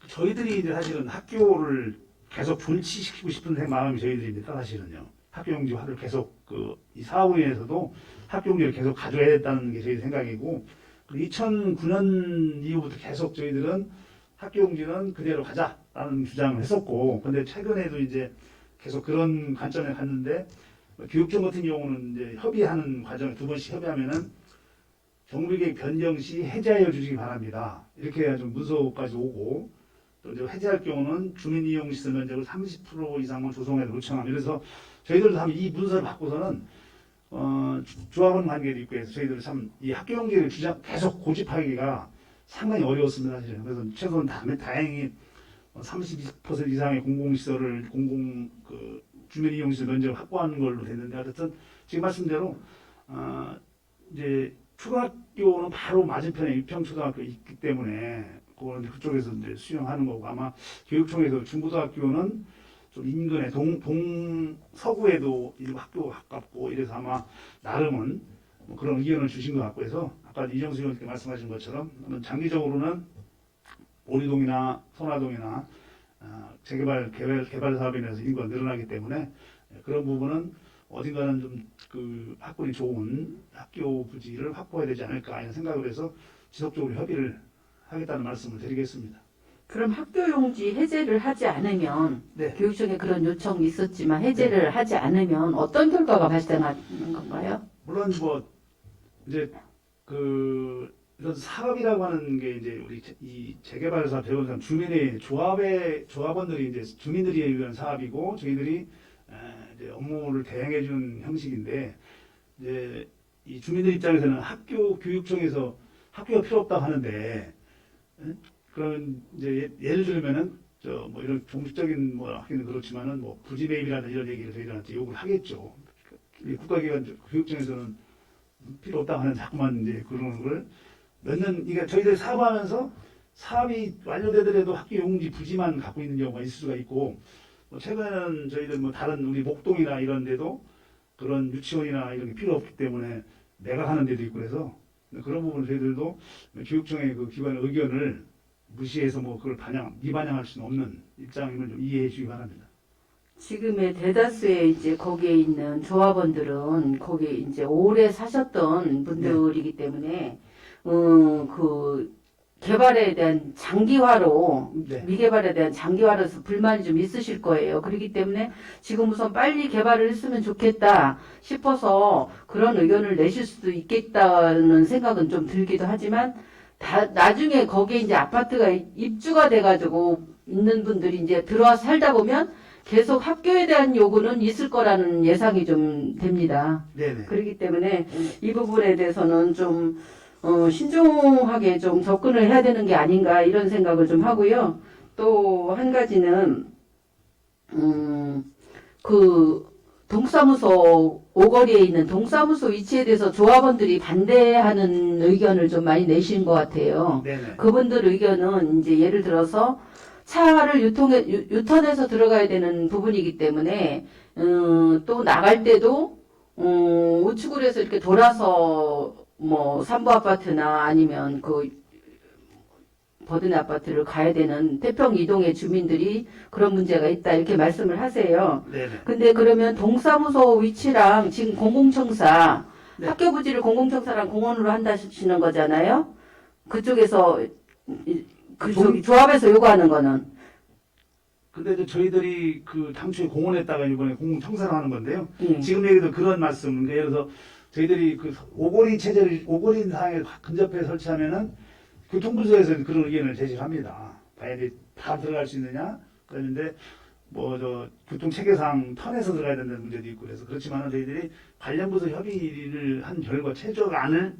저희들이 이제 사실은 학교를 계속 존치시키고 싶은 마음이 저희들입니다. 사실은요. 학교 용지화를 계속 이 사업위에서도 학교 용지를 계속 가져야 됐다는 게 저희 생각이고 2009년 이후부터 계속 저희들은 학교 용지는 그대로 가자라는 주장을 했었고 근데 최근에도 이제 계속 그런 관점에 갔는데 교육청 같은 경우는 이제 협의하는 과정에 두 번씩 협의하면은 정부계획 변경 시 해제하여 주시기 바랍니다. 이렇게 해야 좀 문서까지 오고 또 이제 해제할 경우는 주민 이용 시설 면적을 30% 이상만 조성해서 요청함. 그래서 저희들도 참 이 문서를 받고서는 조합원 관계도 있고 해서 저희들 참 이 학교 용지를 계속 고집하기가 상당히 어려웠습니다. 사실은. 그래서 최소한 다행히 30% 이상의 공공시설을 주민 이용 시설 면적을 확보하는 걸로 됐는데 어쨌든 지금 말씀대로 이제 초등학교는 바로 맞은편에 육평초등학교 있기 때문에 그거는 그쪽에서 이제 수용하는 거고 아마 교육청에서 중고등학교는 좀 인근에 동서구에도 이 학교가 가깝고 이래서 아마 나름은 뭐 그런 의견을 주신 것 같고 해서 아까 이정수 의원님께 말씀하신 것처럼 장기적으로는 오리동이나 선화동이나 개발 사업에 인해서 인구가 늘어나기 때문에 그런 부분은 어딘가는 좀 그 학군이 좋은 학교 부지를 확보해야 되지 않을까 이런 생각을 해서 지속적으로 협의를 하겠다는 말씀을 드리겠습니다. 그럼 학교 용지 해제를 하지 않으면 네. 교육청에 그런 요청이 있었지만 해제를 하지 않으면 어떤 결과가 발생하는 건가요? 물론 뭐 이제 그 이런 사업이라고 하는 게 이제 우리 이 재개발 사업, 재건사업 주민의 조합원들이 이제 주민들이 위한 사업이고 저희들이 이제 업무를 대행해 주는 형식인데 이제 이 주민들 입장에서는 학교 교육청에서 학교가 필요 없다고 하는데 그런 이제 예를 들면은 저 뭐 이런 종식적인 뭐 하기는 그렇지만은 뭐 부지 매입이라는 이런 얘기를 저희들한테 요구를 하겠죠. 이 국가기관 교육청에서는 필요 없다고 하는 자꾸만 이제 그런 걸 몇 년 이게 저희들이 사업하면서 사업이 완료되더라도 학교 용지 부지만 갖고 있는 경우가 있을 수가 있고 뭐 최근에는 저희들 뭐 다른 우리 목동이나 이런 데도 그런 유치원이나 이런 게 필요 없기 때문에 매각하는 데도 있고 그래서 그런 부분을 저희들도 교육청의 그 기관의 의견을 무시해서 뭐 그걸 미반영할 수는 없는 입장임을 좀 이해해 주시기 바랍니다. 지금의 대다수의 이제 거기에 있는 조합원들은 거기에 이제 오래 사셨던 분들이기 때문에 그 개발에 대한 장기화로 네. 미개발에 대한 장기화로서 불만이 좀 있으실 거예요. 그렇기 때문에 지금 우선 빨리 개발을 했으면 좋겠다 싶어서 그런 의견을 내실 수도 있겠다는 생각은 좀 들기도 하지만 나중에 거기에 이제 아파트가 입주가 돼가지고 있는 분들이 이제 들어와서 살다 보면 계속 학교에 대한 요구는 있을 거라는 예상이 좀 됩니다. 네네. 그렇기 때문에 이 부분에 대해서는 좀 신중하게 좀 접근을 해야 되는 게 아닌가 이런 생각을 좀 하고요. 또 한 가지는 그 동사무소 오거리에 있는 동사무소 위치에 대해서 조합원들이 반대하는 의견을 좀 많이 내신 것 같아요. 네네. 그분들 의견은 이제 예를 들어서 차를 유턴해서 들어가야 되는 부분이기 때문에 또 나갈 때도 우측으로 해서 이렇게 돌아서 뭐 삼부 아파트나 아니면 그 버드네 아파트를 가야 되는 태평 이동의 주민들이 그런 문제가 있다 이렇게 말씀을 하세요. 네네. 근데 그러면 동사무소 위치랑 지금 공공청사 네. 학교 부지를 공공청사랑 공원으로 한다시는 거잖아요. 그쪽에서 저기 조합에서 요구하는 거는 근데 이제 저희들이 그 당초에 공원에다가 이번에 공공청사를 하는 건데요. 예. 지금 얘기도 그런 말씀. 그러니까 예를 들어서 저희들이 그 오거리 체제를 오거리 상에 근접해 설치하면은 교통부서에서는 그런 의견을 제시합니다. 과연 다 들어갈 수 있느냐? 그런데 뭐 저 교통 체계상 턴에서 들어가야 된다는 문제도 있고 그래서 그렇지만은 저희들이 관련 부서 협의를 한 결과 최저안을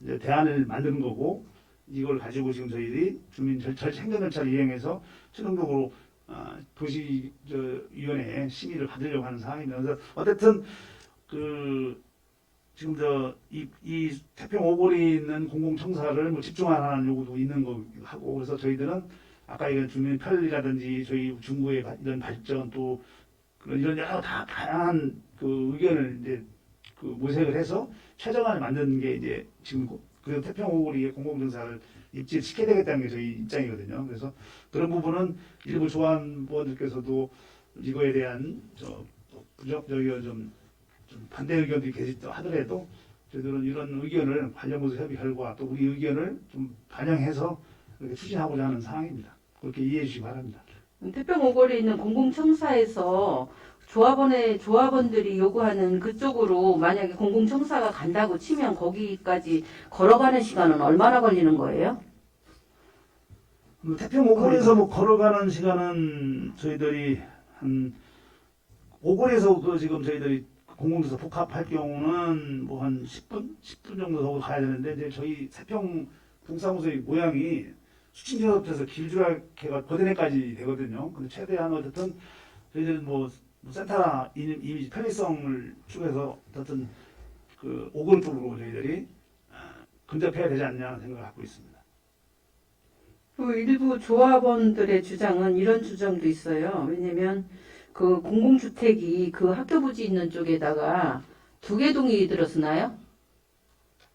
이제 대안을 만드는 거고 이걸 가지고 지금 저희들이 주민 행정 절차를 이행해서 최종적으로 도시위원회에 심의를 받으려고 하는 상황입니다. 그래서 어쨌든 그 지금 이 태평 오거리에 있는 공공청사를 뭐 집중하라는 요구도 있는 거 하고 그래서 저희들은 아까 얘기한 주민 편리라든지 저희 중구의 이런 발전 또 그런 이런 여러 다양한 그 의견을 이제 그 모색을 해서 최저안을 만드는 게 이제 지금 그 태평 오거리의 공공청사를 입지시켜야 되겠다는 게 저희 입장이거든요. 그래서 그런 부분은 일부 조합원들께서도 이거에 대한 좀 반대 의견들이 계시다 하더라도 저희들은 이런 의견을 관련 부서 협의 결과 또 우리 의견을 좀 반영해서 이렇게 추진하고자 하는 상황입니다. 그렇게 이해해 주시기 바랍니다. 태평 오거리에 있는 공공청사에서 조합원들이 요구하는 그쪽으로 만약에 공공청사가 간다고 치면 거기까지 걸어가는 시간은 얼마나 걸리는 거예요? 태평 오거리에서 뭐 걸어가는 시간은 저희들이 한 오거리에서 그 지금 저희들이 공공도서 복합할 경우는 뭐 한 10분 정도 더 가야 되는데 이제 저희 세평 동사무소의 모양이 수층지역에서 길쭉하게가 버드네까지 되거든요. 근데 최대한 어쨌든 저희들은 뭐 센터나 이미지 편의성을 추구해서 어쨌든 그 오거리 쪽으로 저희들이 근접해야 되지 않냐는 생각을 갖고 있습니다. 그 일부 조합원들의 주장은 이런 주장도 있어요. 왜냐면 그 공공주택이 그 학교 부지 있는 쪽에다가 두 개 동이 들었으나요?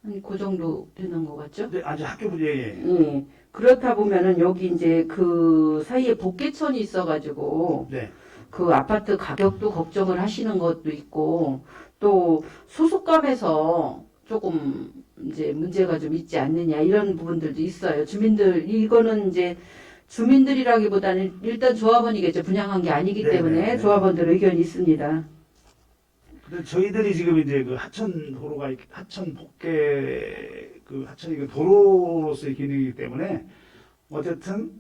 한 그 정도 되는 것 같죠? 근데 아직 학교 부지에 예. 그렇다 보면은 여기 이제 그 사이에 복개천이 있어가지고 네. 그 아파트 가격도 걱정을 하시는 것도 있고 또 소속감에서 조금 이제 문제가 좀 있지 않느냐 이런 부분들도 있어요. 주민들 이거는 이제 주민들이라기보다는 일단 조합원이겠죠. 분양한 게 아니기 네네. 때문에 조합원들 의견이 있습니다. 근데 저희들이 지금 이제 그 하천 도로가 하천 복개 그 하천이 그 도로로서의 기능이기 때문에 어쨌든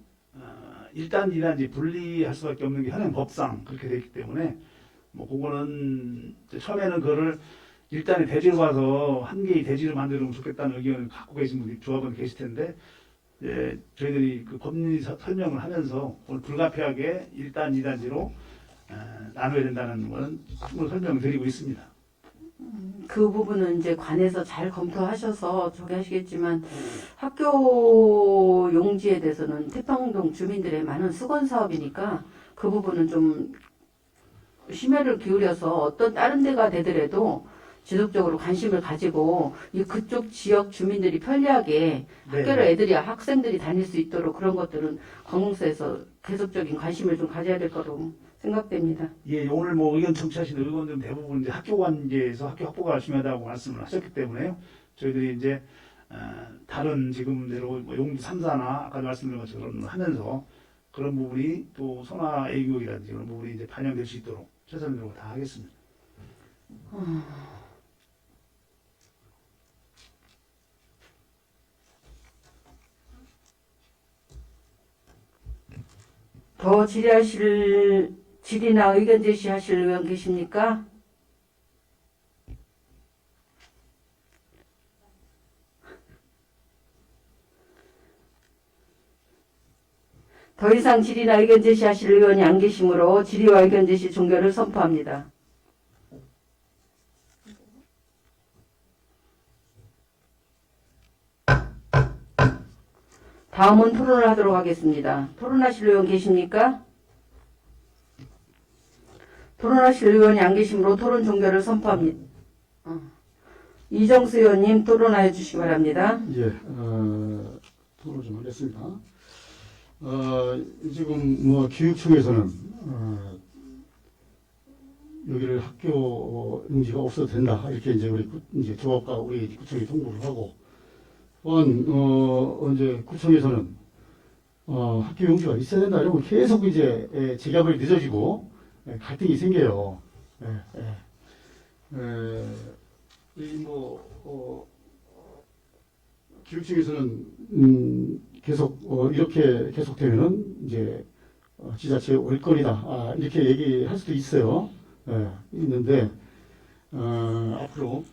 1단, 2단지 분리할 수밖에 없는 게 현행 법상 그렇게 되어 있기 때문에 뭐 그거는 이제 처음에는 그거를 1단에 대지로 가서 한 개의 대지를 만들면 좋겠다는 의견을 갖고 계신 분이 조합원 계실 텐데 이제 저희들이 그 법리 설명을 하면서 오늘 불가피하게 1단, 2단지로 나눠야 된다는 것은 충분히 설명을 드리고 있습니다. 그 부분은 이제 관에서 잘 검토하셔서 저기 하시겠지만 학교 용지에 대해서는 태평동 주민들의 많은 수건 사업이니까 그 부분은 좀 심혈을 기울여서 어떤 다른 데가 되더라도 지속적으로 관심을 가지고 이 그쪽 지역 주민들이 편리하게 학교를 애들이 학생들이 다닐 수 있도록 그런 것들은 관공서에서 계속적인 관심을 좀 가져야 될 거로 생각됩니다. 예, 오늘 뭐 의견 청취하신 의원들은 대부분 이제 학교 관계에서 학교 확보가 중요하다고 말씀을 하셨기 때문에요. 저희들이 이제 다른 지금대로 뭐 용도 3사나 아까 말씀드린 것처럼 하면서 그런 부분이 또 선화 애교육이라든지 그런 부분이 이제 반영될 수 있도록 최선의 노력을 다 하겠습니다. 더 질의나 의견 제시하실 의원 계십니까? 더 이상 질의나 의견 제시하실 의원이 안 계시므로 질의와 의견 제시 종결을 선포합니다. 다음은 토론을 하도록 하겠습니다. 토론하실 의원 계십니까? 토론하실 의원이 안 계시므로 토론 종결을 선포합니다. 이정수 의원님 토론하여 주시기 바랍니다. 예, 토론 좀 하겠습니다. 지금 뭐 교육청에서는 여기를 학교 용지가 없어도 된다 이렇게 이제 우리 이제 조합과 우리 구청이 통보를 하고 또한 이제 구청에서는 학교 용지가 있어야 된다 이러면 계속 이제 재개발이 늦어지고 갈등이 생겨요. 교육청에서는 계속 이렇게 계속되면은 이제 지자체 올 거리다 이렇게 얘기할 수도 있어요. 있는데 앞으로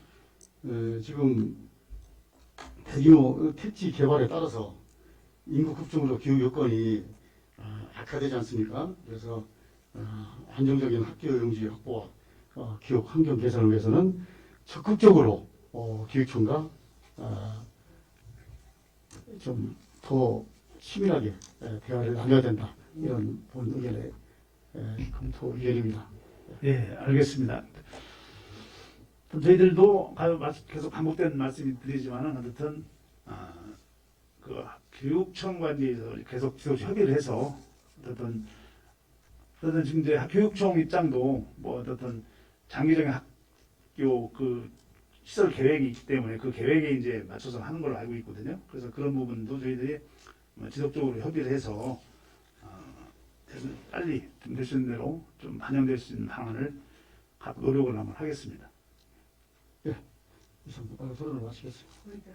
지금 대규모 택지 개발에 따라서 인구 급증으로 교육 여건이 악화되지 않습니까? 그래서 안정적인 학교 용지 확보와 교육 환경 개선을 위해서는 적극적으로 교육청과 좀 더 치밀하게 대화를 나눠야 된다. 이런 본 의견의 검토 의견입니다. 예, 알겠습니다. 저희들도 계속 반복된 말씀이 드리지만은 어쨌든 그 교육청 관계에서 계속 협의를 해서 어쨌든 지금 이제 교육청 입장도 뭐 어쨌든 장기적인 학교 그 시설 계획이 있기 때문에 그 계획에 이제 맞춰서 하는 걸로 알고 있거든요. 그래서 그런 부분도 저희들이 지속적으로 협의를 해서 빨리 될 수 있는 대로 좀 반영될 수 있는 방안을 갖고 노력을 한번 하겠습니다. 이상 토론을 마치겠습니다.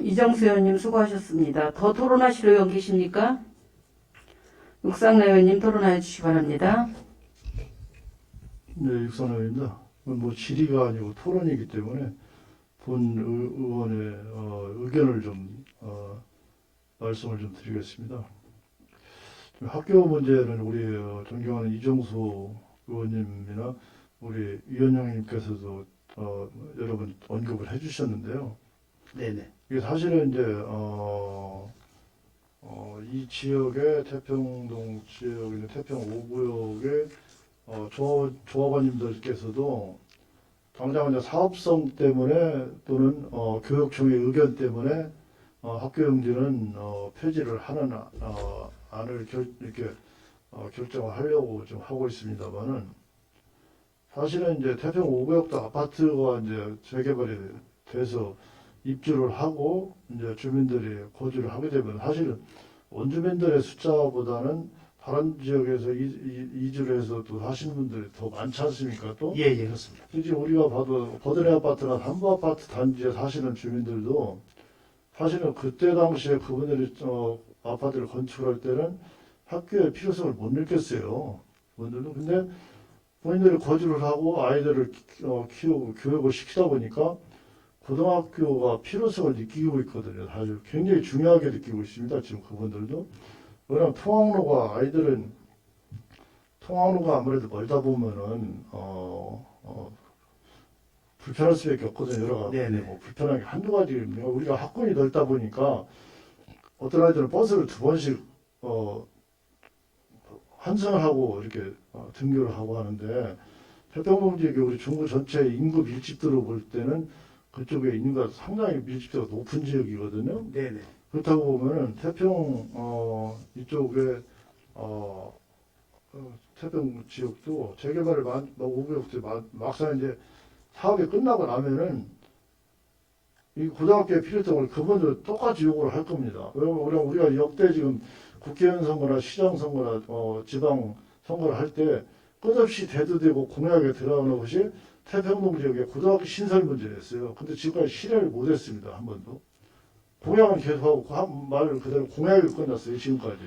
이정수 의원님 수고하셨습니다. 더 토론하실 의원 계십니까? 육상래 의원님 토론하여 주시기 바랍니다. 네, 육선호입니다. 뭐 질의가 아니고 토론이기 때문에 본 의원의 의견을 좀 말씀을 좀 드리겠습니다. 학교 문제는 우리 존경하는 이정수 의원님이나 우리 위원장님께서도 여러분 언급을 해주셨는데요. 네네. 이게 사실은 이제 이 지역의 태평동 지역에 있는 태평 5구역의 조합원님들께서도 당장 이제 사업성 때문에 또는 교육청의 의견 때문에 학교 용지는 폐지를 하는 안을 이렇게 결정을 하려고 좀 하고 있습니다만은 사실은 이제 태평 5구역도 아파트가 이제 재개발이 돼서 입주를 하고 이제 주민들이 거주를 하게 되면 사실은 원주민들의 숫자보다는 다른 지역에서 이주를 해서 또 하시는 분들이 더 많지 않습니까? 또 예, 예, 그렇습니다. 지금 우리가 봐도 버드네 아파트나 삼부 아파트 단지에 사시는 주민들도 사실은 그때 당시에 그분들이 아파트를 건축할 때는 학교의 필요성을 못 느꼈어요. 그분들도 근데 본인들이 거주를 하고 아이들을 키우고 교육을 시키다 보니까 고등학교가 필요성을 느끼고 있거든요. 사실 굉장히 중요하게 느끼고 있습니다. 지금 그분들도. 왜냐하면 통학로가 아무래도 멀다 보면은 불편할 수밖에 없거든요. 여러 가지 네네. 뭐 불편한 게 한두 가지입니다. 우리가 학군이 넓다 보니까 어떤 아이들은 버스를 2번씩 환승을 하고 이렇게 등교를 하고 하는데 태평동 지역의 우리 중구 전체 인구 밀집도로 볼 때는 그쪽에 인구가 상당히 밀집도가 높은 지역이거든요. 네네. 그렇다고 보면은 태평 이쪽에 태평 지역도 재개발을 5구역도 막상 이제 사업이 끝나고 나면은 이 고등학교의 필요성을 그분들 똑같이 요구를 할 겁니다. 왜냐면 우리가 역대 지금 국회의원 선거나 시장 선거나 지방 선거를 할 때 끝없이 대두되고 공약에 들어가는 것이 태평동 지역의 고등학교 신설 문제였어요. 근데 지금까지 실현을 못했습니다. 한 번도. 공약은 계속하고 말을 그대로 공약이 끝났어요. 지금까지.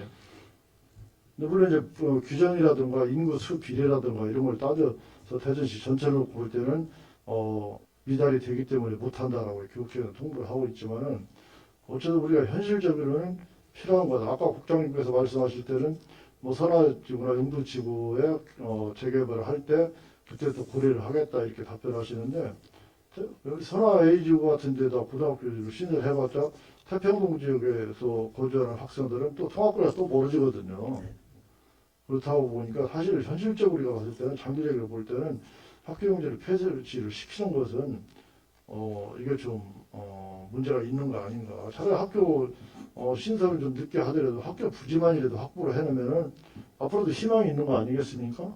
근데 물론 이제 규정이라든가 인구 수 비례라든가 이런 걸 따져서 대전시 전체로 볼 때는 미달이 되기 때문에 못한다라고 이렇게 국회의원 통보를 하고 있지만은 어쨌든 우리가 현실적으로는 필요한 거다. 아까 국장님께서 말씀하실 때는 뭐 선화지구나 용두지구에 재개발을 할 때 그때부터 고려를 하겠다 이렇게 답변하시는데 여기 선화 A지구 같은 데다 고등학교를 신설해봤자 태평동 지역에서 거주하는 학생들은 또 통학교라서 또 멀어지거든요. 그렇다고 보니까 사실 현실적으로 우리가 봤을 때는 장기적으로 볼 때는 학교 용지를 폐지를 시키는 것은 이게 좀 문제가 있는 거 아닌가. 차라리 학교 신설을 좀 늦게 하더라도 학교 부지만이라도 확보를 해놓으면은 앞으로도 희망이 있는 거 아니겠습니까?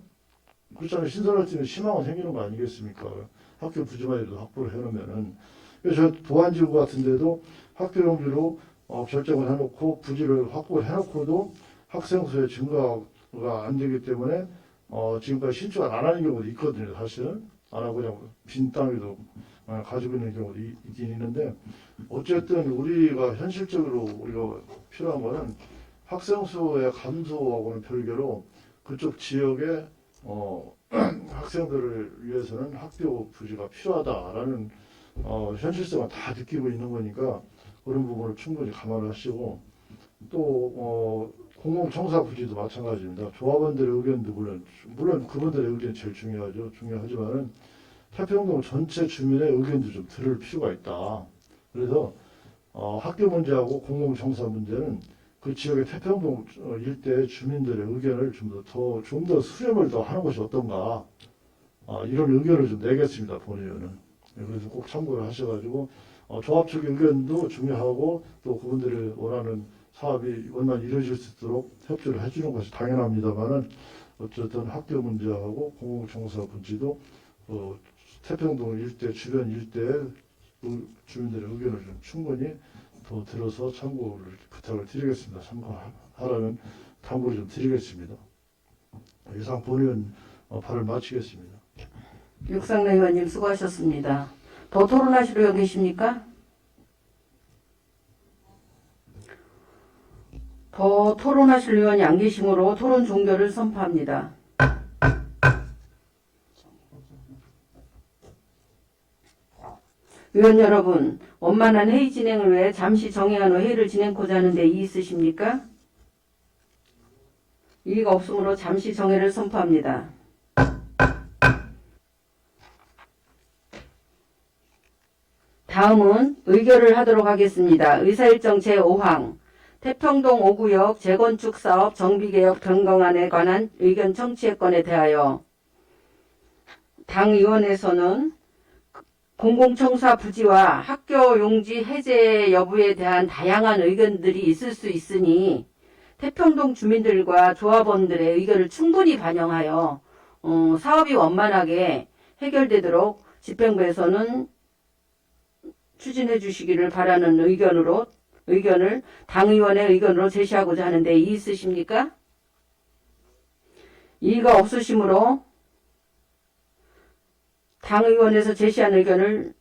그렇잖아요. 신설할 때 희망은 생기는 거 아니겠습니까? 학교 부지만이라도 확보를 해놓으면은. 그래서 저 보안지구 같은 데도 학교 용지로 결정을 해놓고 부지를 확보를 해놓고도 학생 수의 증가가 안 되기 때문에 지금까지 신축을 안 하는 경우도 있거든요. 사실은 안 하고 그냥 빈 땅에도 가지고 있는 경우도 있긴 있는데 어쨌든 우리가 현실적으로 우리가 필요한 거는 학생 수의 감소하고는 별개로 그쪽 지역의 학생들을 위해서는 학교 부지가 필요하다라는 현실성을 다 느끼고 있는 거니까 그런 부분을 충분히 감안하시고 또 공공청사 부지도 마찬가지입니다. 조합원들의 의견도 물론 그분들의 의견이 제일 중요하죠. 중요하지만은 태평동 전체 주민의 의견도 좀 들을 필요가 있다. 그래서 학교 문제하고 공공청사 문제는 그 지역의 태평동 일대의 주민들의 의견을 좀 더 수렴을 더 하는 것이 어떤가 이런 의견을 좀 내겠습니다. 본의원은. 그래서 꼭 참고를 하셔가지고 조합 측의 의견도 중요하고 또 그분들이 원하는 사업이 원만히 이루어질 수 있도록 협조를 해주는 것이 당연합니다만은 어쨌든 학교 문제하고 공공청사 문제도 태평동 일대 주변 일대의 주민들의 의견을 좀 충분히 더 들어서 참고를 부탁을 드리겠습니다. 참고하라는 당부를 좀 드리겠습니다. 이상 본의원 발을 마치겠습니다. 육상래 의원님 수고하셨습니다. 더 토론하실 의원 계십니까? 더 토론하실 의원이 안 계시므로 토론 종결을 선포합니다. 의원 여러분, 원만한 회의 진행을 위해 잠시 정회한 후 회의를 진행코자 하는데 이의 있으십니까? 이의가 없으므로 잠시 정회를 선포합니다. 다음은 의결을 하도록 하겠습니다. 의사일정 제5항 태평동 5구역 재건축 사업 정비개혁 변경안에 관한 의견 청취의 건에 대하여 당위원회에서는 공공청사 부지와 학교 용지 해제 여부에 대한 다양한 의견들이 있을 수 있으니 태평동 주민들과 조합원들의 의견을 충분히 반영하여 사업이 원만하게 해결되도록 집행부에서는 추진해 주시기를 바라는 의견을 당의원의 의견으로 제시하고자 하는데 이의 있으십니까? 이의가 없으시므로 당의원에서 제시한 의견을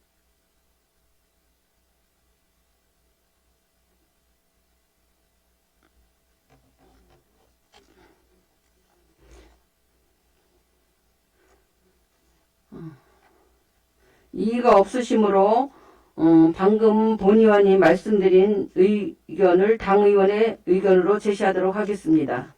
이의가 없으시므로 방금 본 의원이 말씀드린 의견을 당의원의 의견으로 제시하도록 하겠습니다.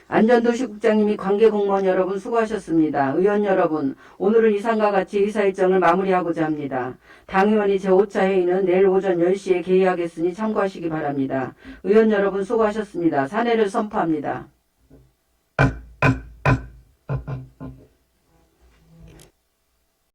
안전도시국장님이 관계공무원 여러분 수고하셨습니다. 의원 여러분, 오늘은 이상과 같이 의사일정을 마무리하고자 합니다. 당의원이 제5차 회의는 내일 오전 10시에 개의하겠으니 참고하시기 바랍니다. 의원 여러분 수고하셨습니다. 사내를 선포합니다.